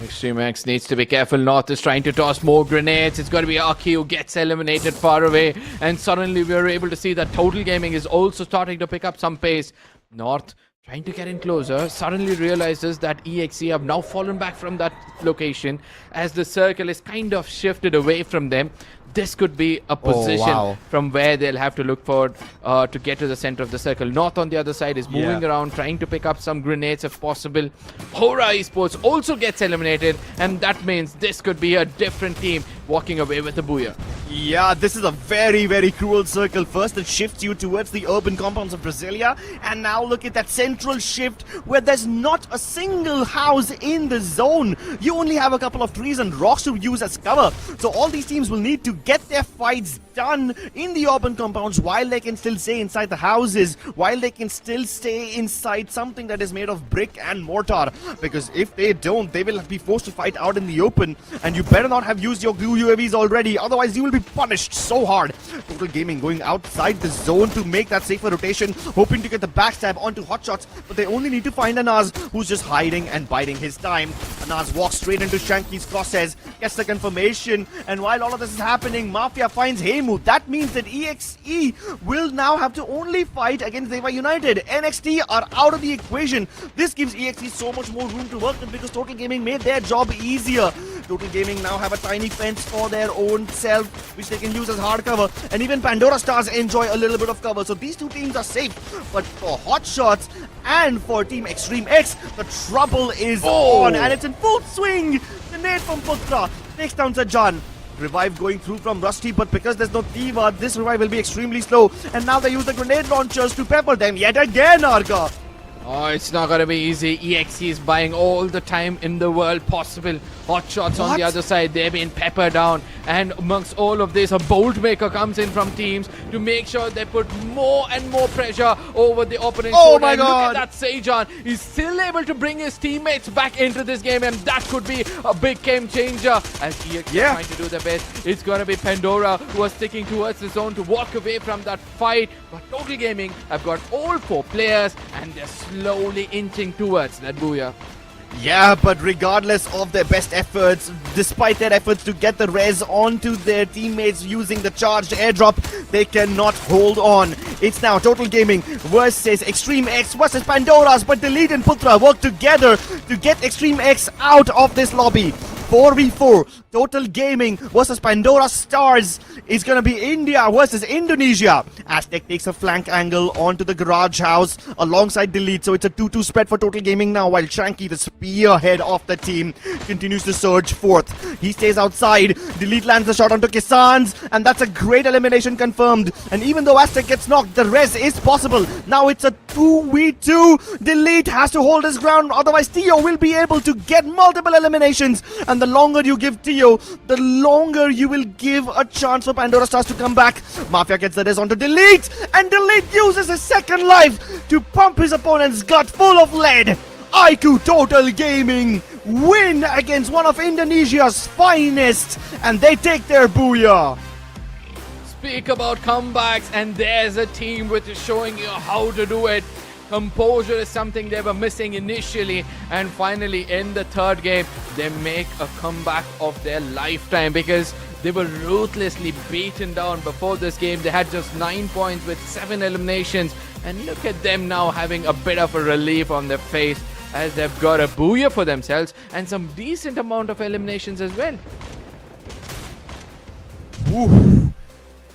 Extreme X needs to be careful. North is trying to toss more grenades. It's going to be Akkee who gets eliminated far away. And suddenly we are able to see that Total Gaming is also starting to pick up some pace. North trying to get in closer, suddenly realizes that EXE have now fallen back from that location as the circle is kind of shifted away from them. This could be a position from where they'll have to look forward to get to the center of the circle. North on the other side is moving around, trying to pick up some grenades if possible. Horaa Esports also gets eliminated, and that means this could be a different team walking away with a booyah. Yeah, this is a very, very cruel circle. First, it shifts you towards the urban compounds of Brasilia, and now look at that central shift where there's not a single house in the zone. You only have a couple of trees and rocks to use as cover. So all these teams will need to get their fights done in the urban compounds while they can still stay inside the houses, while they can still stay inside something that is made of brick and mortar. Because if they don't, they will be forced to fight out in the open, and you better not have used your glue UAVs already, otherwise you will be punished so hard. Total Gaming going outside the zone to make that safer rotation, hoping to get the backstab onto Hotshots, but they only need to find Anaz, who's just hiding and biding his time. Anaz walks straight into Shanky's crosshairs, gets the confirmation, and while all of this is happening, Mafia finds Heimu. That means that EXE will now have to only fight against Dewa United. NXT are out of the equation. This gives EXE so much more room to work with because Total Gaming made their job easier. Total Gaming now have a tiny fence for their own self, which they can use as hard cover, and even Pandora Stars enjoy a little bit of cover, so these two teams are safe. But for Hotshots and for Team Extreme X, the trouble is on, and it's in full swing. The nade from Putra takes down Sajan. Revive going through from Rusty, but because there's no Dewa, this revive will be extremely slow, and now they use the grenade launchers to pepper them yet again, Arga. Oh, it's not gonna be easy. EXE is buying all the time in the world possible. Hotshots on the other side, they're being peppered down. And amongst all of this, a bolt maker comes in from teams to make sure they put more and more pressure over the opponent's shoulder. My God. Look at that Sejan. He's still able to bring his teammates back into this game, and that could be a big game changer as EXE are trying to do their best. It's gonna be Pandora who are sticking towards the zone to walk away from that fight. But Total Gaming have got all 4 players, and they're slowly inching towards that booyah. Yeah, but regardless of their best efforts, despite their efforts to get the res onto their teammates using the charged airdrop, they cannot hold on. It's now Total Gaming versus Extreme X versus Pandora's, but Delete and Putra work together to get Extreme X out of this lobby. 4v4, Total Gaming versus Pandora Stars. It's gonna be India versus Indonesia. Aztec takes a flank angle onto the garage house alongside Delete, so it's a 2-2 spread for Total Gaming now, while Shanky, the spearhead of the team, continues to surge forth. He stays outside. Delete lands the shot onto Kisans, and that's a great elimination confirmed. And even though Aztec gets knocked, the res is possible. Now it's a 2v2. Delete has to hold his ground, otherwise Tio will be able to get multiple eliminations. And the longer you give Tio, the longer you will give a chance for Pandora Stars to come back. Mafia gets the res onto Delete, and Delete uses his second life to pump his opponent's gut full of lead. iQOO Total Gaming win against one of Indonesia's finest, and they take their booyah. Speak about comebacks, and there's a team which is showing you how to do it. Composure is something they were missing initially, and finally in the third game, they make a comeback of their lifetime because they were ruthlessly beaten down before this game. They had just 9 points with 7 eliminations, and look at them now having a bit of a relief on their face as they've got a booyah for themselves and some decent amount of eliminations as well. Woo.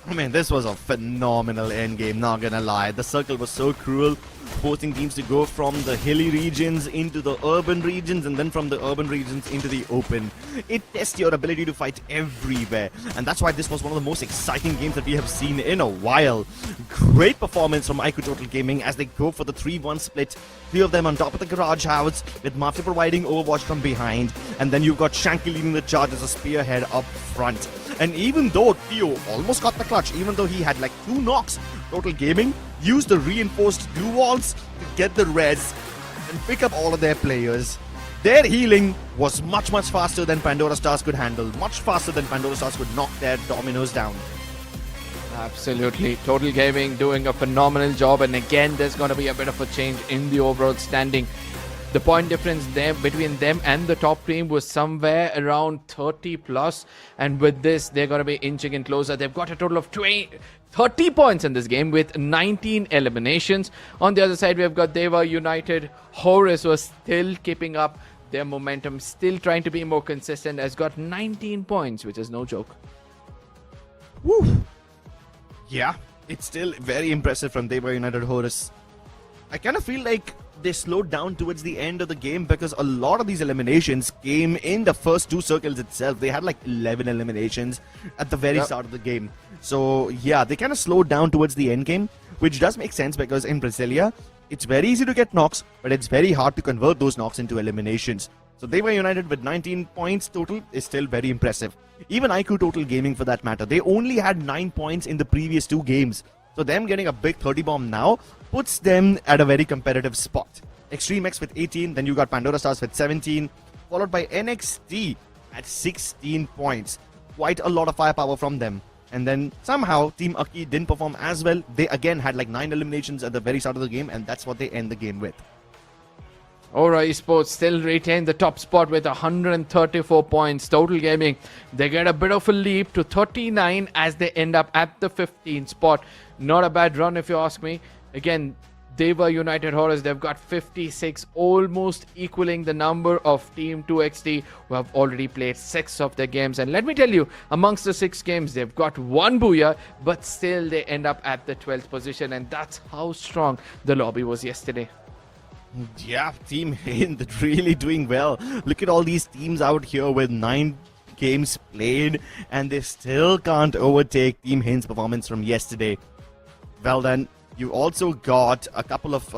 I mean, this was a phenomenal endgame, not gonna lie. The circle was so cruel, forcing teams to go from the hilly regions into the urban regions and then from the urban regions into the open. It tests your ability to fight everywhere, and that's why this was one of the most exciting games that we have seen in a while. Great performance from iQOO Total Gaming as they go for the 3-1 split. 3 of them on top of the garage house, with Mafia providing overwatch from behind, and then you've got Shanky leading the charge as a spearhead up front. And even though Theo almost got the clutch, even though he had like 2 knocks, Total Gaming used the reinforced glue walls to get the res and pick up all of their players. Their healing was much faster than Pandora Stars could handle, much faster than Pandora Stars could knock their dominoes down. Absolutely. Total Gaming doing a phenomenal job, and again there's going to be a bit of a change in the overall standing. The point difference there between them and the top team was somewhere around 30 plus, and with this they're going to be inching in closer. They've got a total of 30 points in this game with 19 eliminations. On the other side, we've got Dewa United. Horus was still keeping up their momentum, still trying to be more consistent, has got 19 points, which is no joke. Woo! Yeah, it's still very impressive from Dewa United Horus. I kind of feel like they slowed down towards the end of the game because a lot of these eliminations came in the first 2 circles itself. They had like 11 eliminations at the very start of the game. So yeah, they kind of slowed down towards the end game, which does make sense because in Brasilia, it's very easy to get knocks, but it's very hard to convert those knocks into eliminations. So Dewa United with 19 points total is still very impressive. Even iQOO Total Gaming for that matter, they only had 9 points in the previous 2 games. So them getting a big 30 bomb now puts them at a very competitive spot. Extreme X with 18, then you got Pandora Stars with 17, followed by NXT at 16 points. Quite a lot of firepower from them. And then somehow Team Akkee didn't perform as well. They again had like 9 eliminations at the very start of the game, and that's what they end the game with. Horaa Esports still retain the top spot with 134 points. Total Gaming, they get a bit of a leap to 39 as they end up at the 15th spot. Not a bad run if you ask me. Again, Dewa United Horus, they've got 56, almost equaling the number of Team 2XT who have already played 6 of their games. And let me tell you, amongst the 6 games, they've got 1 booyah, but still they end up at the 12th position. And that's how strong the lobby was yesterday. Yeah, Team Hind really doing well. Look at all these teams out here with 9 games played, and they still can't overtake Team Hind's performance from yesterday. Well then, you also got a couple of,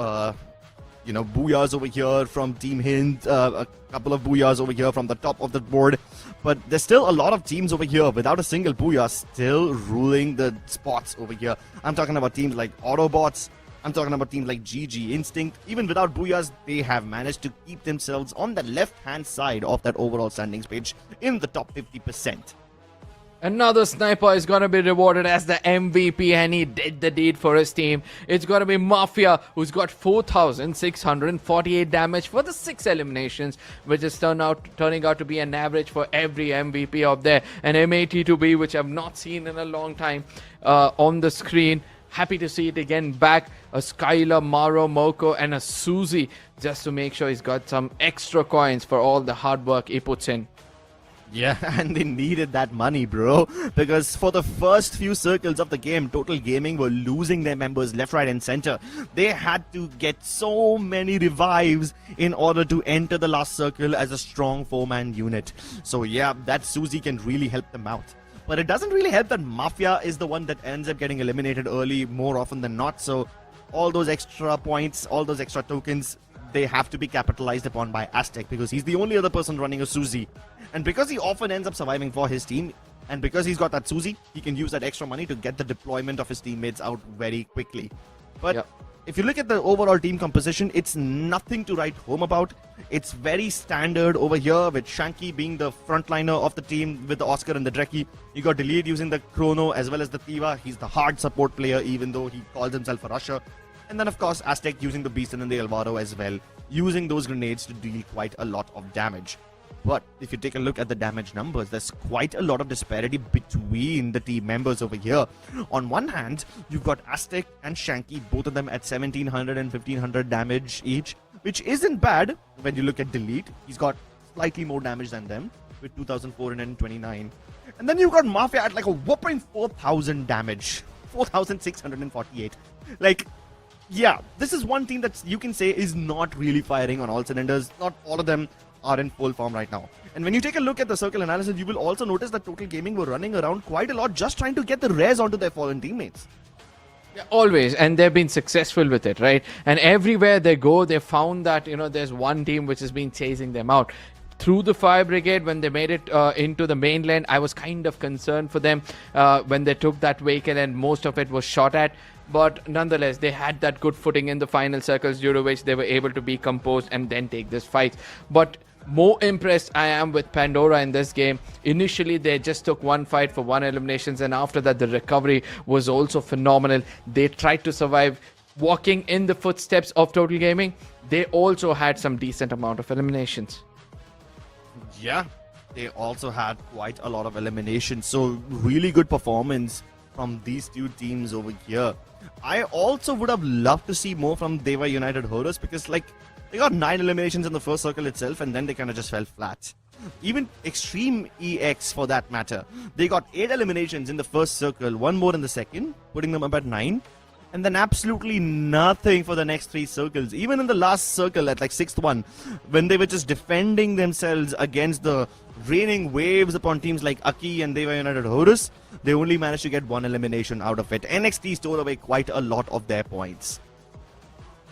booyahs over here from Team Hind, a couple of booyahs over here from the top of the board. But there's still a lot of teams over here without a single booyah still ruling the spots over here. I'm talking about teams like Autobots. I'm talking about teams like GG Instinct. Even without booyahs, they have managed to keep themselves on the left-hand side of that overall standings page in the top 50%. Another sniper is going to be rewarded as the MVP, and he did the deed for his team. It's going to be Mafia, who's got 4,648 damage for the 6 eliminations, which is turning out to be an average for every MVP out there. And M82B, which I've not seen in a long time on the screen. Happy to see it again back. A Skylar, Maro, Moko, and a Suzy, just to make sure he's got some extra coins for all the hard work he puts in. Yeah, and they needed that money, bro. Because for the first few circles of the game, Total Gaming were losing their members left, right, and center. They had to get so many revives in order to enter the last circle as a strong 4-man unit. So yeah, that Suzy can really help them out. But it doesn't really help that Mafia is the one that ends up getting eliminated early more often than not. So all those extra points, all those extra tokens, they have to be capitalized upon by Aztec because he's the only other person running a Suzy. And because he often ends up surviving for his team, and because he's got that Suzy, he can use that extra money to get the deployment of his teammates out very quickly. But if you look at the overall team composition, it's nothing to write home about. It's very standard over here with Shanky being the frontliner of the team with the Oscar and the Dreki. You got Delete using the Chrono as well as the Tiva. He's the hard support player even though he calls himself a rusher. And then, of course, Aztec using the Beast and then the Alvaro as well, using those grenades to deal quite a lot of damage. But if you take a look at the damage numbers, there's quite a lot of disparity between the team members over here. On one hand, you've got Aztec and Shanky, both of them at 1700 and 1500 damage each, which isn't bad when you look at Delete. He's got slightly more damage than them with 2429. And then you've got Mafia at like a whopping 4000 damage, 4648. Like, yeah, this is one team that you can say is not really firing on all cylinders. Not all of them are in full form right now. And when you take a look at the circle analysis, you will also notice that Total Gaming were running around quite a lot just trying to get the res onto their fallen teammates. Yeah, always, and they've been successful with it, right? And everywhere they go, they found that, there's one team which has been chasing them out. Through the Fire Brigade, when they made it into the mainland, I was kind of concerned for them when they took that vehicle and most of it was shot at. But nonetheless, they had that good footing in the final circles, due to which they were able to be composed and then take this fight. But more impressed I am with Pandora in this game. Initially, they just took one fight for 1 eliminations, and after that, the recovery was also phenomenal. They tried to survive, walking in the footsteps of Total Gaming. They also had some decent amount of eliminations. Yeah, they also had quite a lot of eliminations. So really good performance from these two teams over here. I also would have loved to see more from Dewa United Horus, because like they got 9 eliminations in the first circle itself and then they kind of just fell flat. Even Extreme EX for that matter, they got 8 eliminations in the first circle, 1 more in the second, putting them up at 9. And then absolutely nothing for the next 3 circles. Even in the last circle at like 6th one, when they were just defending themselves against the raining waves upon teams like Akkee and Dewa United Horus, they only managed to get 1 elimination out of it. NXT stole away quite a lot of their points.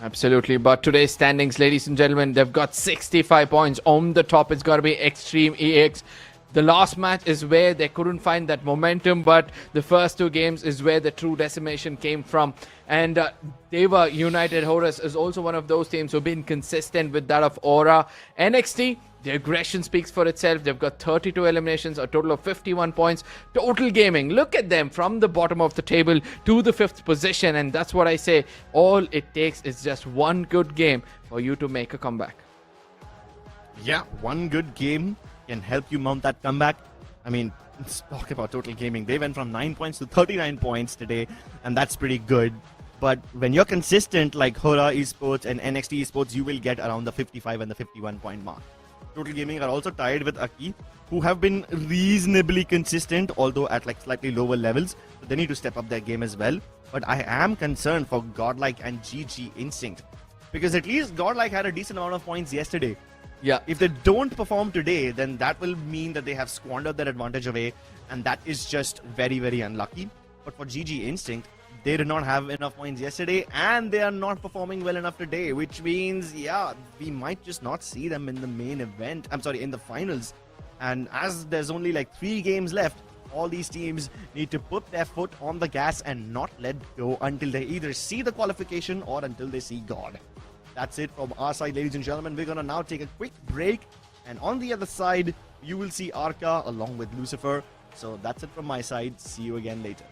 Absolutely, but today's standings, ladies and gentlemen, they've got 65 points. On the top, it's got to be Extreme EX. The last match is where they couldn't find that momentum, but the first 2 games is where the true decimation came from. And Dewa United Horus is also one of those teams who've been consistent with that of Aura. NXT, the aggression speaks for itself. They've got 32 eliminations, a total of 51 points. Total Gaming, look at them from the bottom of the table to the 5th position. And that's what I say. All it takes is just one good game for you to make a comeback. Yeah, one good game can help you mount that comeback. I mean, let's talk about Total Gaming. They went from 9 points to 39 points today, and that's pretty good. But when you're consistent like Horaa Esports and NXT Esports, you will get around the 55 and the 51 point mark. Total Gaming are also tied with Akkee, who have been reasonably consistent, although at like slightly lower levels. So they need to step up their game as well. But I am concerned for Godlike and GG Instinct, because at least Godlike had a decent amount of points yesterday. Yeah. If they don't perform today, then that will mean that they have squandered their advantage away, and that is just very, very unlucky. But for GG Instinct, they did not have enough points yesterday, and they are not performing well enough today, which means, yeah, we might just not see them in the main event. I'm sorry, in the finals. And as there's only like 3 games left, all these teams need to put their foot on the gas and not let go until they either see the qualification or until they see God. That's it from our side, ladies and gentlemen. We're going to now take a quick break. And on the other side, you will see Arca along with Lucifer. So that's it from my side. See you again later.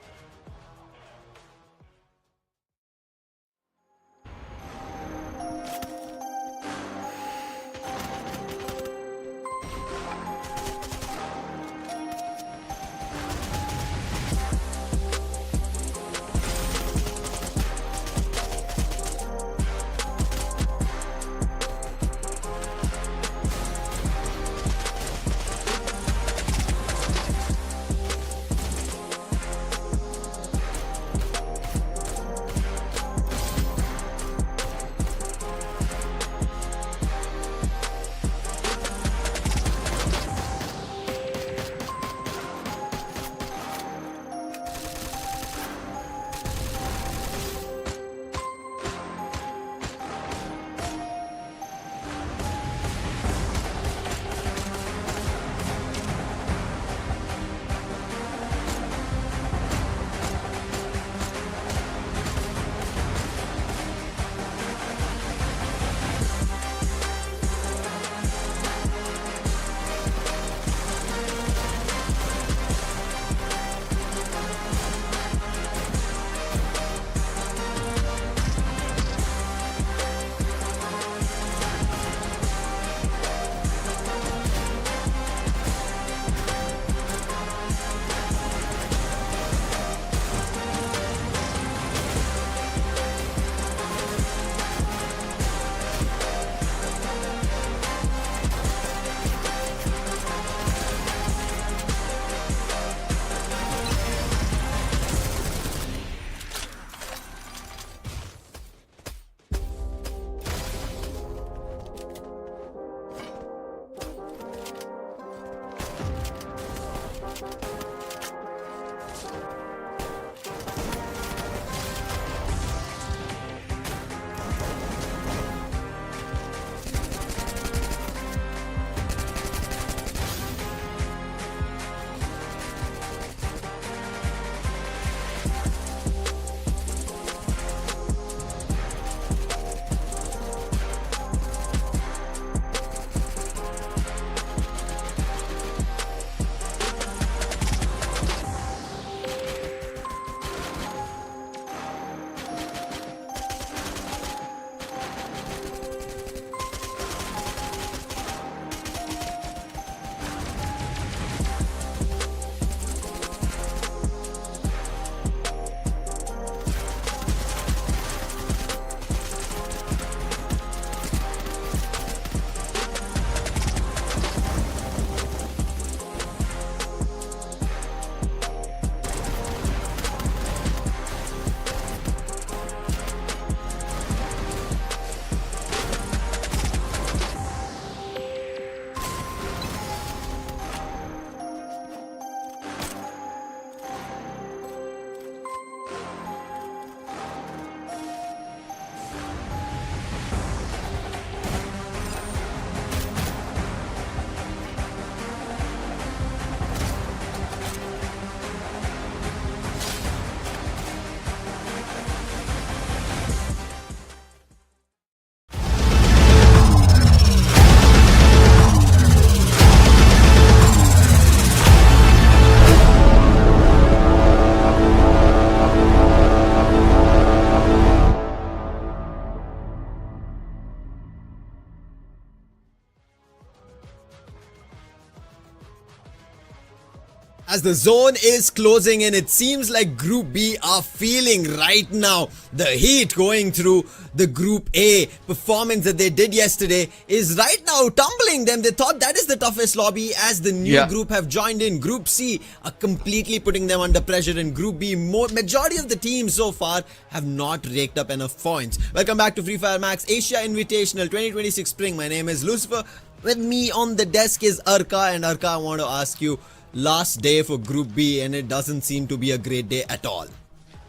As the zone is closing in, it seems like Group B are feeling right now the heat going through the Group A. Performance that they did yesterday is right now tumbling them. They thought that is the toughest lobby as the new group have joined in. Group C are completely putting them under pressure. In Group B, majority of the teams so far have not raked up enough points. Welcome back to Fire Max Asia Invitational 2026 Spring. My name is Lucifer. With me on the desk is Arka, and Arka, I want to ask you, last day for Group B and it doesn't seem to be a great day at all.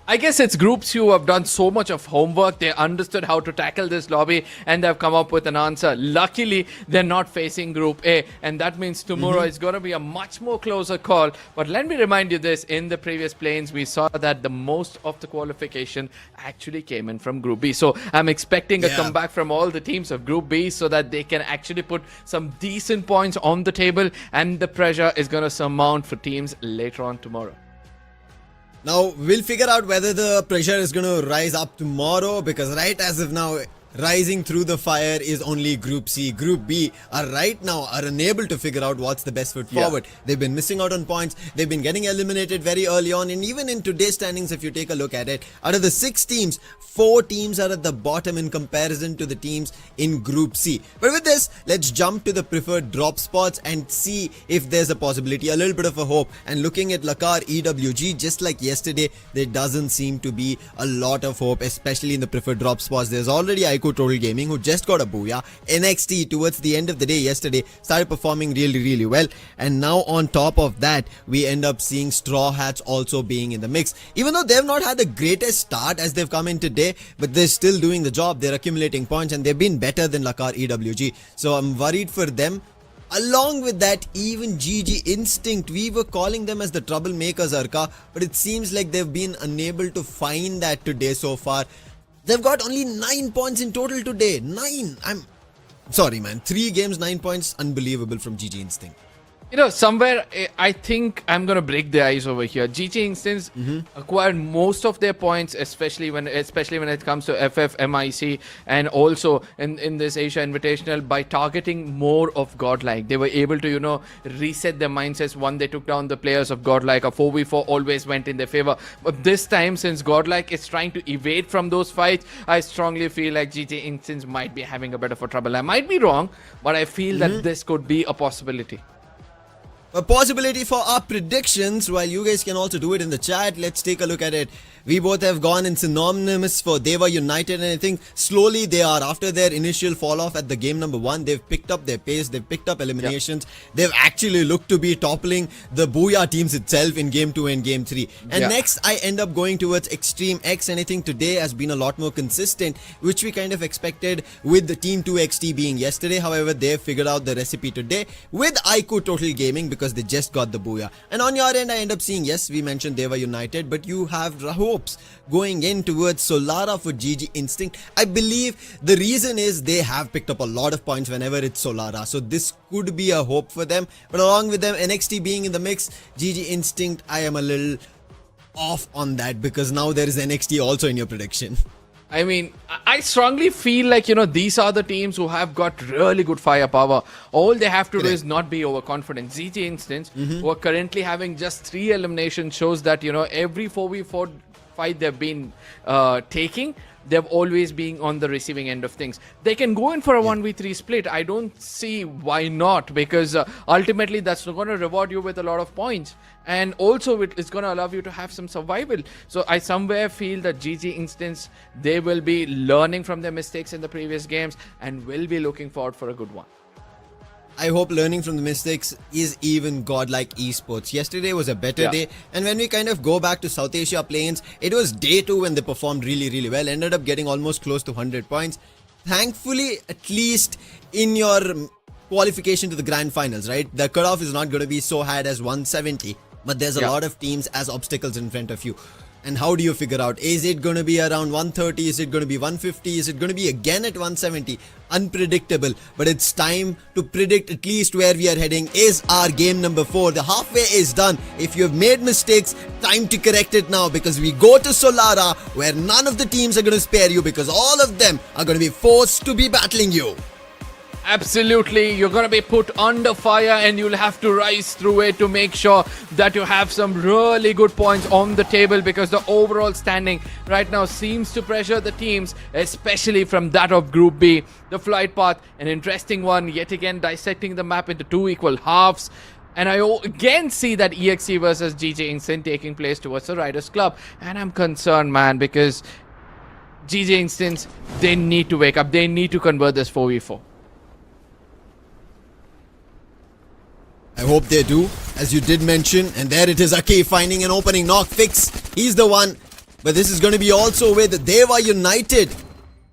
I guess it's groups who have done so much of homework. They understood how to tackle this lobby and they've come up with an answer. Luckily, they're not facing Group A, and that means tomorrow is going to be a much more closer call. But let me remind you this, in the previous planes, we saw that the most of the qualification actually came in from Group B. So I'm expecting a comeback from all the teams of Group B so that they can actually put some decent points on the table, and the pressure is going to surmount for teams later on tomorrow. Now, we'll figure out whether the pressure is going to rise up tomorrow, because right as of now, rising through the fire is only Group C. Group B are right now unable to figure out what's the best foot forward. They've been missing out on points. They've been getting eliminated very early on. And even in today's standings, if you take a look at it, out of the 6 teams, 4 teams are at the bottom in comparison to the teams in Group C. But with this, let's jump to the preferred drop spots and see if there's a possibility, a little bit of a hope. And looking at Lakar EWG, just like yesterday, there doesn't seem to be a lot of hope, especially in the preferred drop spots. There's already iQOO Total Gaming, who just got a booyah. NXT towards the end of the day yesterday started performing really well, and now on top of that we end up seeing Straw Hats also being in the mix. Even though they've not had the greatest start as they've come in today, but they're still doing the job. They're accumulating points and they've been better than Lakar EWG, so I'm worried for them. Along with that, even GG Instinct, we were calling them as the troublemakers, Arka, but it seems like they've been unable to find that today so far. They've got only 9 points in total today. 9! I'm sorry, man. 3 games, 9 points. Unbelievable from GG Instinct. You know, somewhere I think I'm going to break the ice over here. GG Instance acquired most of their points, especially when it comes to FFMIC and also in this Asia Invitational, by targeting more of Godlike. They were able to, you know, reset their mindsets when they took down the players of Godlike. A 4v4 always went in their favor. But this time, since Godlike is trying to evade from those fights, I strongly feel like GG Instance might be having a bit of a trouble. I might be wrong, but I feel that this could be a possibility. A possibility for our predictions, while you guys can also do it in the chat. Let's take a look at it. We both have gone in synonymous for Dewa United, and I think slowly they are, after their initial fall off at the game number 1, they've picked up their pace, they've picked up eliminations, they've actually looked to be toppling the Booyah teams itself in game 2 and game 3. And next I end up going towards Extreme X, and I think today has been a lot more consistent, which we kind of expected with the Team 2XT being yesterday. However, they've figured out the recipe today with iQOO Total Gaming because they just got the Booyah. And on your end, I end up seeing, yes, we mentioned Dewa United, but you have hopes going in towards Solara for GG Instinct. I believe the reason is they have picked up a lot of points whenever it's Solara, so this could be a hope for them. But along with them, NXT being in the mix, GG Instinct, I am a little off on that, because now there is NXT also in your prediction. I mean, I strongly feel like, you know, these are the teams who have got really good firepower. All they have to do is not be overconfident. GG Instance, who are currently having just 3 eliminations, shows that, you know, every 4v4 fight they've been taking, they've always been on the receiving end of things. They can go in for a 1v3 split. I don't see why not, because ultimately that's going to reward you with a lot of points, and also it's going to allow you to have some survival. So I somewhere feel that GG Instance, they will be learning from their mistakes in the previous games and will be looking forward for a good one. I hope learning from the mistakes is even Godlike Esports. Yesterday was a better day, and when we kind of go back to South Asia planes, it was day 2 when they performed really well, ended up getting almost close to 100 points. Thankfully, at least in your qualification to the grand finals, right, the cutoff is not going to be so high as 170, but there's a lot of teams as obstacles in front of you. And how do you figure out, is it going to be around 130, is it going to be 150, is it going to be again at 170? Unpredictable, but it's time to predict at least where we are heading. Is our game number 4. The halfway is done. If you have made mistakes, time to correct it now, because we go to Solara, where none of the teams are going to spare you, because all of them are going to be forced to be battling you. Absolutely, you're going to be put under fire and you'll have to rise through it to make sure that you have some really good points on the table, because the overall standing right now seems to pressure the teams, especially from that of Group B. The flight path, an interesting one, yet again dissecting the map into two equal halves. And I again see that EXE versus GG Instant taking place towards the Riders Club. And I'm concerned, man, because GG Instants, they need to wake up. They need to convert this 4v4. I hope they do, as you did mention. And there it is, Akkee finding an opening. Knock fix, he's the one. But this is going to be also with Dewa United,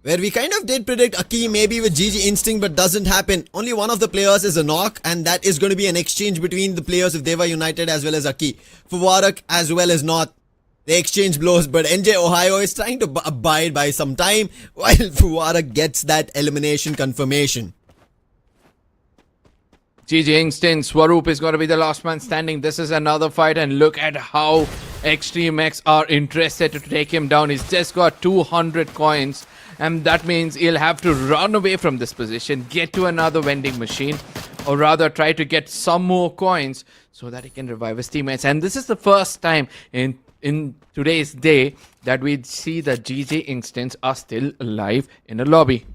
where we kind of did predict Akkee maybe with GG Instinct, but doesn't happen. Only one of the players is a knock, and that is going to be an exchange between the players of Dewa United as well as Akkee. Fuwarak as well as North, they exchange blows, but NJ Ohio is trying to abide by some time while Fuwarak gets that elimination confirmation. GG Instant, Swaroop is going to be the last man standing. This is another fight, and look at how Extreme X are interested to take him down. He's just got 200 coins, and that means he'll have to run away from this position, get to another vending machine, or rather try to get some more coins so that he can revive his teammates. And this is the first time in today's day that we see that GG Instants are still alive in a lobby.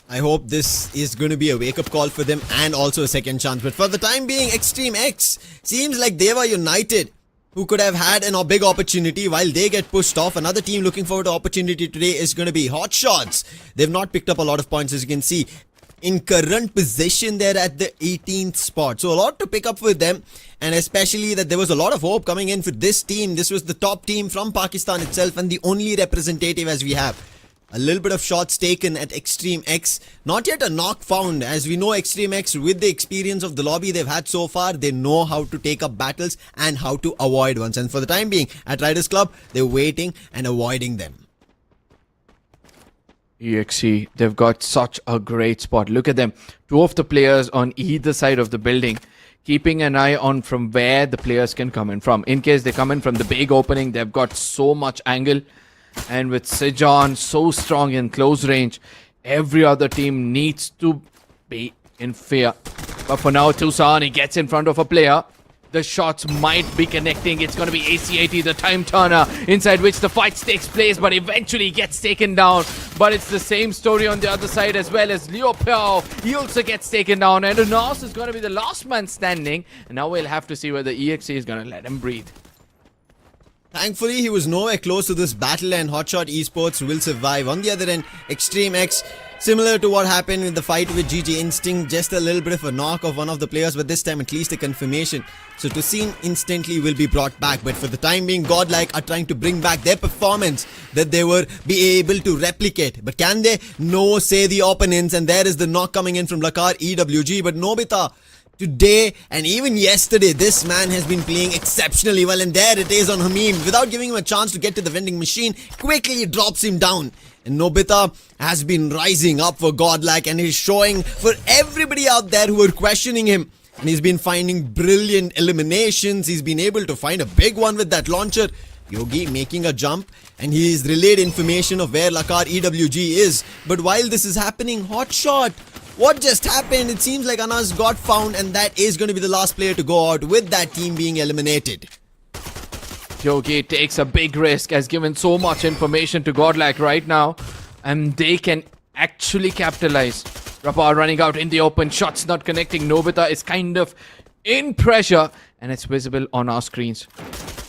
I hope this is going to be a wake-up call for them and also a second chance. But for the time being, Extreme X seems like Dewa United, who could have had a big opportunity, while they get pushed off. Another team looking forward to opportunity today is going to be Hotshots. They've not picked up a lot of points, as you can see. In current position, they're at the 18th spot. So a lot to pick up with them. And especially that there was a lot of hope coming in for this team. This was the top team from Pakistan itself and the only representative as we have. A little bit of shots taken at Extreme X. Not yet a knock found. As we know, Extreme X, with the experience of the lobby they've had so far, they know how to take up battles and how to avoid ones. And for the time being, at Riders Club, they're waiting and avoiding them. EXE, they've got such a great spot. Look at them. Two of the players on either side of the building, keeping an eye on from where the players can come in from. In case they come in from the big opening, they've got so much angle. And with Sejan so strong in close range, every other team needs to be in fear. But for now, Tucson, he gets in front of a player. The shots might be connecting. It's going to be ACAT, the time turner, inside which the fight takes place, but eventually gets taken down. But it's the same story on the other side as well, as Liu Piao. He also gets taken down, and Unas is going to be the last man standing. And now we'll have to see whether EXE is going to let him breathe. Thankfully, he was nowhere close to this battle, and Hotshot Esports will survive. On the other end, Extreme X, similar to what happened in the fight with GG Instinct, just a little bit of a knock of one of the players, but this time at least a confirmation. So Tucson instantly will be brought back, but for the time being, Godlike are trying to bring back their performance that they were be able to replicate. But can they? No, say the opponents, and there is the knock coming in from Lakar EWG, but Nobita, today and even yesterday, this man has been playing exceptionally well, and there it is on Hamim. Without giving him a chance to get to the vending machine, quickly drops him down. And Nobita has been rising up for Godlike, and he's showing for everybody out there who are questioning him. And he's been finding brilliant eliminations. He's been able to find a big one with that launcher. Yogi making a jump, and he's relayed information of where Lakar EWG is. But while this is happening, Hotshot, what just happened? It seems like Anas got found, and that is going to be the last player to go out, with that team being eliminated. Yogi takes a big risk, has given so much information to Godlike right now, and they can actually capitalize. Rapar running out in the open, shots not connecting. Nobita is kind of in pressure, and it's visible on our screens.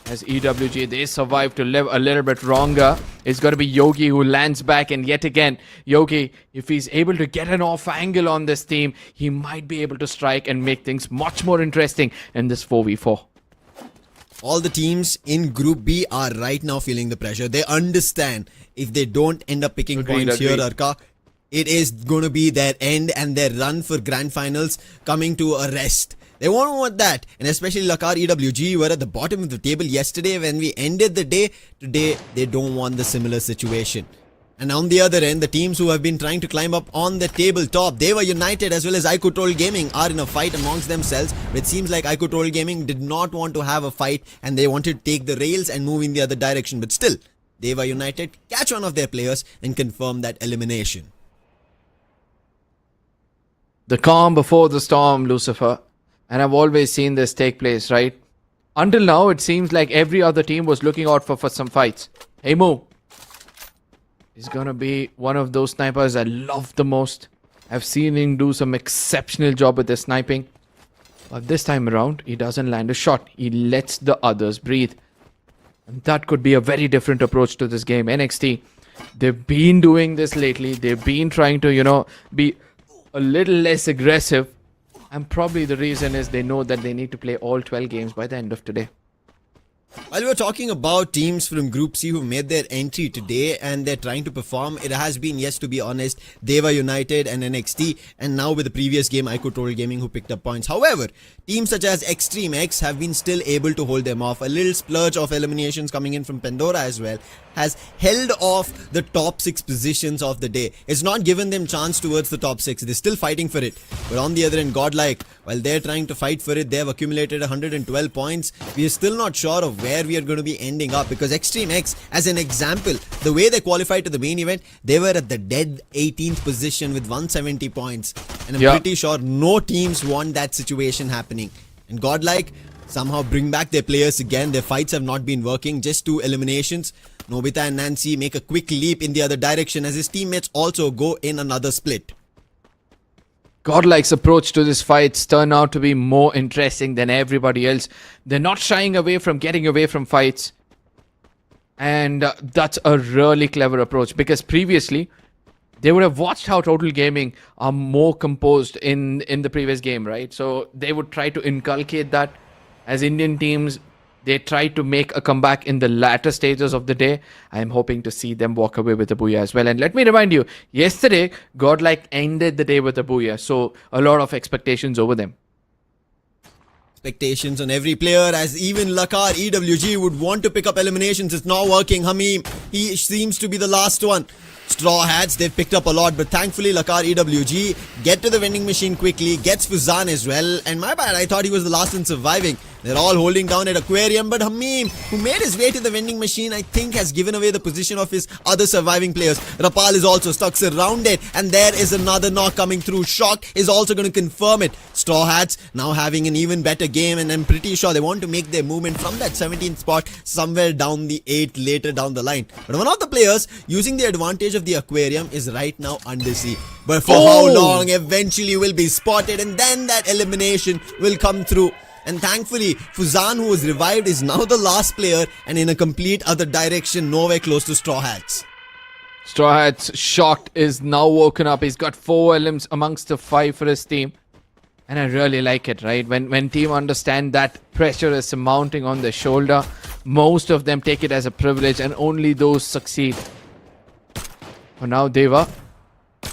As EWG, they survive to live a little bit longer. It's got to be Yogi who lands back, and yet again, Yogi, if he's able to get an off angle on this team, he might be able to strike and make things much more interesting in this 4v4. All the teams in Group B are right now feeling the pressure. They understand if they don't end up picking points here, Arka, it is going to be their end and their run for Grand Finals coming to a rest. They won't want that, and especially Lakar EWG were at the bottom of the table yesterday when we ended the day. Today, they don't want the similar situation. And on the other end, the teams who have been trying to climb up on the tabletop, Dewa United as well as iQOO Gaming are in a fight amongst themselves. It seems like iQOO Gaming did not want to have a fight, and they wanted to take the rails and move in the other direction. But still, Dewa United catch one of their players and confirm that elimination. The calm before the storm, Lucifer. And I've always seen this take place, right? Until now, it seems like every other team was looking out for some fights. Hey, Moo. He's gonna be one of those snipers I love the most. I've seen him do some exceptional job with the sniping. But this time around, he doesn't land a shot. He lets the others breathe. And that could be a very different approach to this game. NXT, they've been doing this lately. They've been trying to, be a little less aggressive. And probably the reason is they know that they need to play all 12 games by the end of today. While we were talking about teams from Group C who made their entry today and they're trying to perform, it has been, yes, to be honest, Dewa United and NXT, and now with the previous game, iQOO Total Gaming, who picked up points. However, teams such as Extreme X have been still able to hold them off. A little splurge of eliminations coming in from Pandora as well has held off the top 6 positions of the day. It's not given them chance towards the top 6. They're still fighting for it. But on the other end, Godlike, while they're trying to fight for it, they've accumulated 112 points. We are still not sure of where we are going to be ending up, because Extreme X, as an example, the way they qualified to the main event, they were at the dead 18th position with 170 points. And I'm pretty sure no teams want that situation happening. And Godlike somehow bring back their players again. Their fights have not been working. Just 2 eliminations. Nobita and Nancy make a quick leap in the other direction as his teammates also go in another split. Godlike's approach to this fights turn out to be more interesting than everybody else. They're not shying away from getting away from fights. And that's a really clever approach, because previously they would have watched how Total Gaming are more composed in the previous game, right? So they would try to inculcate that. As Indian teams, they try to make a comeback in the latter stages of the day. I'm hoping to see them walk away with a booyah as well. And let me remind you, yesterday, Godlike ended the day with a booyah. So a lot of expectations over them. Expectations on every player, as even Lakar EWG would want to pick up eliminations. It's not working. Hamim, he seems to be the last one. Straw Hats, they've picked up a lot, but thankfully Lakar EWG get to the vending machine quickly, gets Fuzan as well, and my bad, I thought he was the last one surviving. They're all holding down at Aquarium, but Hamim, who made his way to the vending machine, I think has given away the position of his other surviving players. Rapal is also stuck surrounded, and there is another knock coming through. Shock is also going to confirm it. Straw Hats now having an even better game, and I'm pretty sure they want to make their movement from that 17th spot somewhere down the 8th later down the line. But one of the players using the advantage of the Aquarium is right now under sea. But for how long? Eventually will be spotted, and then that elimination will come through. And thankfully, Fuzan, who was revived, is now the last player and in a complete other direction, nowhere close to Straw Hats. Straw Hats, shocked, is now woken up. He's got 4 elims amongst the 5 for his team. And I really like it, right? When team understand that pressure is mounting on their shoulder, most of them take it as a privilege and only those succeed. For now, Dewa,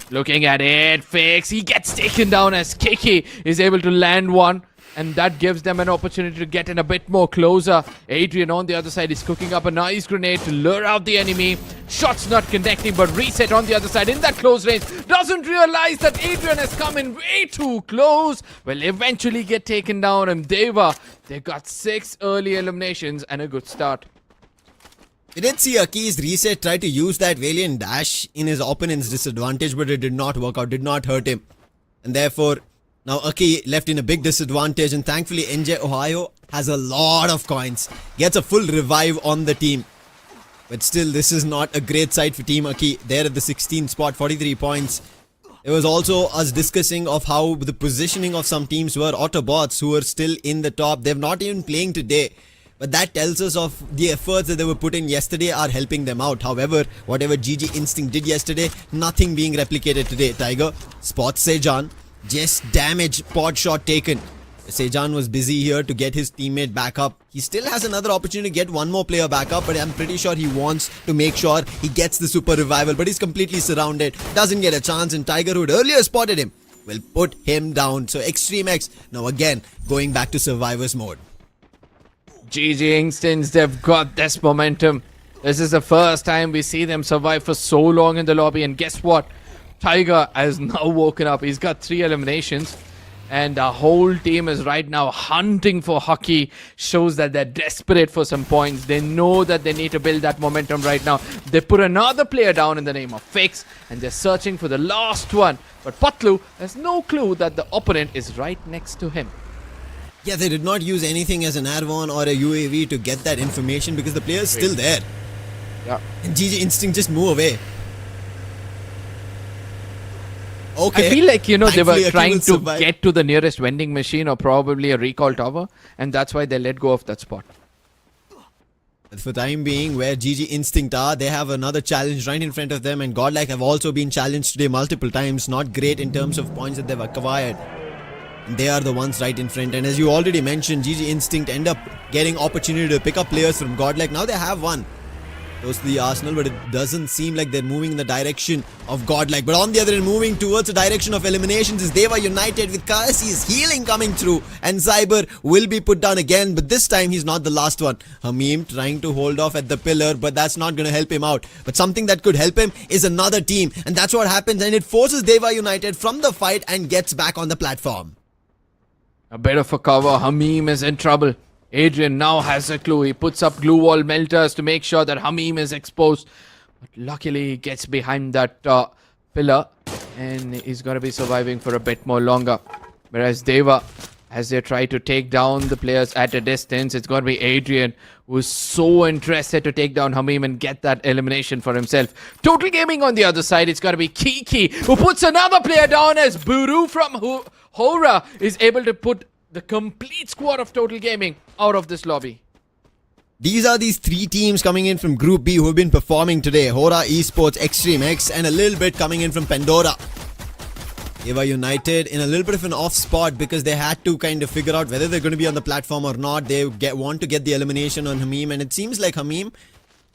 looking at it, Fix, he gets taken down as Akkee is able to land one. And that gives them an opportunity to get in a bit more closer. Adrian on the other side is cooking up a nice grenade to lure out the enemy. Shots not connecting, but Reset on the other side in that close range. Doesn't realize that Adrian has come in way too close. Will eventually get taken down. And Dewa, they got 6 early eliminations and a good start. We did see Akkee's Reset try to use that Valiant dash in his opponent's disadvantage, but it did not work out, did not hurt him. And therefore, now Akkee left in a big disadvantage, and thankfully NJ Ohio has a lot of coins. Gets a full revive on the team. But still, this is not a great sight for Team Akkee. They're at the 16th spot, 43 points. There was also us discussing of how the positioning of some teams were. Autobots, who were still in the top, they're not even playing today. But that tells us of the efforts that they were put in yesterday are helping them out. However, whatever GG Instinct did yesterday, nothing being replicated today. Tiger spots Sejan. Just damage, pod shot taken. Sejan was busy here to get his teammate back up. He still has another opportunity to get one more player back up, but I'm pretty sure he wants to make sure he gets the super revival. But he's completely surrounded, doesn't get a chance, and Tiger, who had earlier spotted him, will put him down. So Extreme X now again going back to survivors mode. GG Instincts, they've got this momentum. This is the first time we see them survive for so long in the lobby, and guess what? Tiger has now woken up. He's got 3 eliminations. And the whole team is right now hunting for Akkee. Shows that they're desperate for some points. They know that they need to build that momentum right now. They put another player down in the name of Fix, and they're searching for the last one. But Patlu has no clue that the opponent is right next to him. Yeah, they did not use anything as an Airborne or a UAV to get that information because the player is still there. Yeah. And GG Instinct just move away. Okay. I feel like, they were Thankfully, trying Akkee to will survive. get to the nearest vending machine or probably a recall tower, and that's why they let go of that spot. But for time being, where GG Instinct are, they have another challenge right in front of them, and Godlike have also been challenged today multiple times. Not great in terms of points that they've acquired. And they are the ones right in front. And as you already mentioned, GG Instinct end up getting opportunity to pick up players from Godlike. Now they have one. Close to the Arsenal, but it doesn't seem like they're moving in the direction of Godlike. But on the other end, moving towards the direction of eliminations is Dewa United with Kasi's healing coming through. And Cyber will be put down again, but this time he's not the last one. Hamim trying to hold off at the pillar, but that's not going to help him out. But something that could help him is another team. And that's what happens, and it forces Dewa United from the fight and gets back on the platform. A bit of a cover. Hamim is in trouble. Adrian now has a clue. He puts up glue wall melters to make sure that Hamim is exposed. But luckily he gets behind that pillar and he's going to be surviving for a bit more longer. Whereas Dewa, as they try to take down the players at a distance, it's going to be Adrian who's so interested to take down Hamim and get that elimination for himself. Total Gaming on the other side, it's going to be Kiki who puts another player down as Buru from Horaa is able to put the complete squad of Total Gaming out of this lobby. These are these three teams coming in from Group B who have been performing today. Horaa Esports, Extreme X, and a little bit coming in from Pandora. Dewa United in a little bit of an off spot because they had to kind of figure out whether they're going to be on the platform or not. They want to get the elimination on Hamim, and it seems like Hamim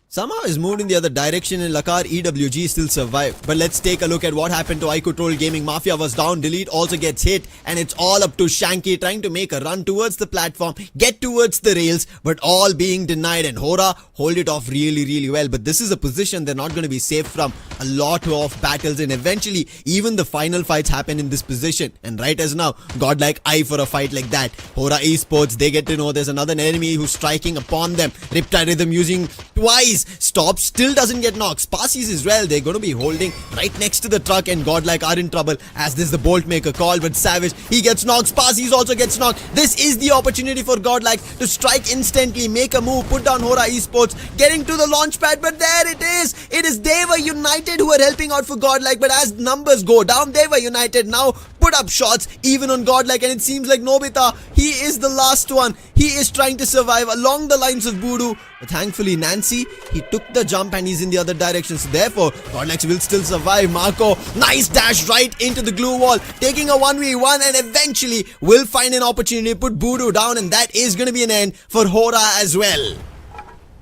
somehow is moved in the other direction and Lakar EWG still survive. But let's take a look at what happened to iQOO Total Gaming. Mafia was down, Delete also gets hit, and it's all up to Shanky trying to make a run towards the platform, get towards the rails, but all being denied, and Horaa hold it off really well. But this is a position they're not going to be safe from. A lot of battles, and eventually even the final fights happen in this position. And right as now, Godlike eye for a fight like that. Horaa Esports, they get to know there's another enemy who's striking upon them. Riptide Rhythm using twice. Stops, still doesn't get knocked. Sparsies as well, they're going to be holding right next to the truck, and Godlike are in trouble as this is the Bolt Maker call, but Savage, he gets knocked. Sparsies also gets knocked. This is the opportunity for Godlike to strike instantly, make a move, put down Horaa Esports, getting to the launch pad, but there it is. It is Dewa United who are helping out for Godlike, but as numbers go down, Dewa United now put up shots even on Godlike, and it seems like Nobita, he is the last one. He is trying to survive along the lines of Budu, but thankfully Nancy, he took the jump and he's in the other direction, so therefore Godlike will still survive. Marco, nice dash right into the glue wall, taking a 1v1, and eventually will find an opportunity to put Budu down, and that is going to be an end for Horaa as well.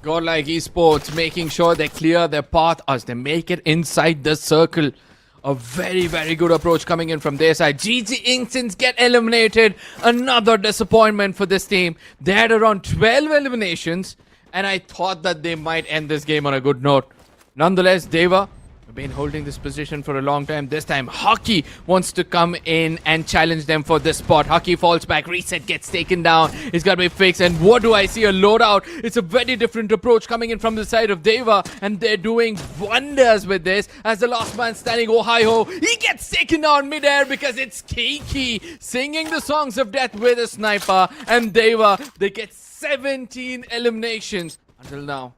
Godlike Esports making sure they clear their path as they make it inside the circle. A very good approach coming in from their side. GG Instants get eliminated. Another disappointment for this team. They had around 12 eliminations, and I thought that they might end this game on a good note. Nonetheless, Dewa have been holding this position for a long time. This time, Akkee wants to come in and challenge them for this spot. Akkee falls back, reset gets taken down. It's got to be fixed, and what do I see? A loadout. It's a very different approach coming in from the side of Dewa, and they're doing wonders with this as the last man standing, oh hi ho, he gets taken down midair because it's Kiki singing the songs of death with a sniper, and Dewa, they get 17 eliminations until now.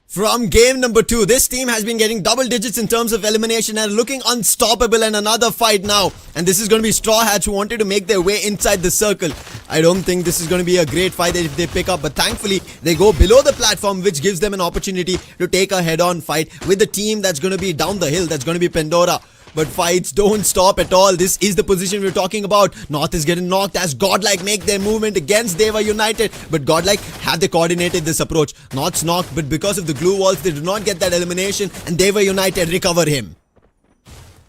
From game number 2, this team has been getting double digits in terms of elimination and looking unstoppable, and another fight now. And this is going to be Straw Hats who wanted to make their way inside the circle. I don't think this is going to be a great fight if they pick up, but thankfully they go below the platform, which gives them an opportunity to take a head-on fight with the team that's going to be down the hill, that's going to be Pandora. But fights don't stop at all. This is the position we're talking about. North is getting knocked as Godlike make their movement against Dewa United. But Godlike have they coordinated this approach. North's knocked, but because of the glue walls, they do not get that elimination, and Dewa United recover him.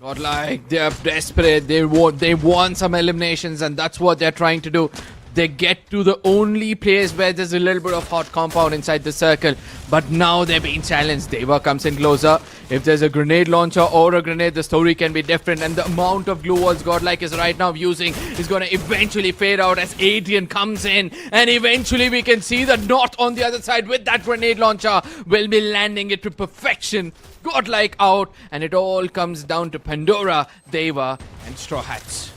Godlike, they're desperate. They want some eliminations, and that's what they're trying to do. They get to the only place where there's a little bit of hot compound inside the circle. But now they're being challenged. Dewa comes in closer. If there's a grenade launcher or a grenade, the story can be different. And the amount of glue walls Godlike is right now using is going to eventually fade out as Adrian comes in. And eventually we can see the North on the other side with that grenade launcher will be landing it to perfection. Godlike out, and it all comes down to Pandora, Dewa, and Straw Hats.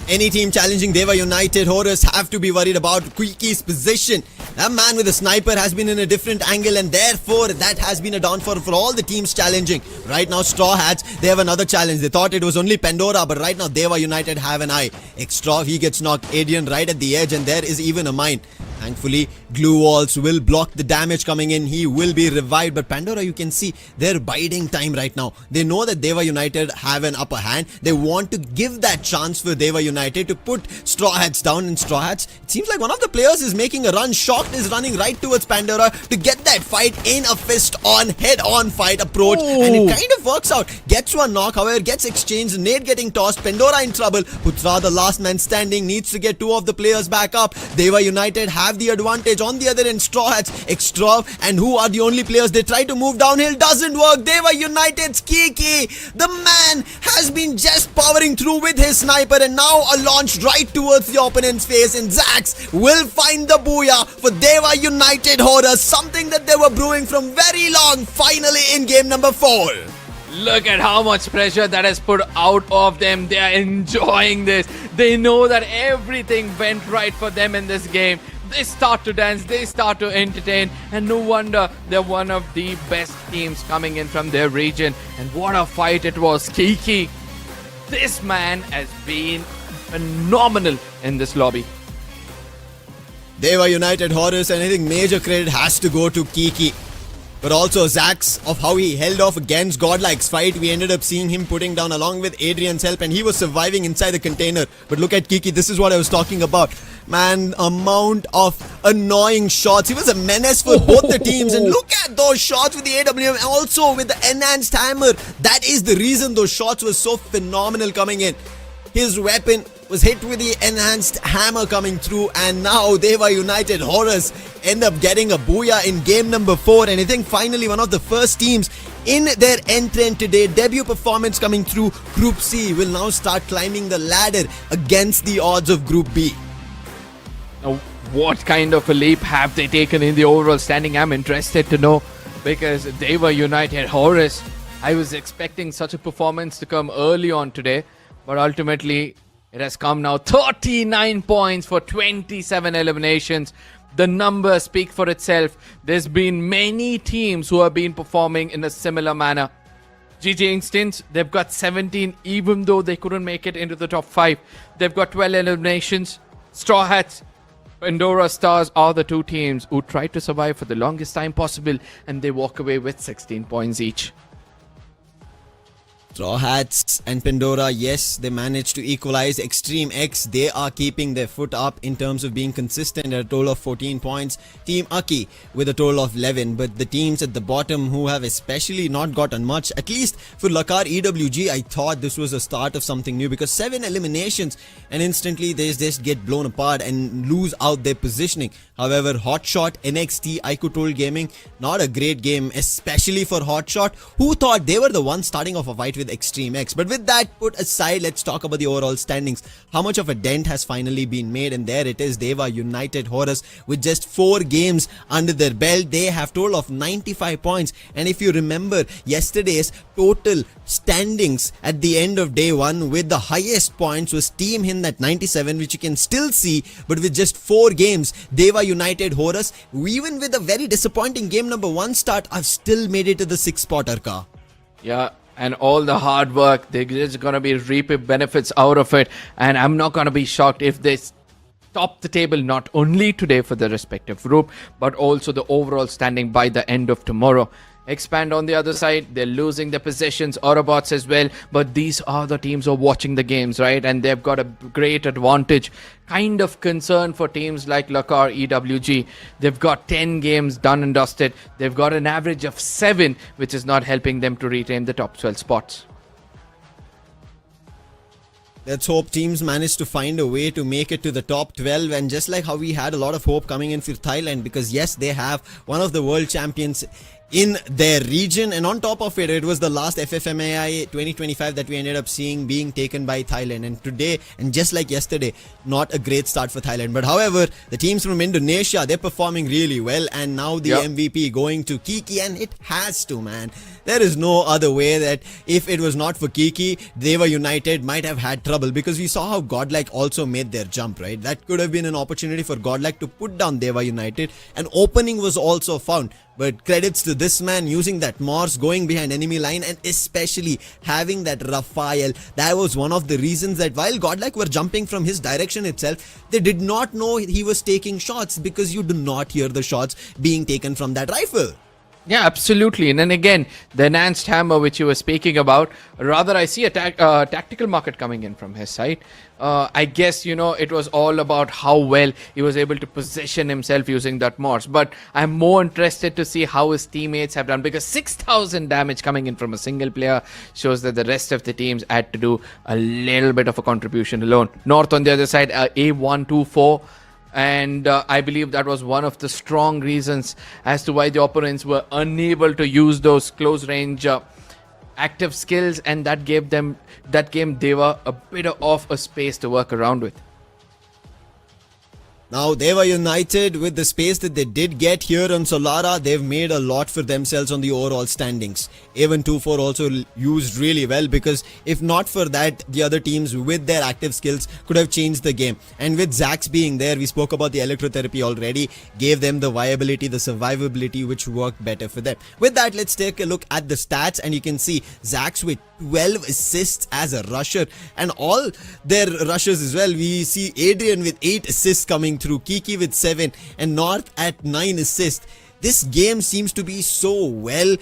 Any team challenging Dewa United Horus have to be worried about Quicky's position. That man with a sniper has been in a different angle, and therefore that has been a downfall for all the teams challenging. Right now Straw Hats, they have another challenge. They thought it was only Pandora, but right now Dewa United have an eye. Extra, he gets knocked. Adrian right at the edge, and there is even a mine. Thankfully, glue walls will block the damage coming in. He will be revived. But Pandora, you can see they're biding time right now. They know that Dewa United have an upper hand. They want to give that chance for Dewa United to put Straw Hats down. And Straw Hats, it seems like one of the players is making a run. Shocked is running right towards Pandora to get that fight in a fist-on, head-on fight approach. Ooh. And it kind of works out. Gets one knock, however, gets exchanged. Nade getting tossed. Pandora in trouble. Putra, the last man standing, needs to get two of the players back up. Dewa United have the advantage. On the other end, Straw Hats, Extra, and who are the only players? They try to move downhill, doesn't work. Dewa United's Kiki, the man has been just powering through with his sniper, and now a launch right towards the opponent's face, and Zax will find the booyah for Dewa United Horus, something that they were brewing from very long, finally in game number 4. Look at how much pressure that has put out of them. They are enjoying this. They know that everything went right for them in this game. They start to dance, they start to entertain, and no wonder they're one of the best teams coming in from their region. And what a fight it was. Kiki, this man has been phenomenal in this lobby. Dewa United Horus, and I think major credit has to go to Kiki. But also Zax, of how he held off against Godlike's fight. We ended up seeing him putting down along with Adrian's help, and he was surviving inside the container. But look at Kiki, this is what I was talking about. Man, amount of annoying shots. He was a menace for both the teams. And look at those shots with the AWM, also with the enhanced hammer. That is the reason those shots were so phenomenal coming in. His weapon was hit with the enhanced hammer coming through, and now Dewa United Horus end up getting a booyah in game number 4. And I think finally one of the first teams in their entrant today, debut performance coming through Group C, will now start climbing the ladder against the odds of Group B. Now, what kind of a leap have they taken in the overall standing? I'm interested to know, because Dewa United Horus, I was expecting such a performance to come early on today, but ultimately it has come now. 39 points for 27 eliminations. The numbers speak for itself. There's been many teams who have been performing in a similar manner. GG Instance, they've got 17, even though they couldn't make it into the top 5. They've got 12 eliminations. Straw Hats, Pandora Stars are the two teams who tried to survive for the longest time possible, and they walk away with 16 points each. Straw Hats and Pandora, yes, they managed to equalize. Extreme X, they are keeping their foot up in terms of being consistent at a total of 14 points. Team Akkee with a total of 11. But the teams at the bottom who have especially not gotten much, at least for Lakar EWG, I thought this was a start of something new, because 7 eliminations and instantly they just get blown apart and lose out their positioning. However, Hotshot, NXT, iQOO Gaming, not a great game, especially for Hotshot, who thought they were the ones starting off a fight with Extreme X. But with that put aside, let's talk about the overall standings. How much of a dent has finally been made? And there it is, Dewa United Horus with just 4 games under their belt. They have total of 95 points. And if you remember yesterday's total standings at the end of day 1, with the highest points was Team Hind at 97, which you can still see. But with just 4 games, Dewa United Horus, even with a very disappointing game number 1 start, have still made it to the 6th spot, Arka. Yeah, and all the hard work, they're just going to be reaping benefits out of it. And I'm not going to be shocked if they top the table not only today for the respective group, but also the overall standing by the end of tomorrow. Expand on the other side, they're losing their positions, Autobots as well, but these are the teams who are watching the games, right? And they've got a great advantage. Kind of concern for teams like Lakar EWG. They've got 10 games done and dusted. They've got an average of 7, which is not helping them to retain the top 12 spots. Let's hope teams manage to find a way to make it to the top 12. And just like how we had a lot of hope coming in for Thailand, because yes, they have one of the world champions in their region, and on top of it, it was the last FFMAI 2025 that we ended up seeing being taken by Thailand. And today, and just like yesterday, not a great start for Thailand. But however, the teams from Indonesia, they're performing really well, and now the MVP going to Kiki, and it has to, man. There is no other way that if it was not for Kiki, Dewa United might have had trouble, because we saw how Godlike also made their jump, right? That could have been an opportunity for Godlike to put down Dewa United. An opening was also found. But credits to this man using that Morse, going behind enemy line, and especially having that Raphael. That was one of the reasons that while Godlike were jumping from his direction itself, they did not know he was taking shots, because you do not hear the shots being taken from that rifle. Yeah, absolutely. And then again, the enhanced hammer, which you were speaking about, rather I see a tactical market coming in from his side. I guess, it was all about how well he was able to position himself using that Morse. But I'm more interested to see how his teammates have done, because 6,000 damage coming in from a single player shows that the rest of the teams had to do a little bit of a contribution alone. North on the other side, A124. And I believe that was one of the strong reasons as to why the opponents were unable to use those close range active skills, and that gave Dewa a bit of a space to work around with. Now, Dewa United, with the space that they did get here on Solara, they've made a lot for themselves on the overall standings. A124 also used really well, because if not for that, the other teams with their active skills could have changed the game. And with Zax being there, we spoke about the electrotherapy already, gave them the viability, the survivability, which worked better for them. With that, let's take a look at the stats, and you can see Zax with 12 assists as a rusher, and all their rushers as well. We see Adrian with 8 assists coming through, Kiki with 7, and North at 9 assists. This game seems to be so well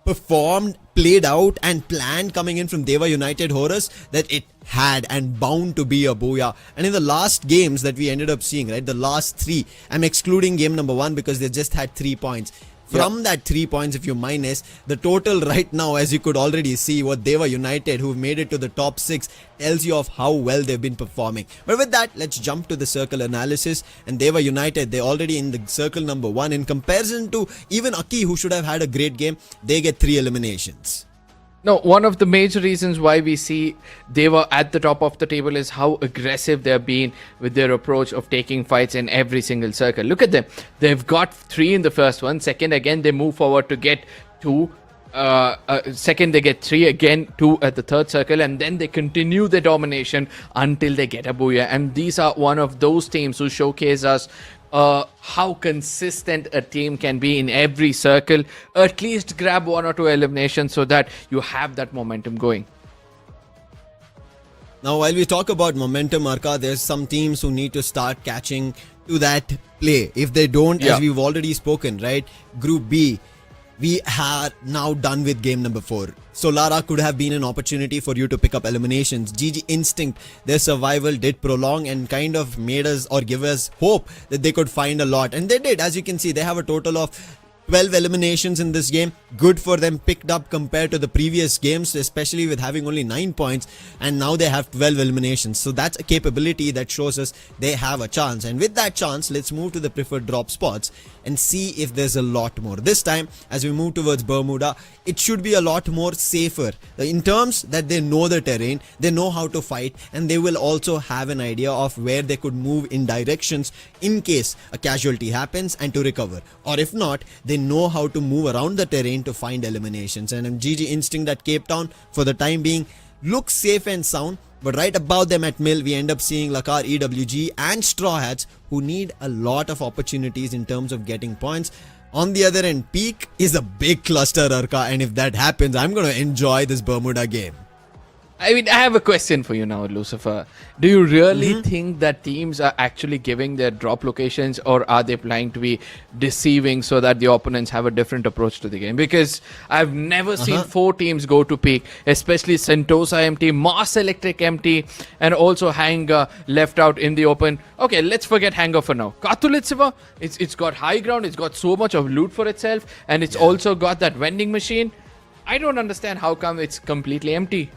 performed, played out, and planned coming in from Dewa United Horus that it had and bound to be a booyah. And in the last games that we ended up seeing, right, the last 3, I'm excluding game number 1 because they just had 3 points. From that 3 points, if you minus, the total right now, as you could already see, what Dewa United, who've made it to the top 6, tells you of how well they've been performing. But with that, let's jump to the circle analysis. And Dewa United, they're already in the circle number 1. In comparison to even Akkee, who should have had a great game, they get 3 eliminations. No, one of the major reasons why we see Dewa at the top of the table is how aggressive they're being with their approach of taking fights in every single circle. Look at them. They've got 3 in the first one. Second, again, they move forward to get 2. Second, they get 3 again, 2 at the third circle, and then they continue their domination until they get a booyah. And these are one of those teams who showcase us how consistent a team can be in every circle. At least grab 1 or 2 eliminations so that you have that momentum going. Now, while we talk about momentum, Arka, there's some teams who need to start catching to that play. If they don't, as we've already spoken, right? Group B, we are now done with game number 4. Solara could have been an opportunity for you to pick up eliminations. GG Instinct, their survival did prolong and kind of made us or give us hope that they could find a lot. And they did. As you can see, they have a total of 12 eliminations in this game. Good for them, picked up compared to the previous games, especially with having only 9 points, and now they have 12 eliminations. So that's a capability that shows us they have a chance. And with that chance, let's move to the preferred drop spots and see if there's a lot more. This time, as we move towards Bermuda, it should be a lot more safer in terms that they know the terrain, they know how to fight, and they will also have an idea of where they could move in directions in case a casualty happens and to recover. Or if not, they know how to move around the terrain to find eliminations. And GG Instinct at Cape Town, for the time being, looks safe and sound. But right above them at Mill, we end up seeing Lakar EWG and Straw Hats, who need a lot of opportunities in terms of getting points. On the other end, Peak is a big cluster, Arka, and if that happens, I'm going to enjoy this Bermuda game. I mean, I have a question for you now, Lucifer. Do you really think that teams are actually giving their drop locations, or are they planning to be deceiving so that the opponents have a different approach to the game? Because I've never seen 4 teams go to Peak, especially Sentosa empty, Mars Electric empty, and also Hangar left out in the open. Okay, let's forget Hangar for now. Katulitseva, it's got high ground, it's got so much of loot for itself, and it's also got that vending machine. I don't understand how come it's completely empty.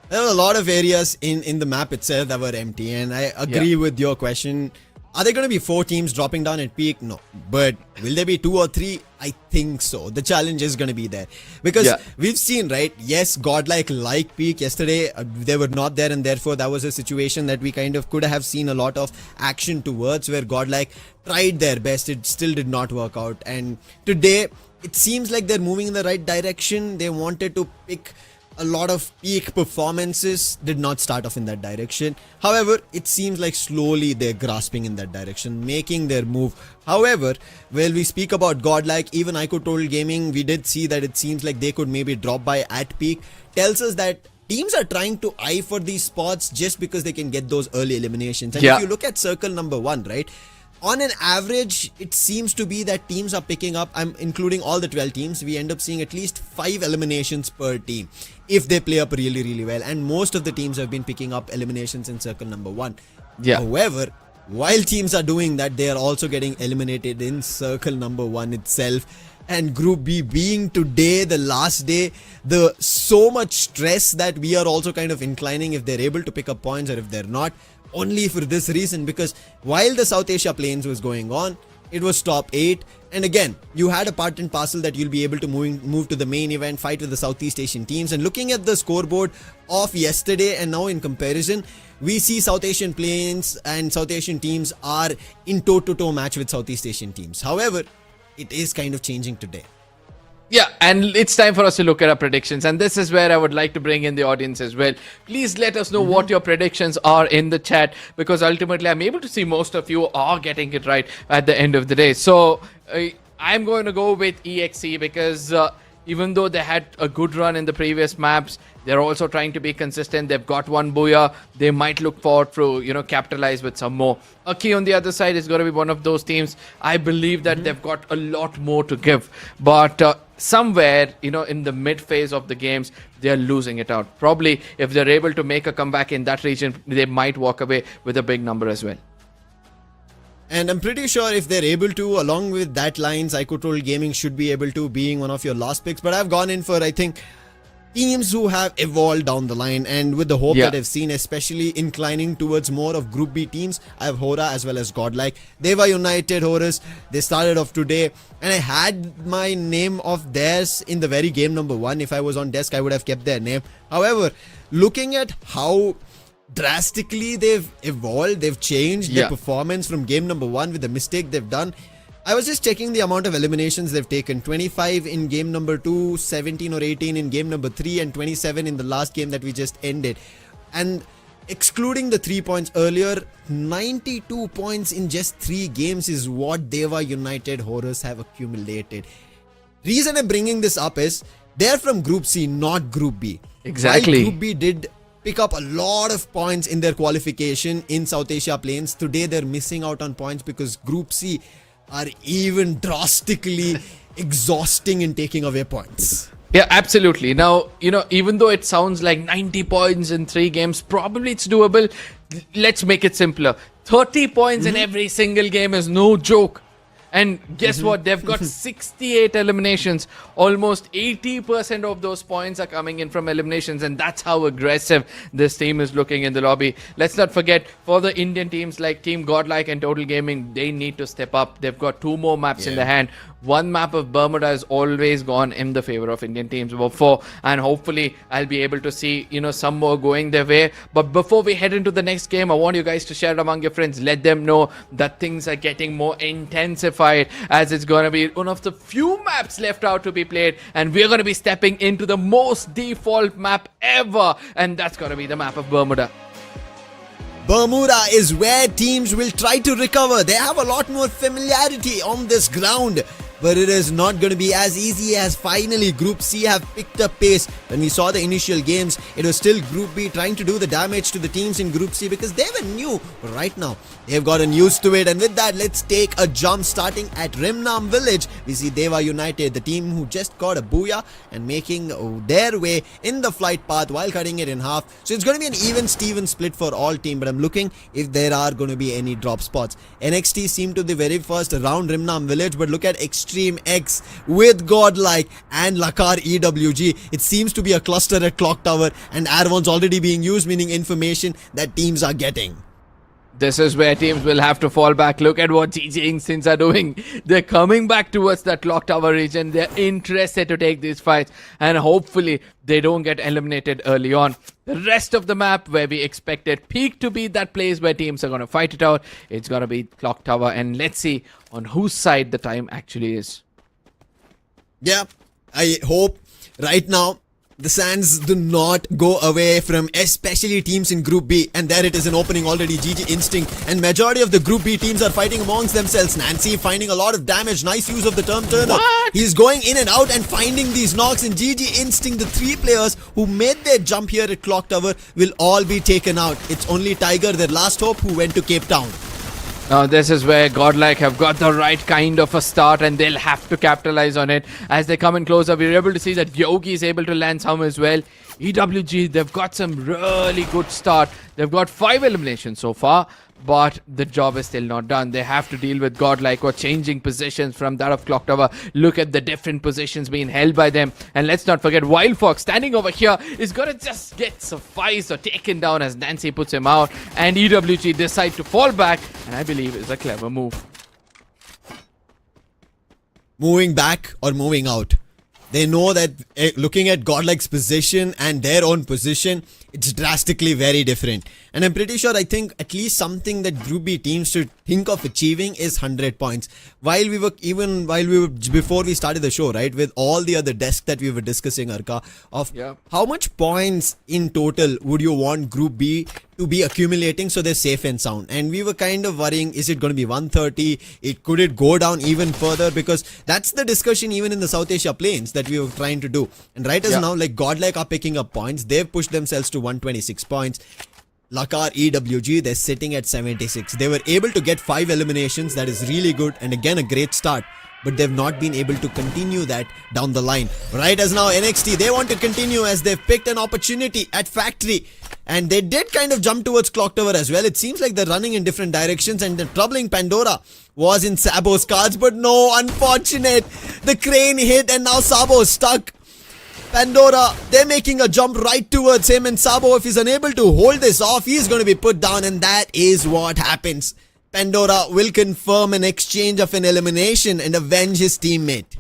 There were a lot of areas in the map itself that were empty, and I agree with your question. Are there going to be 4 teams dropping down at peak? No. But will there be 2 or 3? I think so. The challenge is going to be there. Because we've seen, right? Yes, Godlike peak yesterday. They were not there, and therefore that was a situation that we kind of could have seen a lot of action towards, where Godlike tried their best. It still did not work out. And today, it seems like they're moving in the right direction. They wanted to pick a lot of peak performances, did not start off in that direction. However, it seems like slowly they're grasping in that direction, making their move. However, when we speak about Godlike, even iQOO Total Gaming, we did see that it seems like they could maybe drop by at peak. Tells us that teams are trying to eye for these spots just because they can get those early eliminations. And if you look at circle number 1, right? On an average, it seems to be that teams are picking up, I'm including all the 12 teams, we end up seeing at least 5 eliminations per team if they play up really, really well. And most of the teams have been picking up eliminations in circle number 1. However, while teams are doing that, they are also getting eliminated in circle number 1 itself. And Group B being today the last day, the so much stress that we are also kind of inclining if they're able to pick up points or if they're not. Only for this reason, because while the South Asia Plains was going on, it was top 8, and again, you had a part and parcel that you'll be able to move to the main event, fight with the Southeast Asian teams. And looking at the scoreboard of yesterday and now in comparison, we see South Asian Plains and South Asian teams are in toe-to-toe match with Southeast Asian teams. However, it is kind of changing today. Yeah, and it's time for us to look at our predictions, and this is where I would like to bring in the audience as well. Please let us know what your predictions are in the chat, because ultimately I'm able to see most of you are getting it right at the end of the day. So I'm going to go with EXE because even though they had a good run in the previous maps, they're also trying to be consistent. They've got one booyah. They might look forward to, capitalize with some more. Akkee on the other side is going to be one of those teams. I believe that they've got a lot more to give. But somewhere, in the mid phase of the games, they're losing it out. Probably if they're able to make a comeback in that region, they might walk away with a big number as well. And I'm pretty sure if they're able to, along with that lines, iQOO Total Gaming should be able to, being one of your last picks. But I've gone in for, I think, teams who have evolved down the line, and with the hope that I've seen, especially inclining towards more of Group B teams, I have Horaa as well as Godlike. Dewa United, Horus, they started off today, and I had my name of theirs in the very game number 1. If I was on desk, I would have kept their name. However, looking at how drastically they've evolved, they've changed their performance from game number 1 with the mistake they've done. I was just checking the amount of eliminations they've taken. 25 in game number 2, 17 or 18 in game number 3, and 27 in the last game that we just ended. And excluding the 3 points earlier, 92 points in just 3 games is what Dewa United Horus have accumulated. Reason I'm bringing this up is they're from Group C, not Group B. Exactly. While Group B did pick up a lot of points in their qualification in South Asia Plains, today they're missing out on points because Group C are even drastically exhausting in taking away points. Yeah, absolutely. Now, even though it sounds like 90 points in 3 games, probably it's doable. Let's make it simpler. 30 points in every single game is no joke. And guess what? They've got 68 eliminations. Almost 80% of those points are coming in from eliminations. And that's how aggressive this team is looking in the lobby. Let's not forget, for the Indian teams like Team Godlike and Total Gaming, they need to step up. They've got 2 more maps in the hand. One map of Bermuda has always gone in the favor of Indian teams before. And hopefully, I'll be able to see, some more going their way. But before we head into the next game, I want you guys to share it among your friends. Let them know that things are getting more intensified, as it's going to be one of the few maps left out to be played, and we're going to be stepping into the most default map ever, and that's going to be the map of Bermuda. Bermuda is where teams will try to recover. They have a lot more familiarity on this ground, but it is not going to be as easy as finally Group C have picked up pace. When we saw the initial games, it was still Group B trying to do the damage to the teams in Group C because they were new. But right now, they've gotten used to it. And with that, let's take a jump starting at Rimnam Village. We see Dewa United, the team who just got a booyah and making their way in the flight path while cutting it in half. So it's going to be an even-Steven split for all team. But I'm looking if there are going to be any drop spots. NXT seemed to the very first round Rimnam Village, but look at Extreme X with Godlike and Lakar EWG. It seems to be a cluster at Clock Tower, and Arvon's already being used, meaning information that teams are getting. This is where teams will have to fall back. Look at what GG Instincts are doing. They're coming back towards that Clock Tower region. They're interested to take these fights, and hopefully they don't get eliminated early on. The rest of the map, where we expected Peak to be that place where teams are going to fight it out, it's going to be Clock Tower, and let's see on whose side the time actually is. Yeah, I hope right now the Sands do not go away from especially teams in Group B. And there it is, an opening already. GG Instinct and majority of the Group B teams are fighting amongst themselves. Nancy finding a lot of damage. Nice use of the turn turner. He's going in and out and finding these knocks. And GG Instinct, the 3 players who made their jump here at Clock Tower, will all be taken out. It's only Tiger, their last hope, who went to Cape Town. Now this is where Godlike have got the right kind of a start, and they'll have to capitalize on it. As they come in closer, we're able to see that Yogi is able to land some as well. EWG, they've got some really good start. They've got 5 eliminations so far, but the job is still not done. They have to deal with Godlike, or changing positions from that of Clock Tower. Look at the different positions being held by them. And let's not forget, Wild Fox standing over here is going to just get sufficed or taken down as Nancy puts him out. And EWG decide to fall back, and I believe it's a clever move. Moving back or moving out. They know that looking at Godlike's position and their own position, it's drastically very different. And I'm pretty sure, I think at least something that Group B teams should think of achieving is 100 points. Before we started the show, right, with all the other desks that we were discussing, Arka, of how much points in total would you want Group B to be accumulating so they're safe and sound? And we were kind of worrying, is it going to be 130? Could it go down even further? Because that's the discussion even in the South Asia plains that we were trying to do. And right as now, like, Godlike are picking up points. They've pushed themselves to 126 points. Lakar EWG, they're sitting at 76. They were able to get 5 eliminations. That is really good, and again a great start. But they've not been able to continue that down the line. Right as now, NXT, they want to continue as they've picked an opportunity at Factory. And they did kind of jump towards Clock Tower as well. It seems like they're running in different directions, and the troubling Pandora was in Sabo's cards. But no, unfortunate. The crane hit, and now Sabo's stuck. Pandora, they're making a jump right towards him, and Sabo, if he's unable to hold this off, he's going to be put down, and that is what happens. Pandora will confirm an exchange of an elimination and avenge his teammate.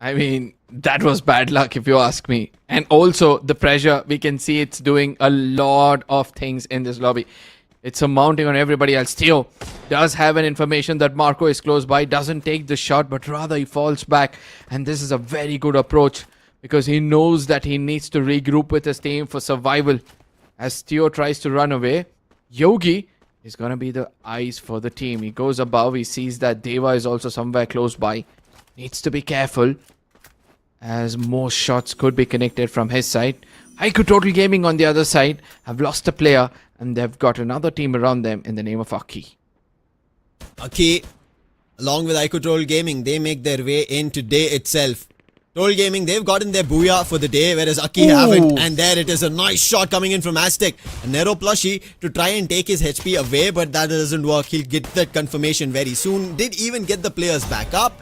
I mean, that was bad luck if you ask me. And also the pressure, we can see it's doing a lot of things in this lobby. It's mounting on everybody else. Theo does have an information that Marco is close by, doesn't take the shot, but rather he falls back. And this is a very good approach, because he knows that he needs to regroup with his team for survival. As Theo tries to run away, Yogi is going to be the eyes for the team. He goes above, he sees that Dewa is also somewhere close by. Needs to be careful, as more shots could be connected from his side. iQOO Total Gaming on the other side have lost a player, and they've got another team around them in the name of Akkee. Akkee, along with iQOO Total Gaming, they make their way in today itself. Total Gaming, they've gotten their booyah for the day, whereas Akkee haven't. And there it is, a nice shot coming in from Aztec. A Nero plushie to try and take his HP away, but that doesn't work. He'll get that confirmation very soon. Did even get the players back up.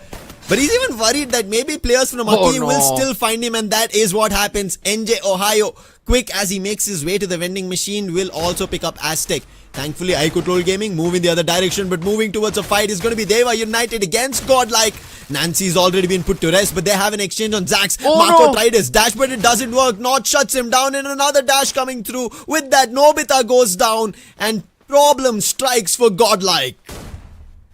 But he's even worried that maybe players from Akkee will still find him, and that is what happens. NJ Ohio, quick as he makes his way to the vending machine, will also pick up Aztec. Thankfully, iQOO Total Gaming moving the other direction, but moving towards a fight is going to be Dewa United against Godlike. Nancy's already been put to rest, but they have an exchange on Zax. Marco tried his dash, but it doesn't work. Notch shuts him down, and another dash coming through. With that, Nobita goes down, and problem strikes for Godlike.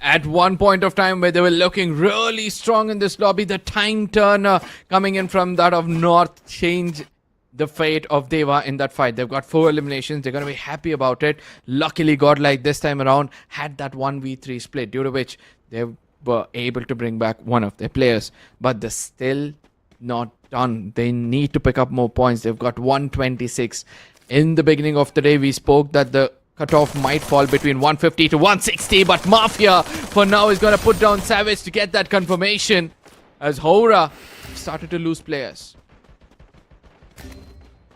At one point of time where they were looking really strong in this lobby, the time turner coming in from that of North changed the fate of Dewa in that fight. They've got 4 eliminations. They're going to be happy about it. Luckily, Godlike this time around had that 1v3 split, due to which they were able to bring back one of their players. But they're still not done. They need to pick up more points. They've got 126. In the beginning of the day, we spoke that the cutoff might fall between 150 to 160, but Mafia for now is going to put down Savage to get that confirmation, as Horaa started to lose players.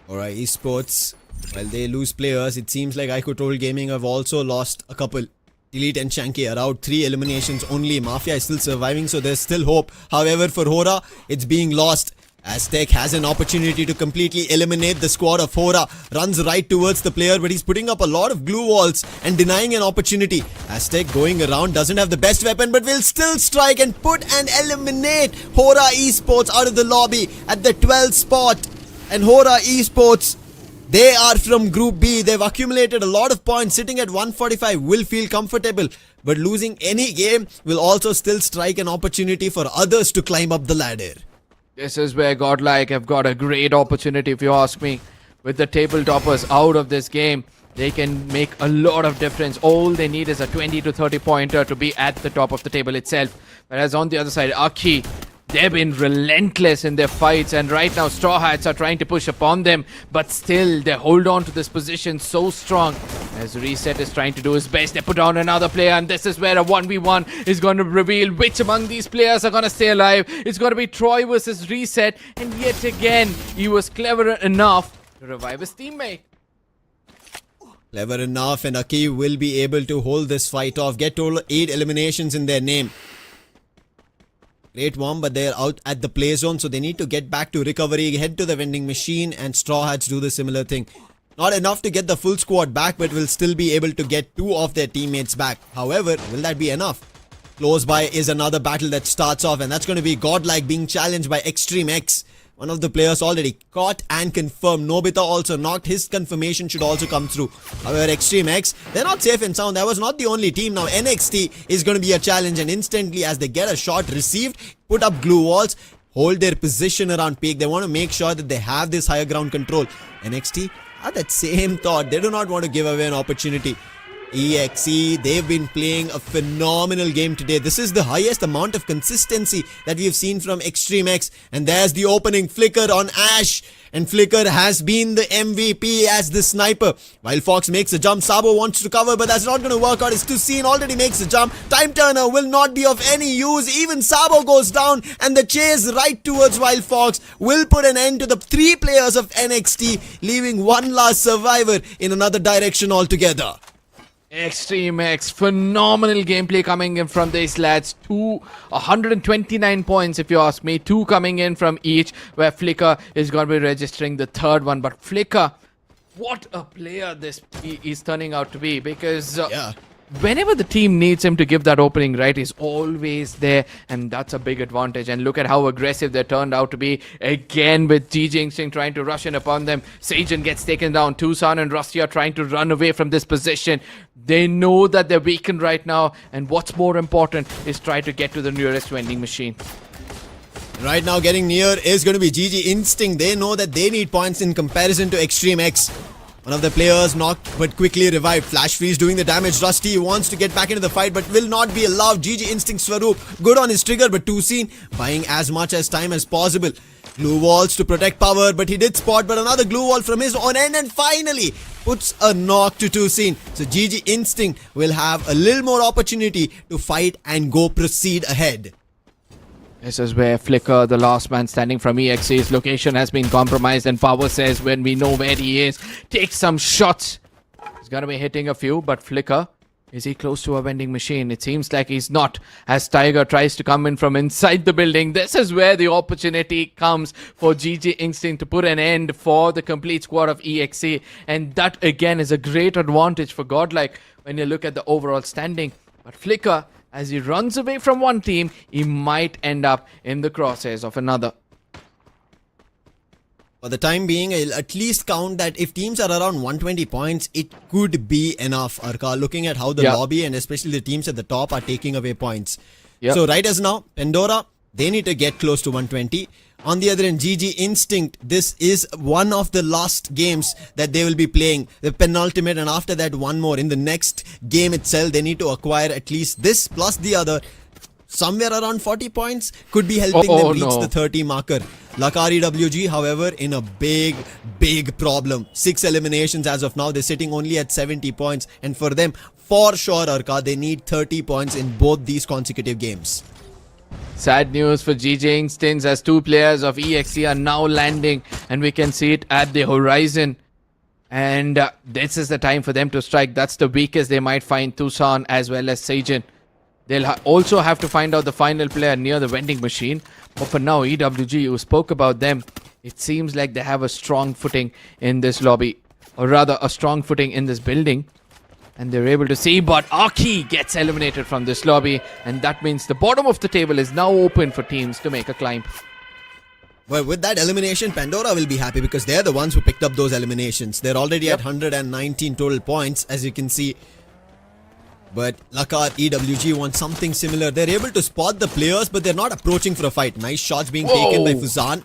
Horaa Esports, while they lose players, it seems like iQOO Total Gaming have also lost a couple. Delete and Shanky are out. 3 eliminations only. Mafia is still surviving, so there's still hope. However, for Horaa, it's being lost. Aztec has an opportunity to completely eliminate the squad of Horaa. Runs right towards the player, but he's putting up a lot of glue walls and denying an opportunity. Aztec going around, doesn't have the best weapon, but will still strike and put and eliminate Horaa Esports out of the lobby at the 12th spot. And Horaa Esports, they are from Group B. They've accumulated a lot of points. Sitting at 145 will feel comfortable, but losing any game will also still strike an opportunity for others to climb up the ladder. This is where Godlike have got a great opportunity, if you ask me. With the table toppers out of this game, they can make a lot of difference. All they need is a 20 to 30 pointer to be at the top of the table itself. Whereas on the other side, Akkee, they've been relentless in their fights, and right now Straw Hats are trying to push upon them, but still they hold on to this position so strong. As Reset is trying to do his best, they put down another player, and this is where a 1v1 is going to reveal which among these players are going to stay alive. It's going to be Troy versus Reset, and yet again he was clever enough to revive his teammate. Clever enough, and Akkee will be able to hold this fight off. Get total 8 eliminations in their name. Great one, but they're out at the play zone, so they need to get back to recovery, head to the vending machine, and Straw Hats do the similar thing. Not enough to get the full squad back, but will still be able to get 2 of their teammates back. However, will that be enough? Close by is another battle that starts off, and that's going to be Godlike being challenged by Extreme X. One of the players already caught and confirmed. Nobita also knocked. His confirmation should also come through. However, Extreme X, they're not safe and sound. That was not the only team. Now NXT is going to be a challenge, and instantly as they get a shot received, put up glue walls, hold their position around peak. They want to make sure that they have this higher ground control. NXT had that same thought. They do not want to give away an opportunity. EXE, they've been playing a phenomenal game today. This is the highest amount of consistency that we've seen from Extreme X. And there's the opening flicker on Ash. And Flicker has been the MVP as the sniper. While Fox makes a jump, Sabo wants to cover, but that's not going to work out. It's Tucin already makes a jump. Time Turner will not be of any use. Even Sabo goes down, and the chase right towards Wild Fox will put an end to the 3 players of NXT, leaving one last survivor in another direction altogether. Extreme X, phenomenal gameplay coming in from these lads. 129 points if you ask me. 2 coming in from each, where Flicker is going to be registering the 3rd one. But Flicker, what a player this is turning out to be, because whenever the team needs him to give that opening, right, he's always there, and that's a big advantage. And look at how aggressive they turned out to be again, with GG Instinct trying to rush in upon them. Sajan gets taken down. Tucson and Rusty are trying to run away from this position. They know that they're weakened right now, and what's more important is try to get to the nearest vending machine. Right now, getting near is going to be GG Instinct. They know that they need points in comparison to Extreme X. One of the players knocked but quickly revived. Flash Freeze doing the damage. Rusty wants to get back into the fight but will not be allowed. GG Instinct Swaroop good on his trigger, but Tucin buying as much as time as possible. Glue walls to protect power, but he did spot, but another glue wall from his own end, and finally puts a knock to Tucin. So GG Instinct will have a little more opportunity to fight and go proceed ahead. This is where Flicker, the last man standing from EXE's location, has been compromised, and Power says when we know where he is, take some shots. He's going to be hitting a few, but Flicker, is he close to a vending machine? It seems like he's not, as Tiger tries to come in from inside the building. This is where the opportunity comes for GG Instinct to put an end for the complete squad of EXE, and that again is a great advantage for Godlike when you look at the overall standing. But Flicker, as he runs away from one team, he might end up in the crosshairs of another. For the time being, I'll at least count that if teams are around 120 points, it could be enough, Arka, looking at how the lobby and especially the teams at the top are taking away points. So right as now, Pandora, they need to get close to 120. On the other end, GG Instinct, this is one of the last games that they will be playing, the penultimate, and after that one more. In the next game itself, they need to acquire at least this plus the other. Somewhere around 40 points could be helping them reach the 30 marker. Lakar EWG, however, in a big problem. 6 eliminations as of now. They're sitting only at 70 points. And for them, for sure, Arka, they need 30 points in both these consecutive games. Sad news for GG Instincts, as 2 players of EXE are now landing, and we can see it at the horizon. And this is the time for them to strike. That's the weakest they might find Tucson as well as Sajin. They'll also have to find out the final player near the vending machine. But for now, EWG, who spoke about them, it seems like they have a strong footing in this lobby. Or rather, a strong footing in this building. And they're able to see, but Akkee gets eliminated from this lobby. And that means the bottom of the table is now open for teams to make a climb. Well, with that elimination, Pandora will be happy because they're the ones who picked up those eliminations. They're already at 119 total points, as you can see. But Lakar EWG wants something similar. They're able to spot the players, but they're not approaching for a fight. Nice shots being taken by Fuzan.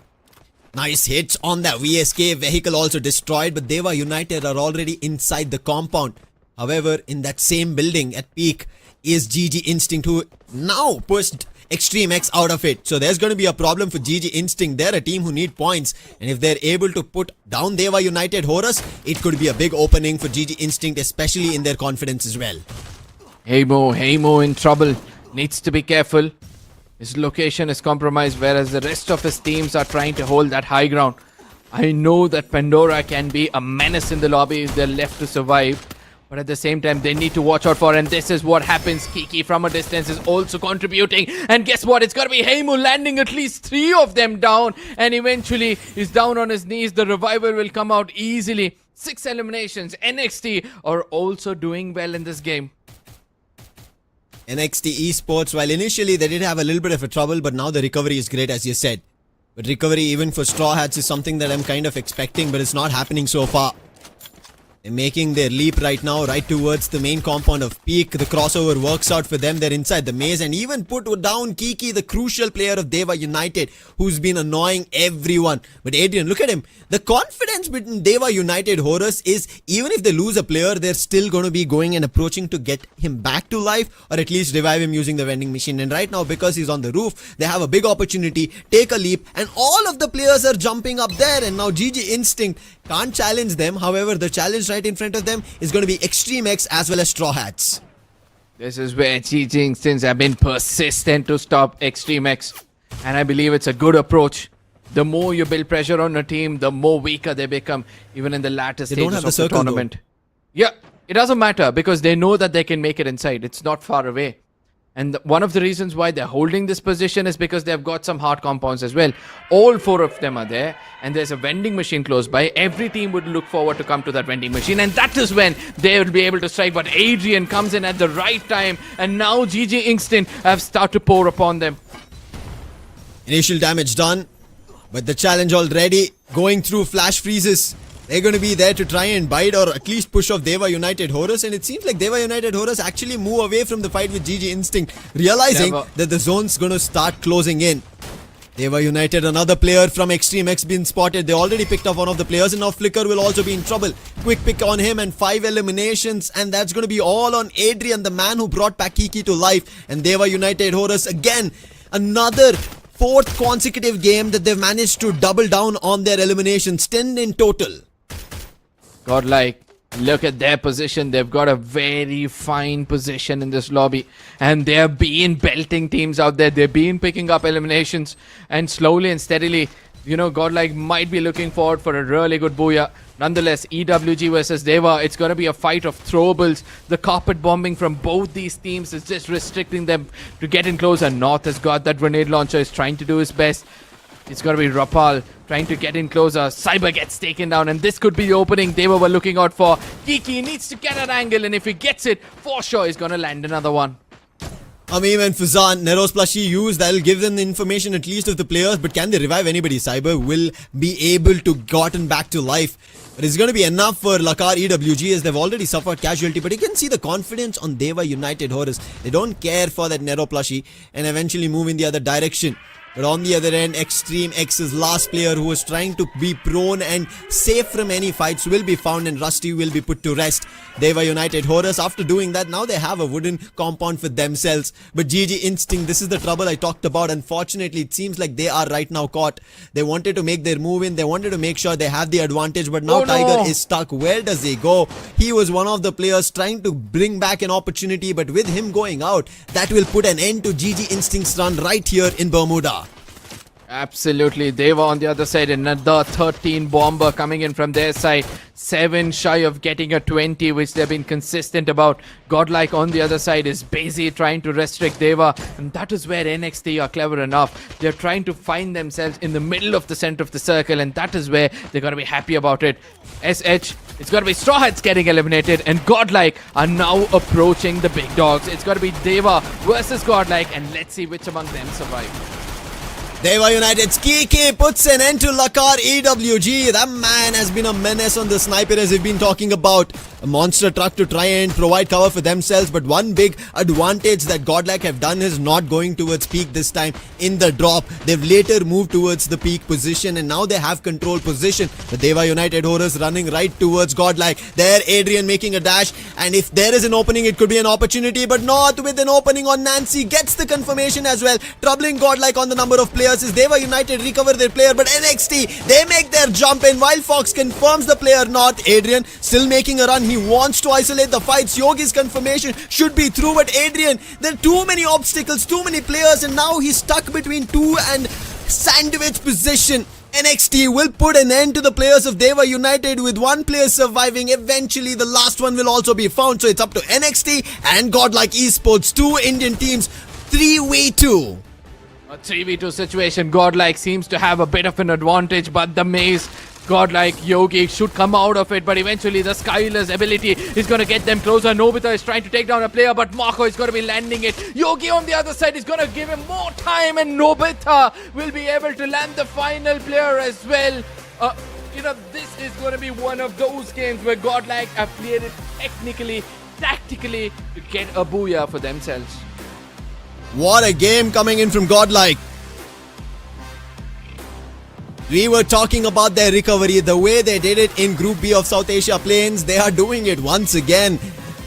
Nice hits on that VSK. Vehicle also destroyed, but Dewa United are already inside the compound. However, in that same building at peak is GG Instinct, who now pushed Extreme X out of it. So there's going to be a problem for GG Instinct. They're a team who need points, and if they're able to put down Dewa United Horus, it could be a big opening for GG Instinct, especially in their confidence as well. Heymo in trouble. Needs to be careful. His location is compromised, whereas the rest of his teams are trying to hold that high ground. I know that Pandora can be a menace in the lobby if they're left to survive. But at the same time, they need to watch out for, and this is what happens. Kiki from a distance is also contributing. And guess what? It's got to be Heymu landing at least 3 of them down. And eventually, he's down on his knees. The revival will come out easily. 6 eliminations. NXT are also doing well in this game. NXT Esports, while initially they did have a little bit of a trouble, but now the recovery is great, as you said. But recovery even for Straw Hats is something that I'm kind of expecting, but it's not happening so far. They're making their leap right now, right towards the main compound of Peak. The crossover works out for them. They're inside the maze and even put down Kiki, the crucial player of Dewa United, who's been annoying everyone. But Adrian, look at him. The confidence between Dewa United Horus is, even if they lose a player, they're still going to be going and approaching to get him back to life, or at least revive him using the vending machine. And right now, because he's on the roof, they have a big opportunity, take a leap, and all of the players are jumping up there. And now GG Instinct can't challenge them. However, the challenge right in front of them is going to be Extreme X as well as Straw Hats. This is where GG Instincts have been persistent to stop Extreme X. And I believe it's a good approach. The more you build pressure on a team, the more weaker they become, even in the latter stages of the tournament. Yeah, it doesn't matter because they know that they can make it inside. It's not far away. And one of the reasons why they're holding this position is because they've got some hard compounds as well. All 4 of them are there, and there's a vending machine close by. Every team would look forward to come to that vending machine, and that is when they will be able to strike. But Adrian comes in at the right time, and now GG Instinct have started to pour upon them. Initial damage done, but the challenge already going through flash freezes. They're going to be there to try and bite or at least push off Dewa United Horus, and it seems like Dewa United Horus actually move away from the fight with GG Instinct, realizing that the zone's going to start closing in. Dewa United, another player from Extreme X being spotted. They already picked off one of the players, and now Flicker will also be in trouble. Quick pick on him and 5 eliminations, and that's going to be all on Adrian, the man who brought back Kiki to life. And Dewa United Horus again, another 4th consecutive game that they've managed to double down on their eliminations, 10 in total. Godlike, look at their position. They've got a very fine position in this lobby, and they're been belting teams out there. They've been picking up eliminations, and slowly and steadily, you know, Godlike might be looking forward for a really good booyah. Nonetheless, EWG versus Dewa, it's going to be a fight of throwables. The carpet bombing from both these teams is just restricting them to get in closer. North has got that grenade launcher, is trying to do his best. It's got to be Rapal trying to get in closer. Cyber gets taken down, and this could be the opening Dewa were looking out for. Kiki needs to get an angle, and if he gets it, for sure he's going to land another one. Amim and Fuzan, Nero's plushie used. That'll give them the information at least of the players, but can they revive anybody? Cyber will be able to gotten back to life. But it's going to be enough for Lakar EWG as they've already suffered casualty. But you can see the confidence on Dewa United Horus. They don't care for that Nero plushie and eventually move in the other direction. But on the other end, Extreme X's last player who was trying to be prone and safe from any fights will be found, and Rusty will be put to rest. Dewa United Horus, after doing that, now they have a wooden compound for themselves. But GG Instinct, this is the trouble I talked about. Unfortunately, it seems like they are right now caught. They wanted to make their move in. They wanted to make sure they have the advantage. But now Tiger is stuck. Where does he go? He was one of the players trying to bring back an opportunity. But with him going out, that will put an end to GG Instinct's run right here in Bermuda. Absolutely. Dewa on the other side, another 13 bomber coming in from their side. 7 shy of getting a 20, which they've been consistent about. Godlike on the other side is busy trying to restrict Dewa, and that is where NXT are clever enough. They're trying to find themselves in the middle of the center of the circle, and that is where they're going to be happy about it. SH, it's going to be Straw Hats getting eliminated, and Godlike are now approaching the big dogs. It's going to be Dewa versus Godlike, and let's see which among them survive. Dewa United's Kiki puts an end to Lakar EWG. That man has been a menace on the sniper, as we've been talking about. A monster truck to try and provide cover for themselves, but one big advantage that Godlike have done is not going towards peak this time in the drop. They've later moved towards the peak position, and now they have control position. The Dewa United Horus running right towards Godlike. There Adrian making a dash, and if there is an opening, it could be an opportunity, but not with an opening on Nancy. Gets the confirmation as well, troubling Godlike on the number of players. Is Dewa United recover their player, but NXT, they make their jump in while Fox confirms the player not. Adrian still making a run. He wants to isolate the fights. Yogi's confirmation should be through, but Adrian, there are too many obstacles, too many players, and now he's stuck between two and sandwich position. NXT will put an end to the players of Dewa United with one player surviving. Eventually the last one will also be found, so it's up to NXT and Godlike Esports, two Indian teams, 3v2. A 3v2 situation. Godlike seems to have a bit of an advantage, but the maze, Godlike, Yogi should come out of it, but eventually the Skylar's ability is going to get them closer. Nobita is trying to take down a player, but Marco is going to be landing it. Yogi on the other side is going to give him more time, and Nobita will be able to land the final player as well. This is going to be one of those games where Godlike have played it technically, tactically to get a booyah for themselves. What a game coming in from Godlike. We were talking about their recovery, the way they did it in Group B of South Asia Plains. They are doing it once again.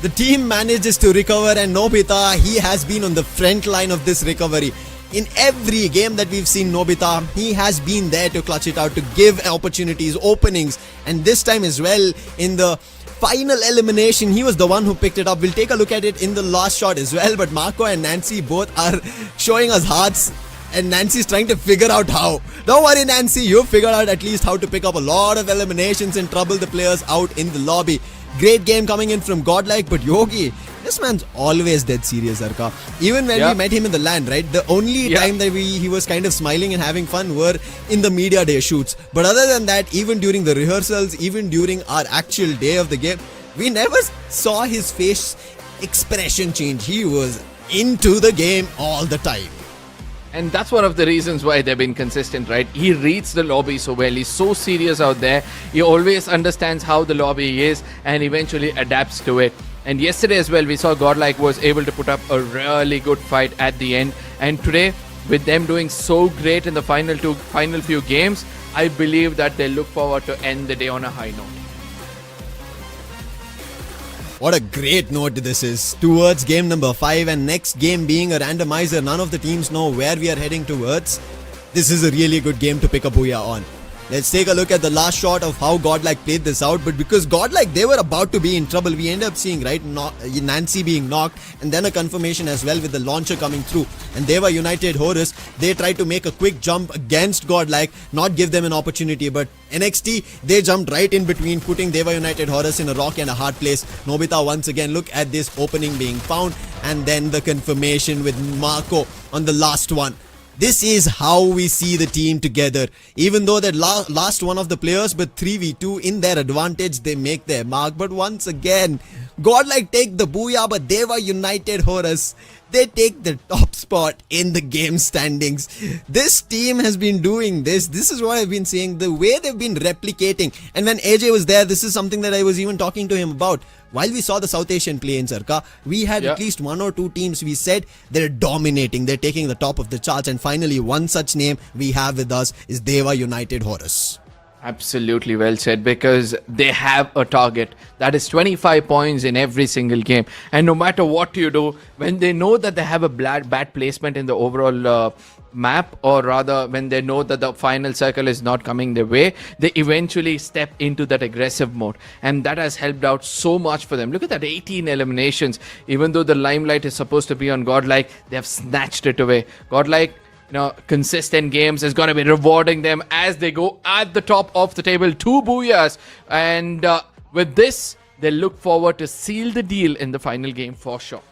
The team manages to recover, and Nobita, he has been on the front line of this recovery. In every game that we've seen Nobita, he has been there to clutch it out, to give opportunities, openings, and this time as well in the final elimination, he was the one who picked it up. We'll take a look at it in the last shot as well, but Marco and Nancy both are showing us hearts, and Nancy's trying to figure out how. Don't worry, Nancy, you've figured out at least how to pick up a lot of eliminations and trouble the players out in the lobby. Great game coming in from Godlike, but Yogi, this man's always dead serious, Arka. Even when we met him in the LAN, right? The only time that he was kind of smiling and having fun were in the media day shoots. But other than that, even during the rehearsals, even during our actual day of the game, we never saw his face expression change. He was into the game all the time. And that's one of the reasons why they've been consistent, right? He reads the lobby so well. He's so serious out there. He always understands how the lobby is and eventually adapts to it. And yesterday as well, we saw Godlike was able to put up a really good fight at the end. And today, with them doing so great in the final few games, I believe that they look forward to end the day on a high note. What a great note this is towards game number 5, and next game being a randomizer. None of the teams know where we are heading towards. This is a really good game to pick a booyah on. Let's take a look at the last shot of how Godlike played this out. But because Godlike, they were about to be in trouble, we end up seeing, right, Nancy being knocked, and then a confirmation as well with the launcher coming through. And Dewa United Horus, they tried to make a quick jump against Godlike, not give them an opportunity. But NXT, they jumped right in between, putting Dewa United Horus in a rock and a hard place. Nobita once again, look at this opening being found, and then the confirmation with Marco on the last one. This is how we see the team together. Even though that last one of the players, but 3v2 in their advantage, they make their mark. But once again, Godlike take the booyah, but Dewa United Horus, they take the top spot in the game standings. This team has been doing this. This is what I've been saying. The way they've been replicating. And when AJ was there, this is something that I was even talking to him about. While we saw the South Asian play in Sarka, we had at least one or two teams we said they're dominating, they're taking the top of the charts, and finally one such name we have with us is Dewa United Horus. Absolutely well said, because they have a target that is 25 points in every single game, and no matter what you do, when they know that they have a bad placement in the overall map, or rather when they know that the final circle is not coming their way, they eventually step into that aggressive mode, and that has helped out so much for them. Look at that, 18 eliminations. Even though the limelight is supposed to be on Godlike, they have snatched it away. Godlike, consistent games is going to be rewarding them as they go at the top of the table. 2 booyahs. And with this, they look forward to seal the deal in the final game for sure.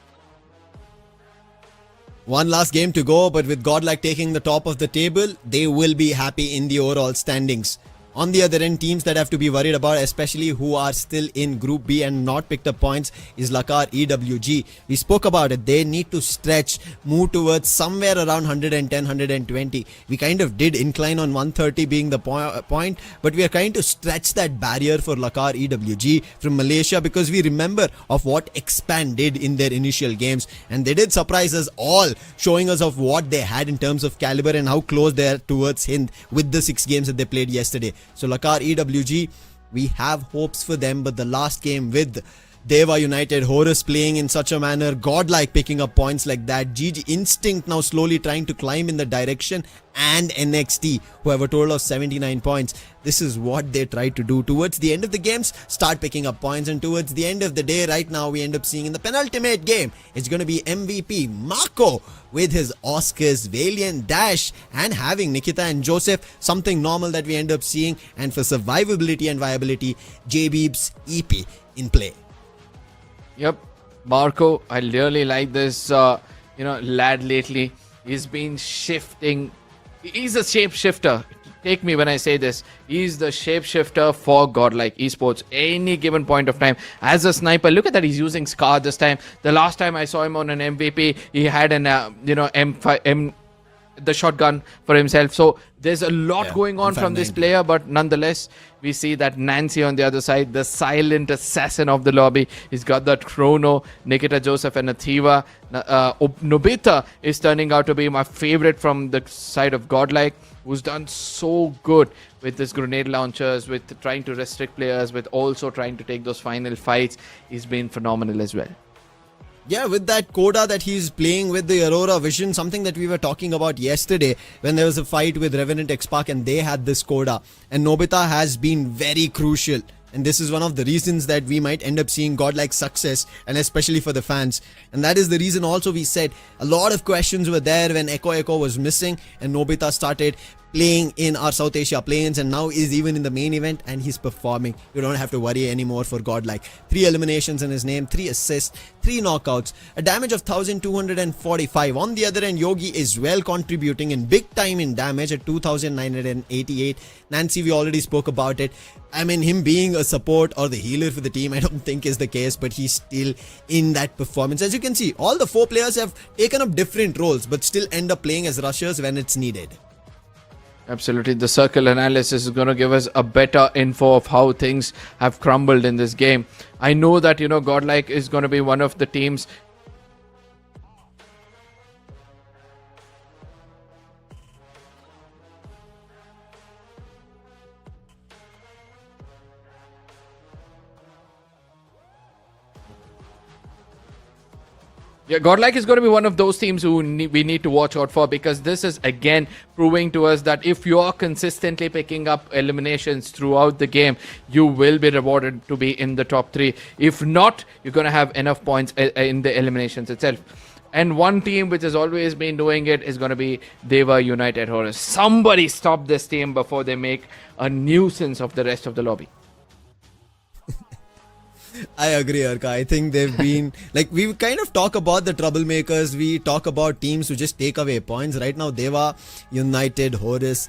One last game to go, but with Godlike taking the top of the table, they will be happy in the overall standings. On the other end, teams that have to be worried about, especially who are still in Group B and not picked up points, is Lakar EWG. We spoke about it. They need to stretch, move towards somewhere around 110, 120. We kind of did incline on 130 being the point, but we are trying to stretch that barrier for Lakar EWG from Malaysia, because we remember of what Expand did in their initial games, and they did surprise us all, showing us of what they had in terms of caliber and how close they are towards Hind with the 6 games that they played yesterday. So Lakar EWG, we have hopes for them, but the last game with Dewa United, Horus playing in such a manner, Godlike picking up points like that, GG Instinct now slowly trying to climb in the direction, and NXT, who have a total of 79 points. This is what they try to do. Towards the end of the games, start picking up points, and towards the end of the day, right now, we end up seeing in the penultimate game, it's going to be MVP Mako with his Oscars, valiant dash, and having Nikita and Joseph, something normal that we end up seeing, and for survivability and viability, JBeeb's EP in play. Yep, Marco, I really like this, lad lately. He's been shifting. He's a shapeshifter. Take me when I say this. He's the shapeshifter for Godlike Esports. Any given point of time. As a sniper, look at that. He's using Scar this time. The last time I saw him on an MVP, he had an, the shotgun for himself. So there's a lot going on from this player, but nonetheless, we see that Nancy on the other side, the silent assassin of the lobby. He's got that Chrono, Nikita, Joseph, and Athiva. Nobita is turning out to be my favorite from the side of Godlike, who's done so good with his grenade launchers, with trying to restrict players, with also trying to take those final fights. He's been phenomenal as well. Yeah, with that Coda that he's playing with the Aurora Vision, something that we were talking about yesterday when there was a fight with Revenant X-Pac and they had this Coda. And Nobita has been very crucial. And this is one of the reasons that we might end up seeing Godlike success, and especially for the fans. And that is the reason also we said a lot of questions were there when Echo was missing and Nobita started playing in our South Asia play-ins, and now is even in the main event and he's performing. You don't have to worry anymore for Godlike. 3 eliminations in his name, 3 assists, 3 knockouts, a damage of 1245. On the other end, Yogi is well contributing in big time in damage at 2988. Nancy, we already spoke about it. I mean, him being a support or the healer for the team, I don't think is the case, but he's still in that performance. As you can see, all the 4 players have taken up different roles, but still end up playing as rushers when it's needed. Absolutely. The circle analysis is going to give us a better info of how things have crumbled in this game. I know that, Godlike is going to be one of the teams. Yeah, Godlike is going to be one of those teams who we need to watch out for, because this is again proving to us that if you are consistently picking up eliminations throughout the game, you will be rewarded to be in the top 3. If not, you're going to have enough points in the eliminations itself. And one team which has always been doing it is going to be Dewa United Horus. Somebody stop this team before they make a nuisance of the rest of the lobby. I agree, Arka. I think they've been like, we kind of talk about the troublemakers. We talk about teams who just take away points. Right now, Dewa United, Horus,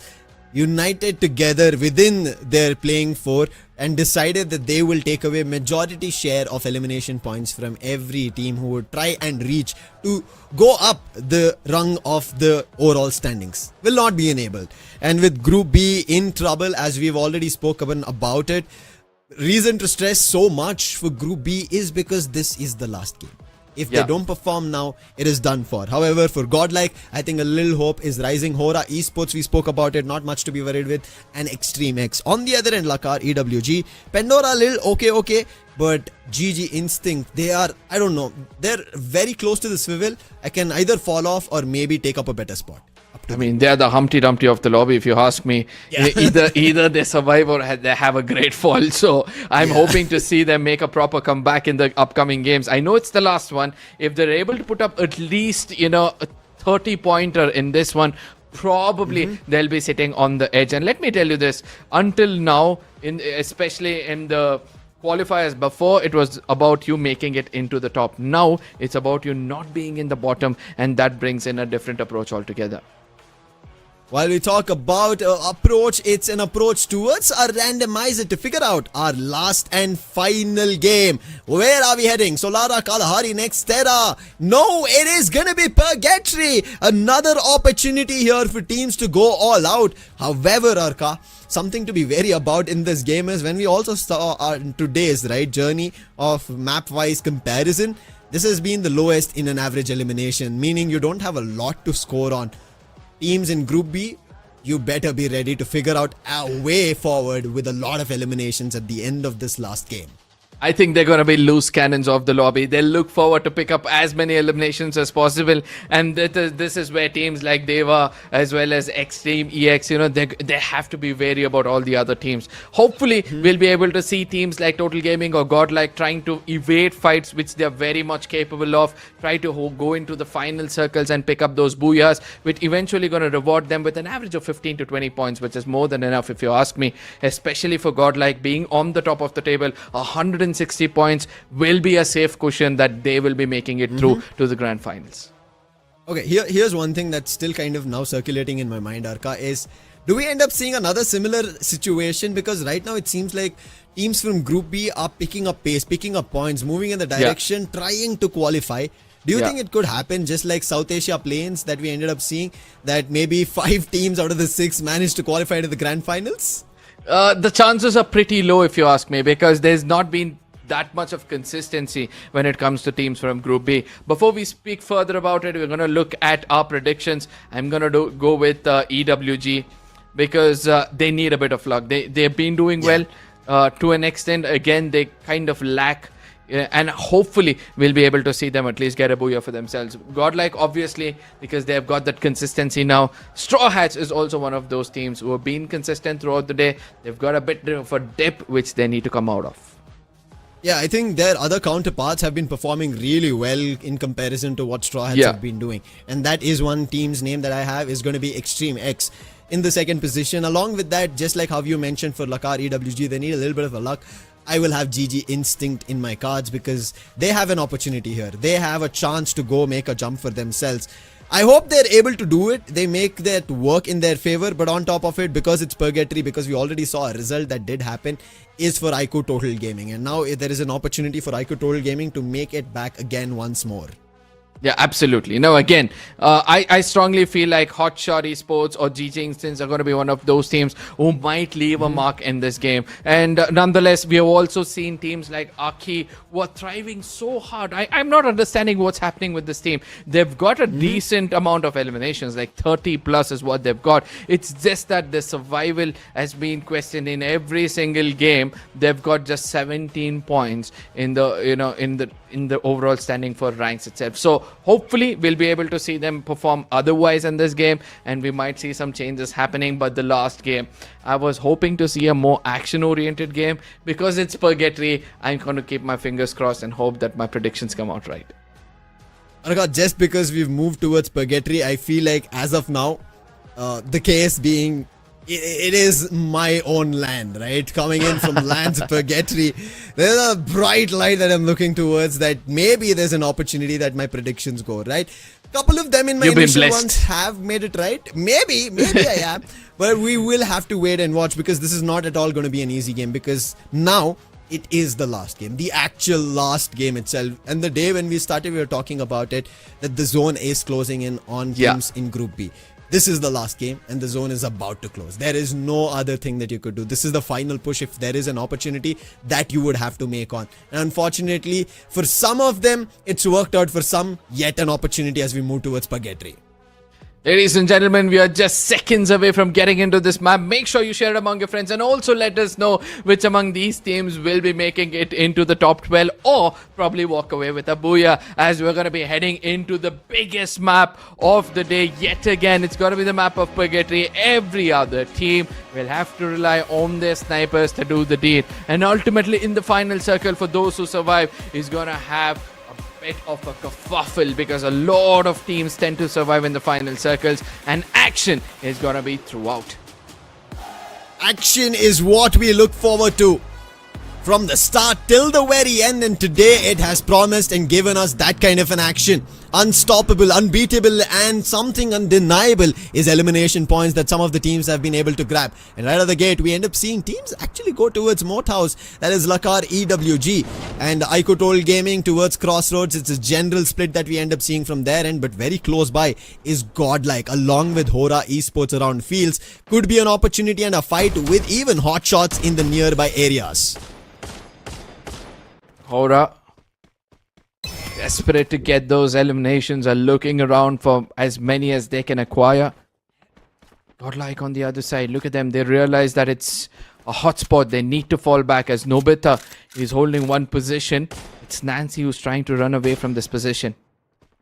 united together within their playing 4 and decided that they will take away majority share of elimination points from every team who would try and reach to go up the rung of the overall standings. Will not be enabled. And with Group B in trouble, as we've already spoken about it, reason to stress so much for Group B is because this is the last game. If they don't perform now, it is done for. However, for Godlike, I think a little hope is rising. Horaa Esports, we spoke about it, not much to be worried with. And Extreme X. On the other end, Lakar EWG. Pandora, little okay. But GG Instinct, they are, I don't know, they're very close to the swivel. I can either fall off or maybe take up a better spot. I mean, they're the Humpty Dumpty of the lobby, if you ask me. Yeah. Either they survive or they have a great fall. So I'm hoping to see them make a proper comeback in the upcoming games. I know it's the last one. If they're able to put up at least, 30-pointer in this one, probably they'll be sitting on the edge. And let me tell you this, until now, especially in the qualifiers before, it was about you making it into the top. Now it's about you not being in the bottom, and that brings in a different approach altogether. While we talk about approach, it's an approach towards our randomizer to figure out our last and final game. Where are we heading? Solara, Kalahari, next Terra. No, it is gonna be Purgatory. Another opportunity here for teams to go all out. However, Arka, something to be wary about in this game is when we also saw today's journey of map-wise comparison. This has been the lowest in an average elimination, meaning you don't have a lot to score on. Teams in Group B, you better be ready to figure out a way forward with a lot of eliminations at the end of this last game. I think they're going to be loose cannons of the lobby. They'll look forward to pick up as many eliminations as possible. And this is where teams like Dewa as well as Extreme EX, they have to be wary about all the other teams. Hopefully, we'll be able to see teams like Total Gaming or Godlike trying to evade fights, which they're very much capable of. Try to go into the final circles and pick up those booyahs, which eventually going to reward them with an average of 15 to 20 points, which is more than enough if you ask me, especially for Godlike being on the top of the table. 160 points will be a safe cushion that they will be making it through to the grand finals. Okay, here's one thing that's still kind of now circulating in my mind, Arka, is do we end up seeing another similar situation? Because right now it seems like teams from Group B are picking up pace, picking up points, moving in the direction, trying to qualify. Do you think it could happen just like South Asia Plains that we ended up seeing, that maybe 5 teams out of the 6 managed to qualify to the grand finals? The chances are pretty low if you ask me, because there's not been that much of consistency when it comes to teams from Group B. Before we speak further about it, we're going to look at our predictions. I'm going to go with EWG because they need a bit of luck. They've been doing well to an extent. Again, they kind of lack, and hopefully we'll be able to see them at least get a booyah for themselves. Godlike, obviously, because they've got that consistency now. Straw Hats is also one of those teams who have been consistent throughout the day. They've got a bit of a dip which they need to come out of. Yeah, I think their other counterparts have been performing really well in comparison to what Straw Hats have been doing. And that is one team's name that I have is going to be Extreme X in the second position. Along with that, just like how you mentioned for Lakar EWG, they need a little bit of a luck. I will have GG Instinct in my cards because they have an opportunity here. They have a chance to go make a jump for themselves. I hope they're able to do it. They make that work in their favor. But on top of it, because it's Purgatory, because we already saw a result that did happen, is for iQOO Total Gaming. And now there is an opportunity for iQOO Total Gaming to make it back again once more. Yeah, absolutely. Now, again, I strongly feel like Hotshot Esports or GG Instance are going to be one of those teams who might leave a mark in this game. And nonetheless, we have also seen teams like Akkee who are thriving so hard. I'm not understanding what's happening with this team. They've got a decent amount of eliminations, like 30 plus is what they've got. It's just that the survival has been questioned in every single game. They've got just 17 points in the in the overall standing for ranks itself. So hopefully we'll be able to see them perform otherwise in this game, and we might see some changes happening. But the last game, I was hoping to see a more action oriented game. Because it's Purgatory, I'm going to keep my fingers crossed and hope that my predictions come out right. Arka, just because we've moved towards Purgatory, I feel like as of now, the case being it is my own land, right? Coming in from lands of Purgatory, there's a bright light that I'm looking towards, that maybe there's an opportunity that my predictions go right. Couple of them in my initial ones have made it right. Maybe I am. But we will have to wait and watch, because this is not at all going to be an easy game, because now it is the last game, the actual last game itself. And the day when we started, we were talking about it, that the zone is closing in on teams in Group B. This is the last game and the zone is about to close. There is no other thing that you could do. This is the final push if there is an opportunity that you would have to make on. And unfortunately, for some of them, it's worked out. For some, yet an opportunity as we move towards Purgatory. Ladies and gentlemen, we are just seconds away from getting into this map. Make sure you share it among your friends and also let us know which among these teams will be making it into the top 12 or probably walk away with a booyah, as we're going to be heading into the biggest map of the day yet again. It's going to be the map of Purgatory. Every other team will have to rely on their snipers to do the deed. And ultimately in the final circle, for those who survive, is going to have bit of a kerfuffle because a lot of teams tend to survive in the final circles, and action is gonna be throughout. Action is what we look forward to from the start till the very end, and today it has promised and given us that kind of an action. Unstoppable, unbeatable, and something undeniable is elimination points that some of the teams have been able to grab. And right out of the gate, we end up seeing teams actually go towards Moathouse. That is Lakar EWG, and iQOO Gaming towards Crossroads. It's a general split that we end up seeing from their end, but very close by is Godlike, along with Horaa Esports around fields. Could be an opportunity and a fight with even Hotshots in the nearby areas. Horaa, desperate to get those eliminations, are looking around for as many as they can acquire. Godlike on the other side, look at them. They realize that it's a hotspot. They need to fall back as Nobita is holding one position. It's Nancy who's trying to run away from this position.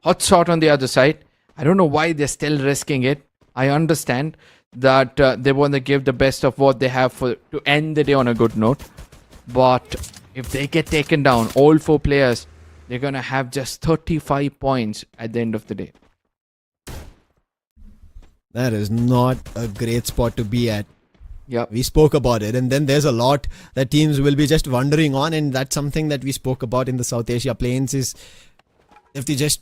Hotshot on the other side. I don't know why they're still risking it. I understand that they want to give the best of what they have to end the day on a good note. But if they get taken down, all 4 players, they're going to have just 35 points at the end of the day. That is not a great spot to be at. Yeah, we spoke about it, and then there's a lot that teams will be just wondering on, and that's something that we spoke about in the South Asia Plains, is if they just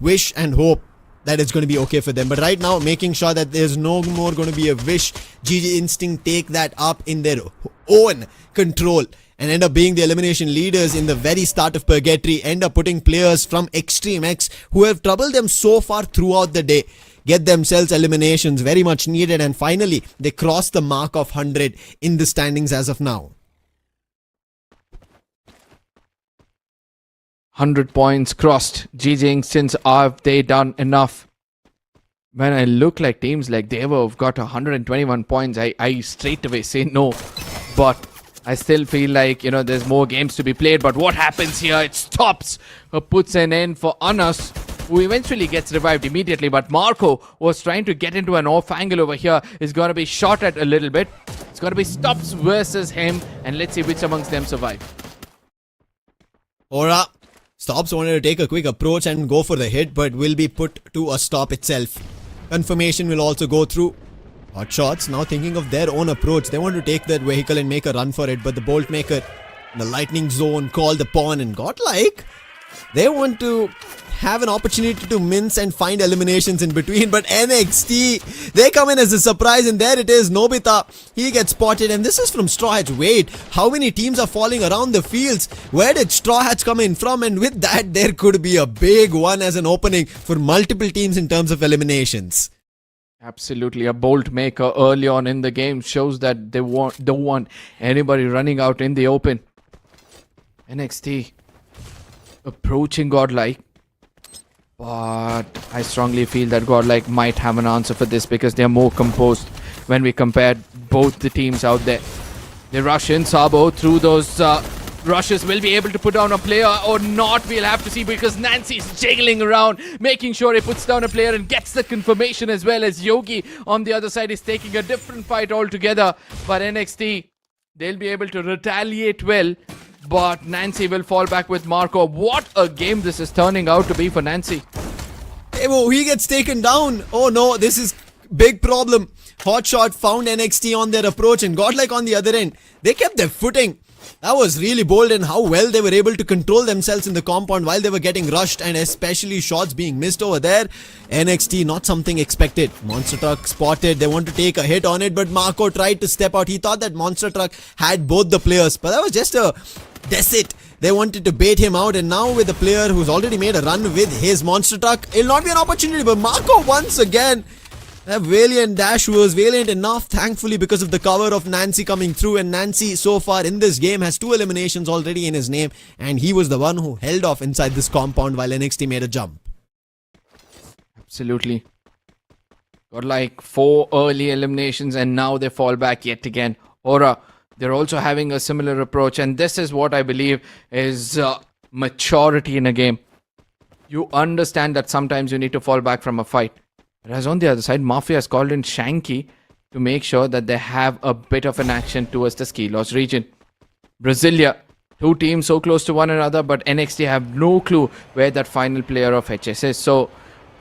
wish and hope that it's going to be okay for them. But right now, making sure that there's no more going to be a wish, GG Instinct take that up in their own control and end up being the elimination leaders in the very start of Purgatory, end up putting players from Extreme X who have troubled them so far throughout the day, get themselves eliminations, very much needed, and finally they cross the mark of 100 in the standings as of now. 100 points crossed. GG Instants, have they done enough? When I look like teams like Dewa have got 121 points, I straight away say no. But I still feel like, there's more games to be played. But what happens here? It stops. Puts an end for Anas, who eventually gets revived immediately. But Marco was trying to get into an off angle over here. Is going to be shot at a little bit. It's going to be Stops versus him. And let's see which amongst them survive. Horaa. Stops wanted to take a quick approach and go for the hit, but will be put to a stop itself. Confirmation will also go through. Hotshots now thinking of their own approach. They want to take that vehicle and make a run for it, but the Bolt Maker, the Lightning Zone called upon, and Godlike, they want to have an opportunity to mince and find eliminations in between. But NXT, they come in as a surprise, and there it is, Nobita. He gets spotted, and this is from Straw Hats. Wait, how many teams are falling around the fields? Where did Straw Hats come in from? And with that, there could be a big one as an opening for multiple teams in terms of eliminations. Absolutely, a Bolt Maker early on in the game shows that they don't want anybody running out in the open. NXT approaching Godlike, but I strongly feel that Godlike might have an answer for this because they're more composed when we compare both the teams out there. They rush in. Sabo through those rushes will be able to put down a player or not, we'll have to see, because Nancy's jiggling around, making sure he puts down a player and gets the confirmation, as well as Yogi on the other side is taking a different fight altogether. But NXT, they'll be able to retaliate well, but Nancy will fall back with Marco. What a game this is turning out to be for Nancy. Dewa, he gets taken down. Oh no, this is big problem. Hotshot found NXT on their approach, and Godlike on the other end, they kept their footing. That was really bold, and how well they were able to control themselves in the compound while they were getting rushed, and especially shots being missed over there. NXT, not something expected. Monster Truck spotted. They want to take a hit on it, but Marco tried to step out. He thought that Monster Truck had both the players, but that was just a deceit. They wanted to bait him out, and now with the player who's already made a run with his Monster Truck, it'll not be an opportunity. But Marco once again, that valiant dash was valiant enough, thankfully, because of the cover of Nancy coming through. And Nancy so far in this game has 2 eliminations already in his name, and he was the one who held off inside this compound while NXT made a jump. Absolutely. Got like 4 early eliminations, and now they fall back yet again. Horaa, they're also having a similar approach, and this is what I believe is maturity in a game. You understand that sometimes you need to fall back from a fight. Whereas on the other side, Mafia has called in Shanky to make sure that they have a bit of an action towards the Ski Loss region. Brasilia Two teams so close to one another, but NXT have no clue where that final player of HS is. So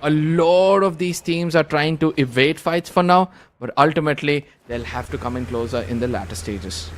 a lot of these teams are trying to evade fights for now, but ultimately they'll have to come in closer in the latter stages.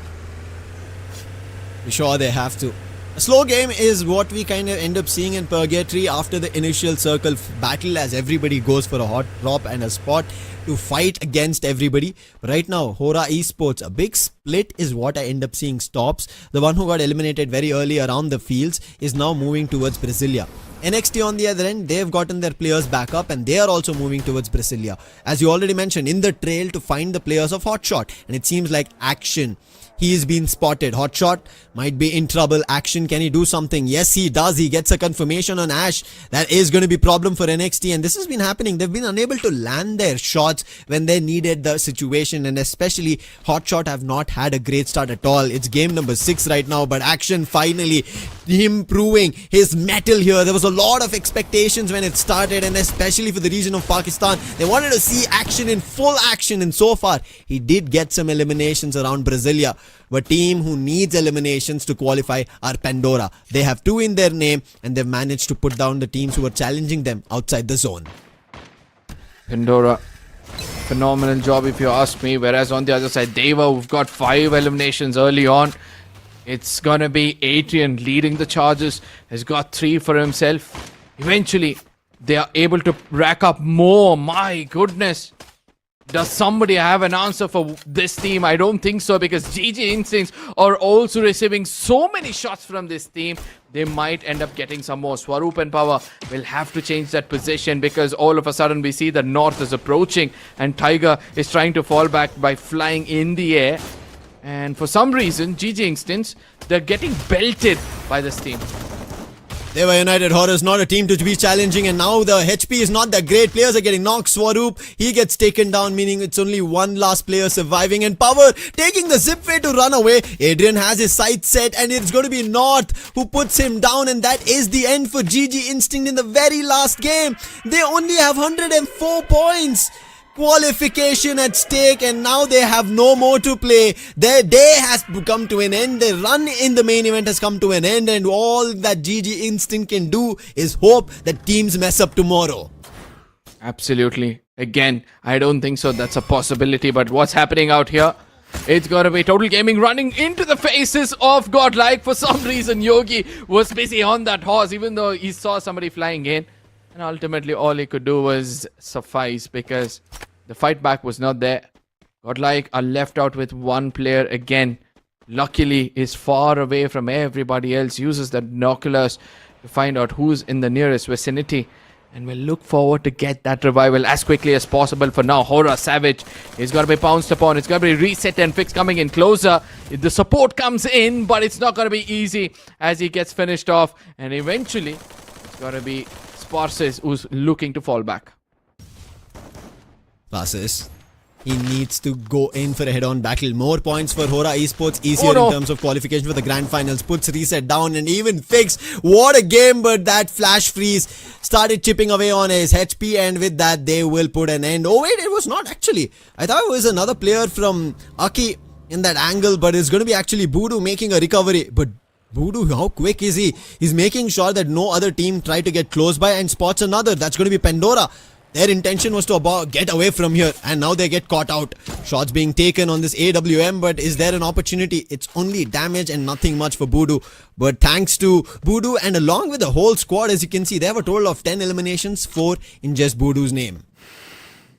Sure, they have to. A slow game is what we kind of end up seeing in Purgatory after the initial circle battle, as everybody goes for a hot drop and a spot to fight against everybody. But right now, Horaa Esports, a big split is what I end up seeing stops. The one who got eliminated very early around the fields is now moving towards Brasilia. NXT on the other end, they've gotten their players back up and they are also moving towards Brasilia. As you already mentioned, in the trail to find the players of Hotshot. And it seems like Action, he's been spotted. Hotshot might be in trouble. Action, can he do something? Yes, he does. He gets a confirmation on Ash. That is going to be a problem for NXT, and this has been happening. They've been unable to land their shots when they needed the situation, and especially Hotshot have not had a great start at all. It's game number 6 right now, but Action finally, him proving his mettle here. There was a lot of expectations when it started, and especially for the region of Pakistan. They wanted to see Action in full action, and so far, he did get some eliminations around Brasilia. But team who needs eliminations to qualify are Pandora. They have 2 in their name and they've managed to put down the teams who are challenging them outside the zone. Pandora, phenomenal job if you ask me. Whereas on the other side, Dewa, who've got 5 eliminations early on. It's gonna be Adrian leading the charges. Has got 3 for himself. Eventually, they are able to rack up more. My goodness. Does somebody have an answer for this team? I don't think so, because GG Instincts are also receiving so many shots from this team. They might end up getting some more. Swaroop and Power will have to change that position, because all of a sudden we see the North is approaching and Tiger is trying to fall back by flying in the air. And for some reason, GG Instincts, they're getting belted by this team. Dewa United Horus, not a team to be challenging, and now the HP is not that great. Players are getting knocked. Swaroop, he gets taken down, meaning it's only one last player surviving, and Power taking the zip way to run away. Adrian has his sights set, and it's going to be North who puts him down, and that is the end for GG Instinct in the very last game. They only have 104 points. Qualification at stake, and now they have no more to play. Their day has come to an end. Their run in the main event has come to an end, and all that GG Instinct can do is hope that teams mess up tomorrow. Absolutely. Again, I don't think so. That's a possibility, but what's happening out here? It's gonna be Total Gaming running into the faces of Godlike. For some reason, Yogi was busy on that horse, even though he saw somebody flying in. And ultimately, all he could do was suffice, because the fight back was not there. Godlike are left out with one player again. Luckily, is far away from everybody else. Uses the binoculars to find out who's in the nearest vicinity. And we'll look forward to get that revival as quickly as possible. For now, Horaa Savage is going to be pounced upon. It's going to be reset and fixed coming in closer. The support comes in, but it's not going to be easy as he gets finished off. And eventually, it's going to be Sparses who's looking to fall back. Passes. He needs to go in for a head-on battle. More points for Horaa Esports. Easier in terms of qualification for the grand finals. Puts reset down and even fix. What a game, but that flash freeze started chipping away on his HP, and with that they will put an end. Oh wait, it was not actually. I thought it was another player from Akkee in that angle, but it's going to be actually Voodoo making a recovery. But Voodoo, how quick is he? He's making sure that no other team try to get close by and spots another. That's going to be Pandora. Their intention was to get away from here, and now they get caught out. Shots being taken on this AWM, but is there an opportunity? It's only damage and nothing much for Voodoo. But thanks to Voodoo and along with the whole squad, as you can see, they have a total of 10 eliminations, 4 in just Voodoo's name.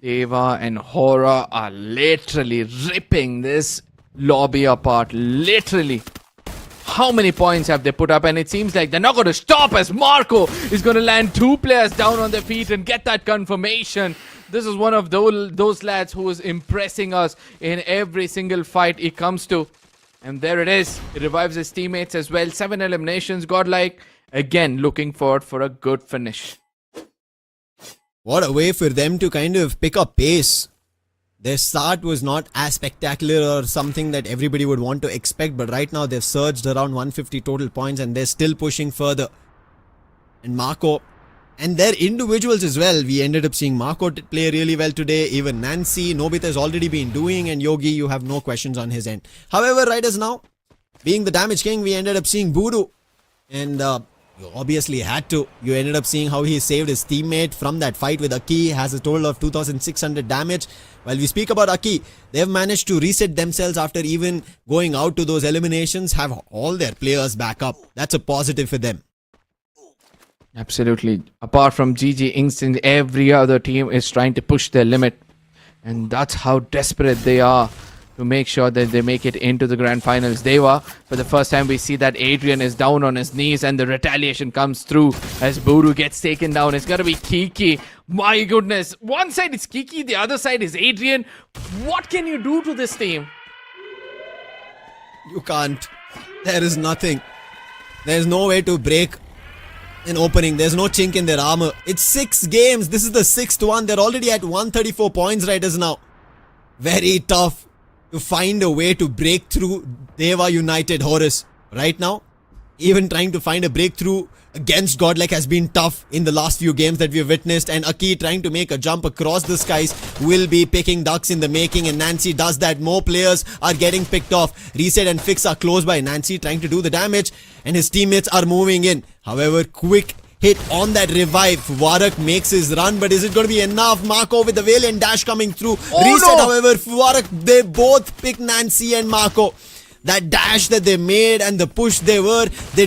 Dewa and Horaa are literally ripping this lobby apart. Literally. How many points have they put up? And it seems like they're not going to stop, as Marco is going to land 2 players down on their feet and get that confirmation. This is one of those lads who is impressing us in every single fight he comes to. And there it is. He revives his teammates as well. 7 eliminations. Godlike, again, looking forward for a good finish. What a way for them to kind of pick up pace. Their start was not as spectacular or something that everybody would want to expect, but right now they've surged around 150 total points and they're still pushing further. And Marco, and their individuals as well. We ended up seeing Marco play really well today. Even Nancy, Nobita has already been doing, and Yogi, you have no questions on his end. However, right as now, being the damage king, we ended up seeing Voodoo. And you obviously had to. You ended up seeing how he saved his teammate from that fight with Akkee. Has a total of 2,600 damage. While we speak about Akkee, they've managed to reset themselves after even going out to those eliminations, have all their players back up. That's a positive for them. Absolutely. Apart from GG Instant, every other team is trying to push their limit. And that's how desperate they are to make sure that they make it into the grand finals. Dewa, for the first time we see that Adrian is down on his knees and the retaliation comes through as Buru gets taken down. It's gonna be Kiki. My goodness. One side is Kiki, the other side is Adrian. What can you do to this team? You can't. There is nothing. There's no way to break an opening. There's no chink in their armor. It's 6 games. This is the 6th one. They're already at 134 points right as now. Very tough to find a way to break through Dewa United Horus. Right now, even trying to find a breakthrough against Godlike has been tough in the last few games that we've witnessed. And Akkee trying to make a jump across the skies will be picking ducks in the making. And Nancy does that. More players are getting picked off. Reset and Fix are close by. Nancy trying to do the damage. And his teammates are moving in. However, quick hit on that revive. Fuarak makes his run, but is it going to be enough? Marco with the Valiant dash coming through. Reset, however, Fuarak, they both pick Nancy and Marco. That dash that they made and the push they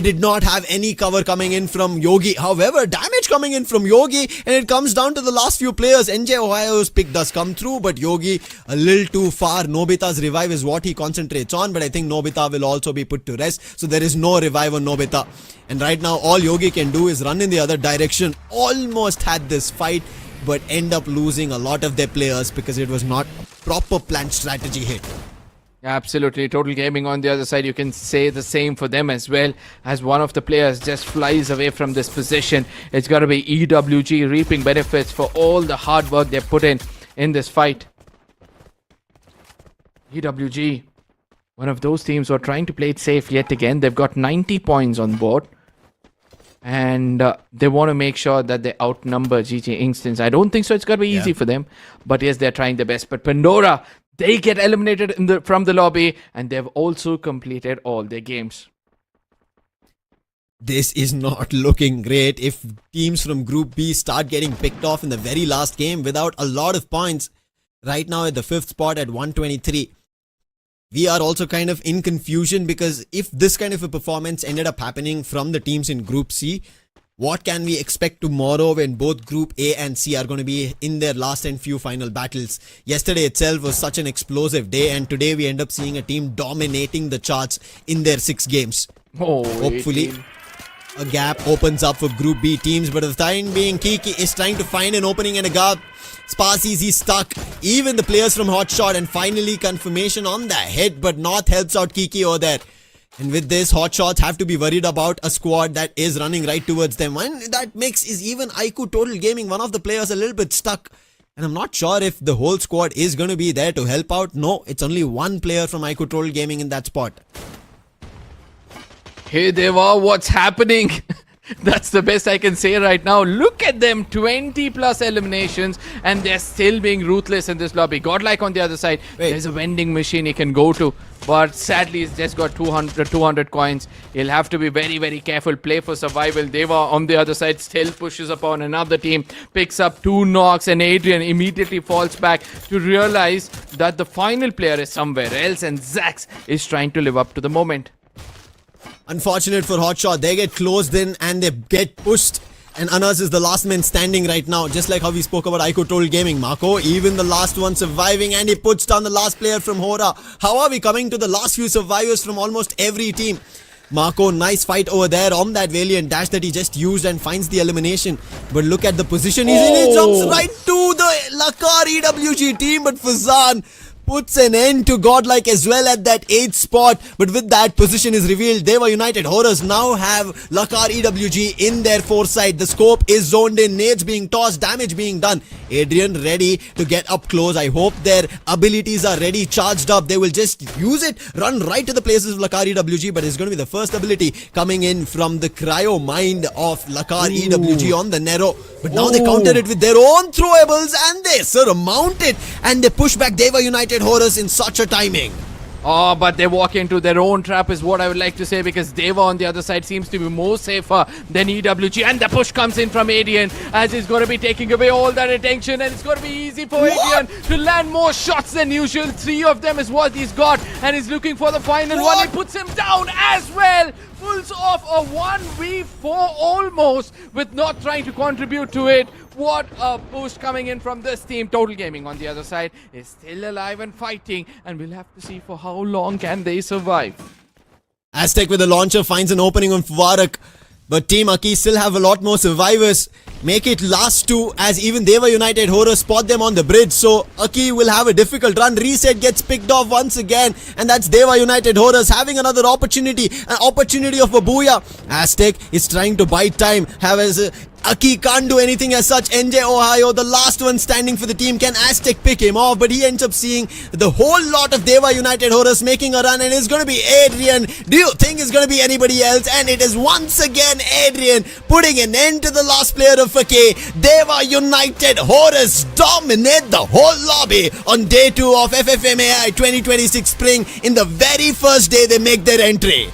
did not have any cover coming in from Yogi. However, damage coming in from Yogi, and it comes down to the last few players. NJ Ohio's pick does come through, but Yogi a little too far. Nobita's revive is what he concentrates on, but I think Nobita will also be put to rest, so there is no revive on Nobita. And right now, all Yogi can do is run in the other direction. Almost had this fight, but end up losing a lot of their players because it was not proper planned strategy hit. Absolutely. Total Gaming on the other side, you can say the same for them as well, as one of the players just flies away from this position. It's got to be EWG reaping benefits for all the hard work they put in this fight. EWG, one of those teams who are trying to play it safe yet again. They've got 90 points on board. And they want to make sure that they outnumber GG Instance. I don't think so. It's going to be easy for them. But yes, they're trying their best. But Pandora, they get eliminated from the lobby. And they've also completed all their games. This is not looking great. If teams from Group B start getting picked off in the very last game without a lot of points. Right now at the 5th spot at 123. We are also kind of in confusion because if this kind of a performance ended up happening from the teams in Group C, what can we expect tomorrow when both Group A and C are going to be in their last and few final battles? Yesterday itself was such an explosive day, and today we end up seeing a team dominating the charts in their 6 games. Hopefully, a gap opens up for Group B teams, but for the time being, Kiki is trying to find an opening in a gap. Sparsy's he's stuck. Even the players from Hotshot, and finally confirmation on the head, but North helps out Kiki over there. And with this, Hotshots have to be worried about a squad that is running right towards them. And that makes is even iQOO Total Gaming, one of the players, a little bit stuck. And I'm not sure if the whole squad is going to be there to help out. No, it's only one player from iQOO Total Gaming in that spot. Hey Dewa, what's happening? That's the best I can say right now. Look at them, 20 plus eliminations, and they're still being ruthless in this lobby. Godlike on the other side, there's a vending machine he can go to, but sadly he's just got 200 coins. He'll have to be very, very careful. Play for survival. Deva on the other side still pushes upon another team, picks up 2 knocks, and Adrian immediately falls back to realize that the final player is somewhere else, and Zax is trying to live up to the moment. Unfortunate for Hotshot, they get closed in and they get pushed. And Anas is the last man standing right now, just like how we spoke about iQOO Total Gaming. Marco, even the last one surviving, and he puts down the last player from Horaa. How are we coming to the last few survivors from almost every team? Marco, nice fight over there on that Valiant dash that he just used and finds the elimination. But look at the position he's in. He jumps right to the Lakar EWG team, but Fazan puts an end to Godlike as well at that 8th spot. But with that, position is revealed. Dewa United Horus now have Lakar EWG in their foresight. The scope is zoned in. Nades being tossed. Damage being done. Adrian ready to get up close. I hope their abilities are ready, charged up. They will just use it, run right to the places of Lakar EWG. But it's going to be the first ability coming in from the cryo mind of Lakar EWG on the Nero. But now they counter it with their own throwables and they surmount it. And they push back Dewa United Horus in such a timing. Oh, but they walk into their own trap is what I would like to say, because Dewa on the other side seems to be more safer than EWG, and the push comes in from Adrian as he's going to be taking away all that attention, and it's going to be easy for Adrian to land more shots than usual. 3 of them is what he's got, and he's looking for the final one. He puts him down as well. Pulls off a 1v4 almost with not trying to contribute to it. What a boost coming in from this team. Total Gaming on the other side is still alive and fighting, and we'll have to see for how long can they survive. Aztec with the launcher finds an opening on Varak, but Team Akkee still have a lot more survivors. Make it last 2 as even Dewa United Horus spot them on the bridge. So Akkee will have a difficult run. Reset gets picked off once again, and that's Dewa United Horus having another opportunity. An opportunity of a booyah. Aztec is trying to bite time. Akkee can't do anything as such. NJ Ohio, the last one standing for the team. Can Aztec pick him off? But he ends up seeing the whole lot of Dewa United Horus making a run, and it's going to be Adrian. Do you think it's going to be anybody else? And it is once again Adrian putting an end to the last player of Akkee. Dewa United Horus dominate the whole lobby on day 2 of FFMAI 2026 Spring. In the very first day they make their entry.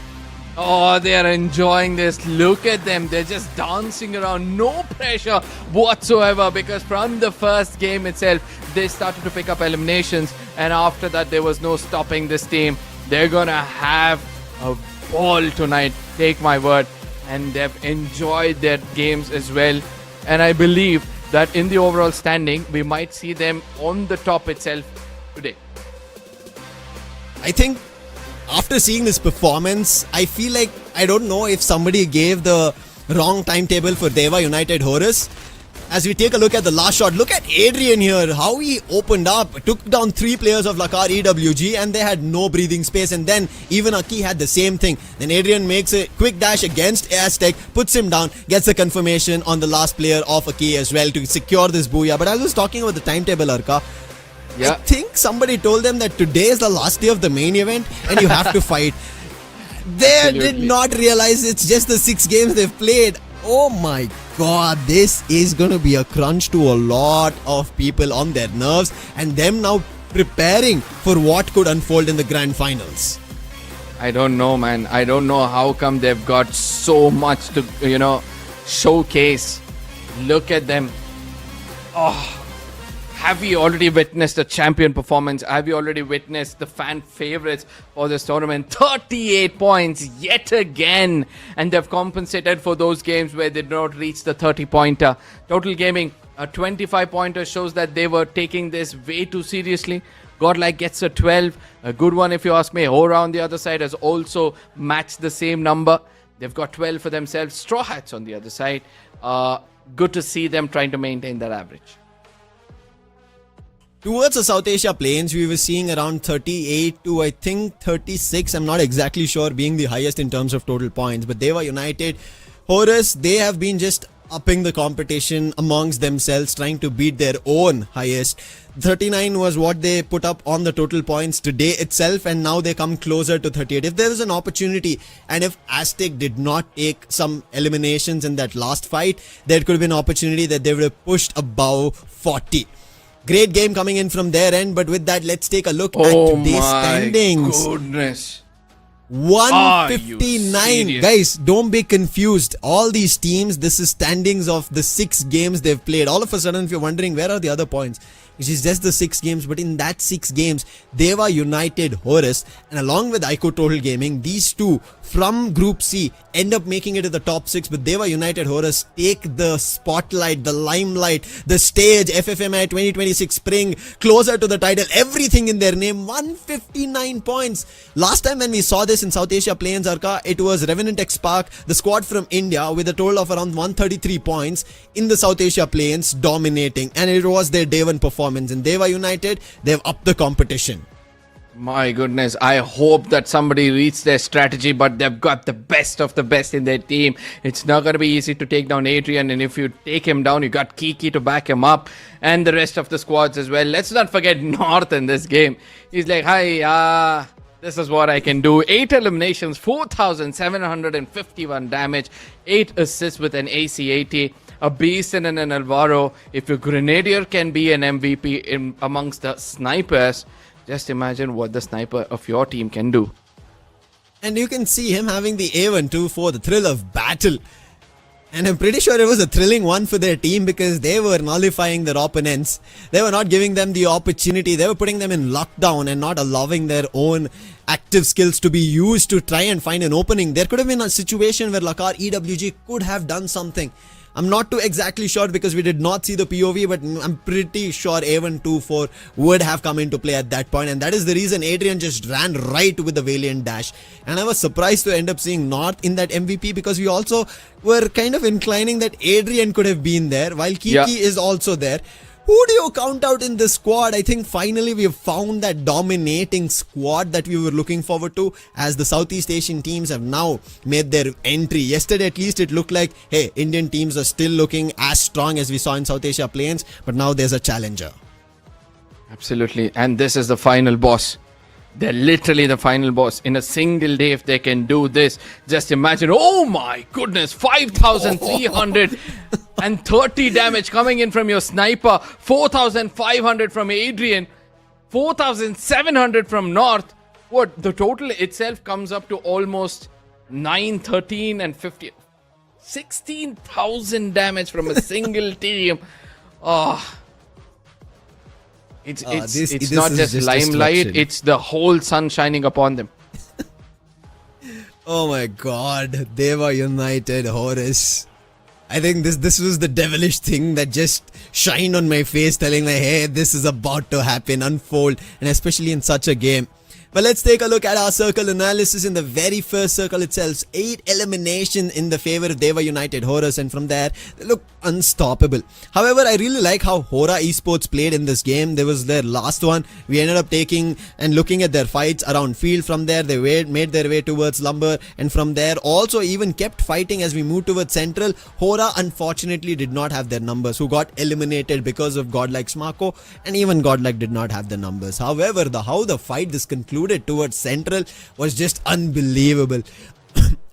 Oh, they are enjoying this. Look at them. They're just dancing around. No pressure whatsoever, because from the first game itself, they started to pick up eliminations. And after that, there was no stopping this team. They're going to have a ball tonight. Take my word. And they've enjoyed their games as well. And I believe that in the overall standing, we might see them on the top itself today. I think after seeing this performance, I feel like, I don't know if somebody gave the wrong timetable for Dewa United Horus. As we take a look at the last shot, look at Adrian here, how he opened up, took down 3 players of Lakar EWG, and they had no breathing space. And then even Akkee had the same thing. Then Adrian makes a quick dash against Aztec, puts him down, gets the confirmation on the last player of Akkee as well to secure this booyah. But I was talking about the timetable, Arka. Yeah. I think somebody told them that today is the last day of the main event and you have to fight. They did not realize it's just the 6 games they've played. Oh my god, this is going to be a crunch to a lot of people on their nerves, and them now preparing for what could unfold in the grand finals. I don't know, man. I don't know how come they've got so much to, showcase. Look at them. Oh. Have we already witnessed a champion performance? Have we already witnessed the fan favorites for this tournament? 38 points yet again. And they've compensated for those games where they did not reach the 30-pointer. Total Gaming, a 25-pointer shows that they were taking this way too seriously. Godlike gets a 12. A good one if you ask me. Horaa on the other side has also matched the same number. They've got 12 for themselves. Straw Hats on the other side. Good to see them trying to maintain that average. Towards the South Asia plains, we were seeing around 38 to I think 36. I'm not exactly sure, being the highest in terms of total points. But Dewa United Horus, they have been just upping the competition amongst themselves, trying to beat their own highest. 39 was what they put up on the total points today itself, and now they come closer to 38. If there was an opportunity, and if Aztec did not take some eliminations in that last fight, there could have been an opportunity that they would have pushed above 40. Great game coming in from their end, but with that, let's take a look at today's standings. Oh my goodness. 159. Guys, don't be confused. All these teams, this is standings of the 6 games they've played. All of a sudden, if you're wondering where are the other points, which is just the 6 games, but in that 6 games, Dewa United Horus, and along with iQOO Total Gaming, these two from Group C end up making it to the top 6, but Dewa United Horus take the spotlight, the limelight, the stage, FFMI 2026 Spring, closer to the title, everything in their name. 159 points. Last time when we saw this in South Asia Plains, Arka, it was Revenant X Park, the squad from India, with a total of around 133 points in the South Asia Plains, dominating, and it was their day 1 performance. In Dewa United, they've upped the competition. My goodness, I hope that somebody reads their strategy, but they've got the best of the best in their team. It's not going to be easy to take down Adrian, and if you take him down, you got Kiki to back him up, and the rest of the squads as well. Let's not forget North in this game. He's like, hi, this is what I can do. 8 eliminations, 4,751 damage, 8 assists with an AC-80. A beast and an Alvaro. If your Grenadier can be an MVP amongst the snipers, Just imagine what the sniper of your team can do. And you can see him having the A1-2 for the thrill of battle. And I'm pretty sure it was a thrilling one for their team because they were nullifying their opponents. They were not giving them the opportunity. They were putting them in lockdown and not allowing their own active skills to be used to try and find an opening. There could have been a situation where Lakar EWG could have done something. I'm not too exactly sure because we did not see the POV, but I'm pretty sure A1-2-4 would have come into play at that point, and that is the reason Adrian just ran right with the Valiant dash. And I was surprised to end up seeing North in that MVP because we also were kind of inclining that Adrian could have been there while Kiki is also there. Who do you count out in this squad? I think finally we have found that dominating squad that we were looking forward to, as the Southeast Asian teams have now made their entry. Yesterday at least it looked like, hey, Indian teams are still looking as strong as we saw in South Asia Plains, but now there's a challenger. Absolutely. And this is the final boss. They're literally the final boss. In a single day, if they can do this, just imagine, oh my goodness, 5,330 damage coming in from your sniper, 4,500 from Adrian, 4,700 from North. What, the total itself comes up to almost 9, 13 and 50. 16,000 damage from a single team. It's not just limelight, it's the whole sun shining upon them. Oh my god, Dewa United, Horus. I think this was the devilish thing that just shined on my face, telling me, hey, this is about to happen, unfold, and especially in such a game. But let's take a look at our circle analysis. In the very first circle itself, 8 elimination in the favor of Dewa United Horus, and from there they look unstoppable. However, I really like how Horaa Esports played in this game. There was their last one. We ended up taking and looking at their fights around field. From there they made their way towards Lumber, and from there also even kept fighting as we moved towards Central. Horaa unfortunately did not have their numbers, who got eliminated because of Godlike Smako, and even Godlike did not have the numbers. However, how the fight this concluded towards Central was just unbelievable.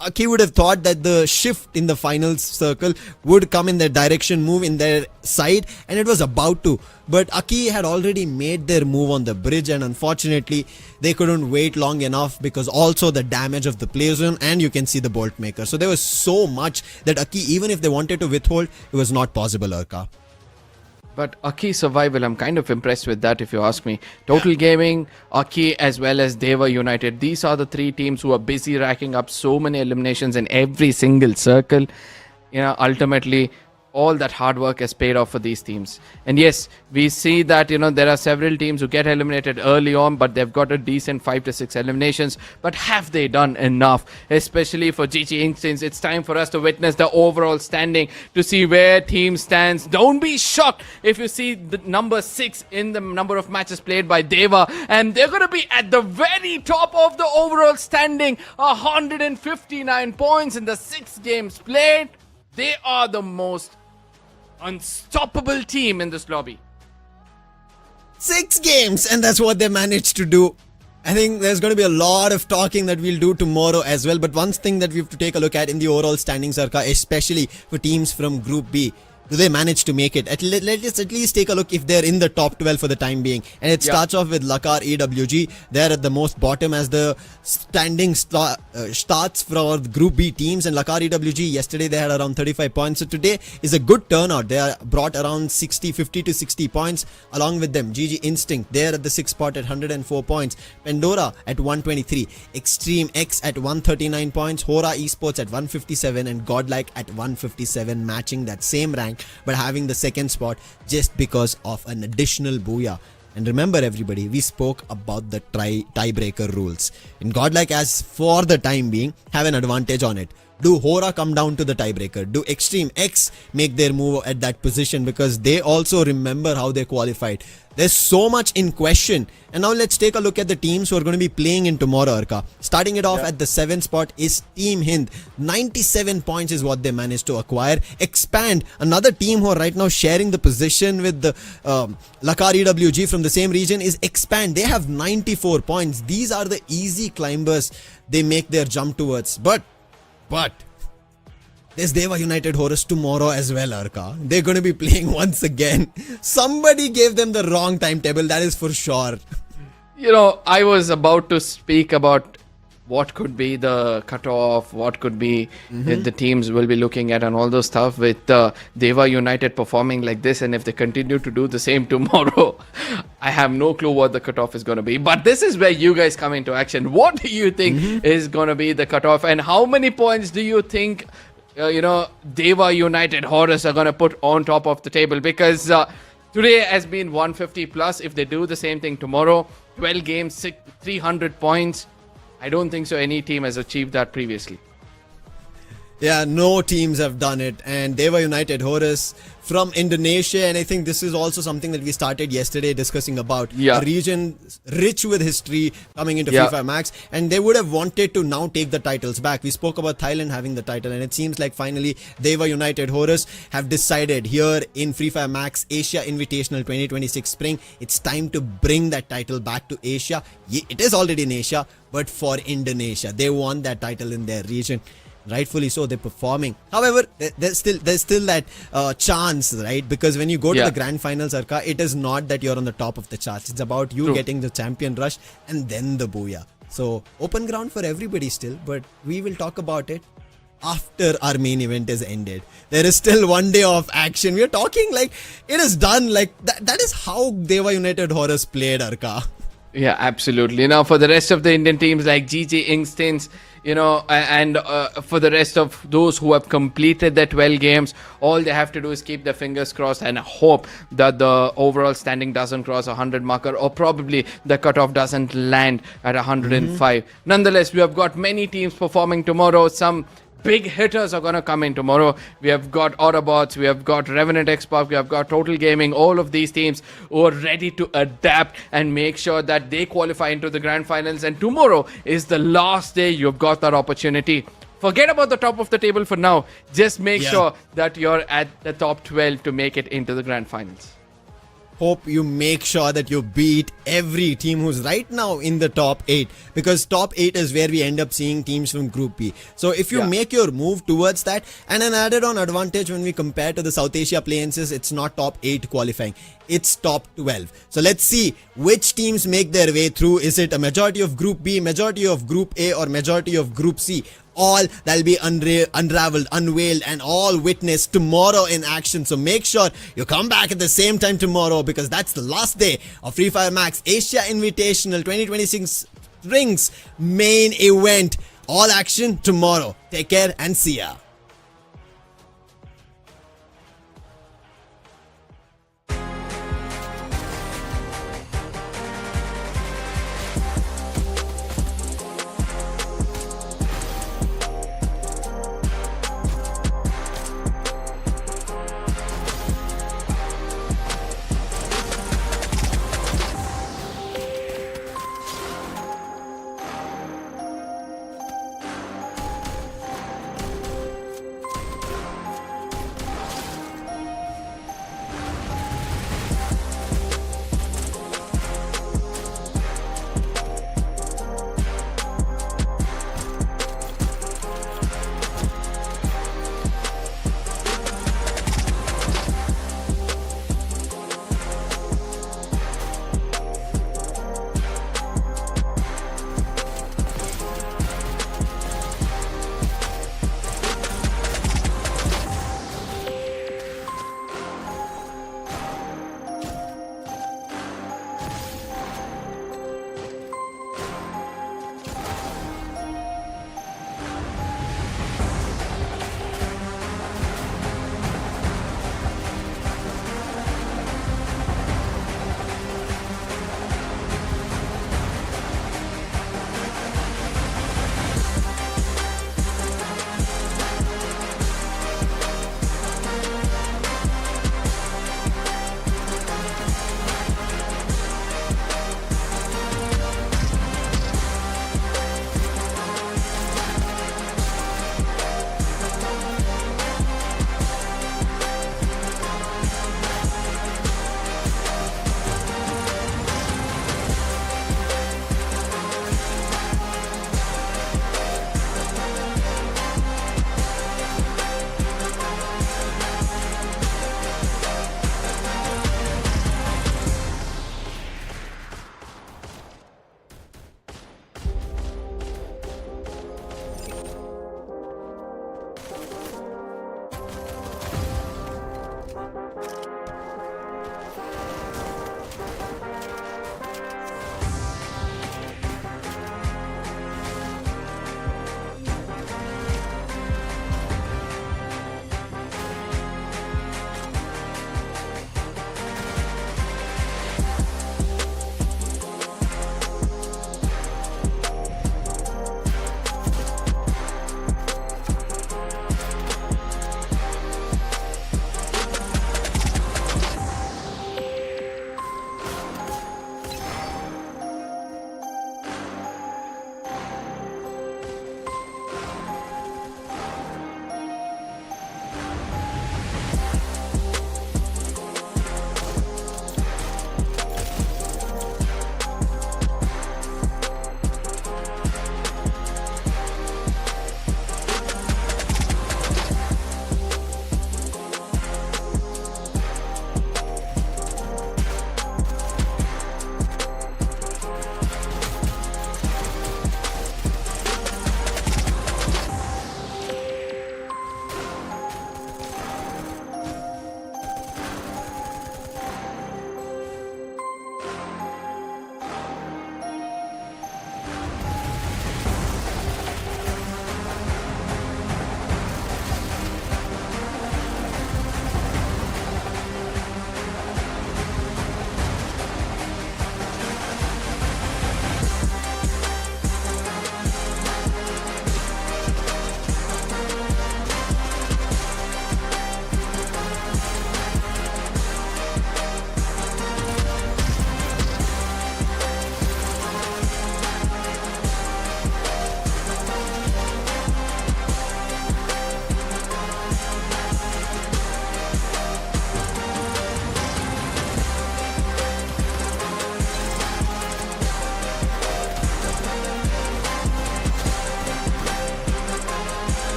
Akkee would have thought that the shift in the finals circle would come in their direction, move in their side, and it was about to. But Akkee had already made their move on the bridge, and unfortunately they couldn't wait long enough because also the damage of the play zone, and you can see the bolt maker. So there was so much that Akkee, even if they wanted to withhold, it was not possible, Urka. But Akkee survival, I'm kind of impressed with that if you ask me. Total Gaming, Akkee as well as Dewa United. These are the 3 teams who are busy racking up so many eliminations in every single circle. You know, ultimately, all that hard work has paid off for these teams. And yes, we see that, you know, there are several teams who get eliminated early on, but they've got a decent 5 to 6 eliminations. But have they done enough? Especially for GG Instincts, it's time for us to witness the overall standing to see where team stands. Don't be shocked if you see the number 6 in the number of matches played by Dewa, and they're going to be at the very top of the overall standing. 159 points in the 6 games played. They are the most unstoppable team in this lobby. 6 games, and that's what they managed to do. I think there's going to be a lot of talking that we'll do tomorrow as well. But one thing that we have to take a look at in the overall standings, Arka, especially for teams from Group B, do they manage to make it? Let's at least take a look if they're in the top 12 for the time being. And it starts off with Lakar EWG. They're at the most bottom as the standing starts for Group B teams. And Lakar EWG, yesterday they had around 35 points. So today is a good turnout. They are brought around 50 to 60 points. Along with them, GG Instinct, they're at the 6th spot at 104 points. Pandora at 123. Extreme X at 139 points. Horaa Esports at 157. And Godlike at 157, matching that same rank, but having the 2nd spot just because of an additional booyah. And remember everybody, we spoke about the tiebreaker rules. And Godlike, as for the time being, have an advantage on it. Do Horaa come down to the tiebreaker? Do Extreme X make their move at that position? Because they also remember how they qualified. There's so much in question. And now let's take a look at the teams who are going to be playing in tomorrow, Arka. Starting it off at the 7th spot is Team Hind. 97 points is what they managed to acquire. Expand, another team who are right now sharing the position with the Lakar EWG from the same region, is Expand. They have 94 points. These are the easy climbers they make their jump towards. But there's Dewa United Horus tomorrow as well, Arka. They're going to be playing once again. Somebody gave them the wrong timetable, that is for sure. You know, I was about to speak about what could be the cutoff, what could be the teams will be looking at and all those stuff with Dewa United performing like this, and if they continue to do the same tomorrow, I have no clue what the cutoff is going to be. But this is where you guys come into action. What do you think is going to be the cutoff, and how many points do you think Dewa United Horus are going to put on top of the table? Because today has been 150 plus. If they do the same thing tomorrow, 12 games, 300 points. I don't think so any team has achieved that previously. Yeah, no teams have done it. And Dewa United Horus from Indonesia, and I think this is also something that we started yesterday discussing about. A region rich with history coming into Free Fire Max, and they would have wanted to now take the titles back. We spoke about Thailand having the title, and it seems like finally Dewa United Horus have decided here in Free Fire Max Asia Invitational 2026 Spring, it's time to bring that title back to Asia. It is already in Asia, but for Indonesia. They won that title in their region. Rightfully so, they're performing. However, there's still that chance, right? Because when you go to the grand finals, Arka, it is not that you're on the top of the charts. It's about you getting the champion rush and then the booyah. So open ground for everybody still, but we will talk about it after our main event is ended. There is still 1 day of action. We're talking like it is done. Like that is how Dewa United Horus played, Arka. Yeah, absolutely. Now, for the rest of the Indian teams like GG Instance, and for the rest of those who have completed their 12 games, all they have to do is keep their fingers crossed and hope that the overall standing doesn't cross 100 marker, or probably the cutoff doesn't land at 105. Nonetheless, we have got many teams performing tomorrow. Some big hitters are going to come in tomorrow. We have got Autobots, we have got Revenant Xbox, we have got Total Gaming, all of these teams who are ready to adapt and make sure that they qualify into the grand finals. And tomorrow is the last day you've got that opportunity. Forget about the top of the table for now. Just make sure that you're at the top 12 to make it into the grand finals. Hope you make sure that you beat every team who's right now in the top 8, because top 8 is where we end up seeing teams from Group B. So if you make your move towards that, and an added on advantage when we compare to the South Asia play-ins, it's not top 8 qualifying, it's top 12. So let's see which teams make their way through. Is it a majority of Group B, majority of Group A, or majority of Group C? All that'll be unraveled, unveiled, and all witnessed tomorrow in action. So make sure you come back at the same time tomorrow, because that's the last day of Free Fire Max Asia Invitational 2026 Spring's main event. All action tomorrow. Take care and see ya.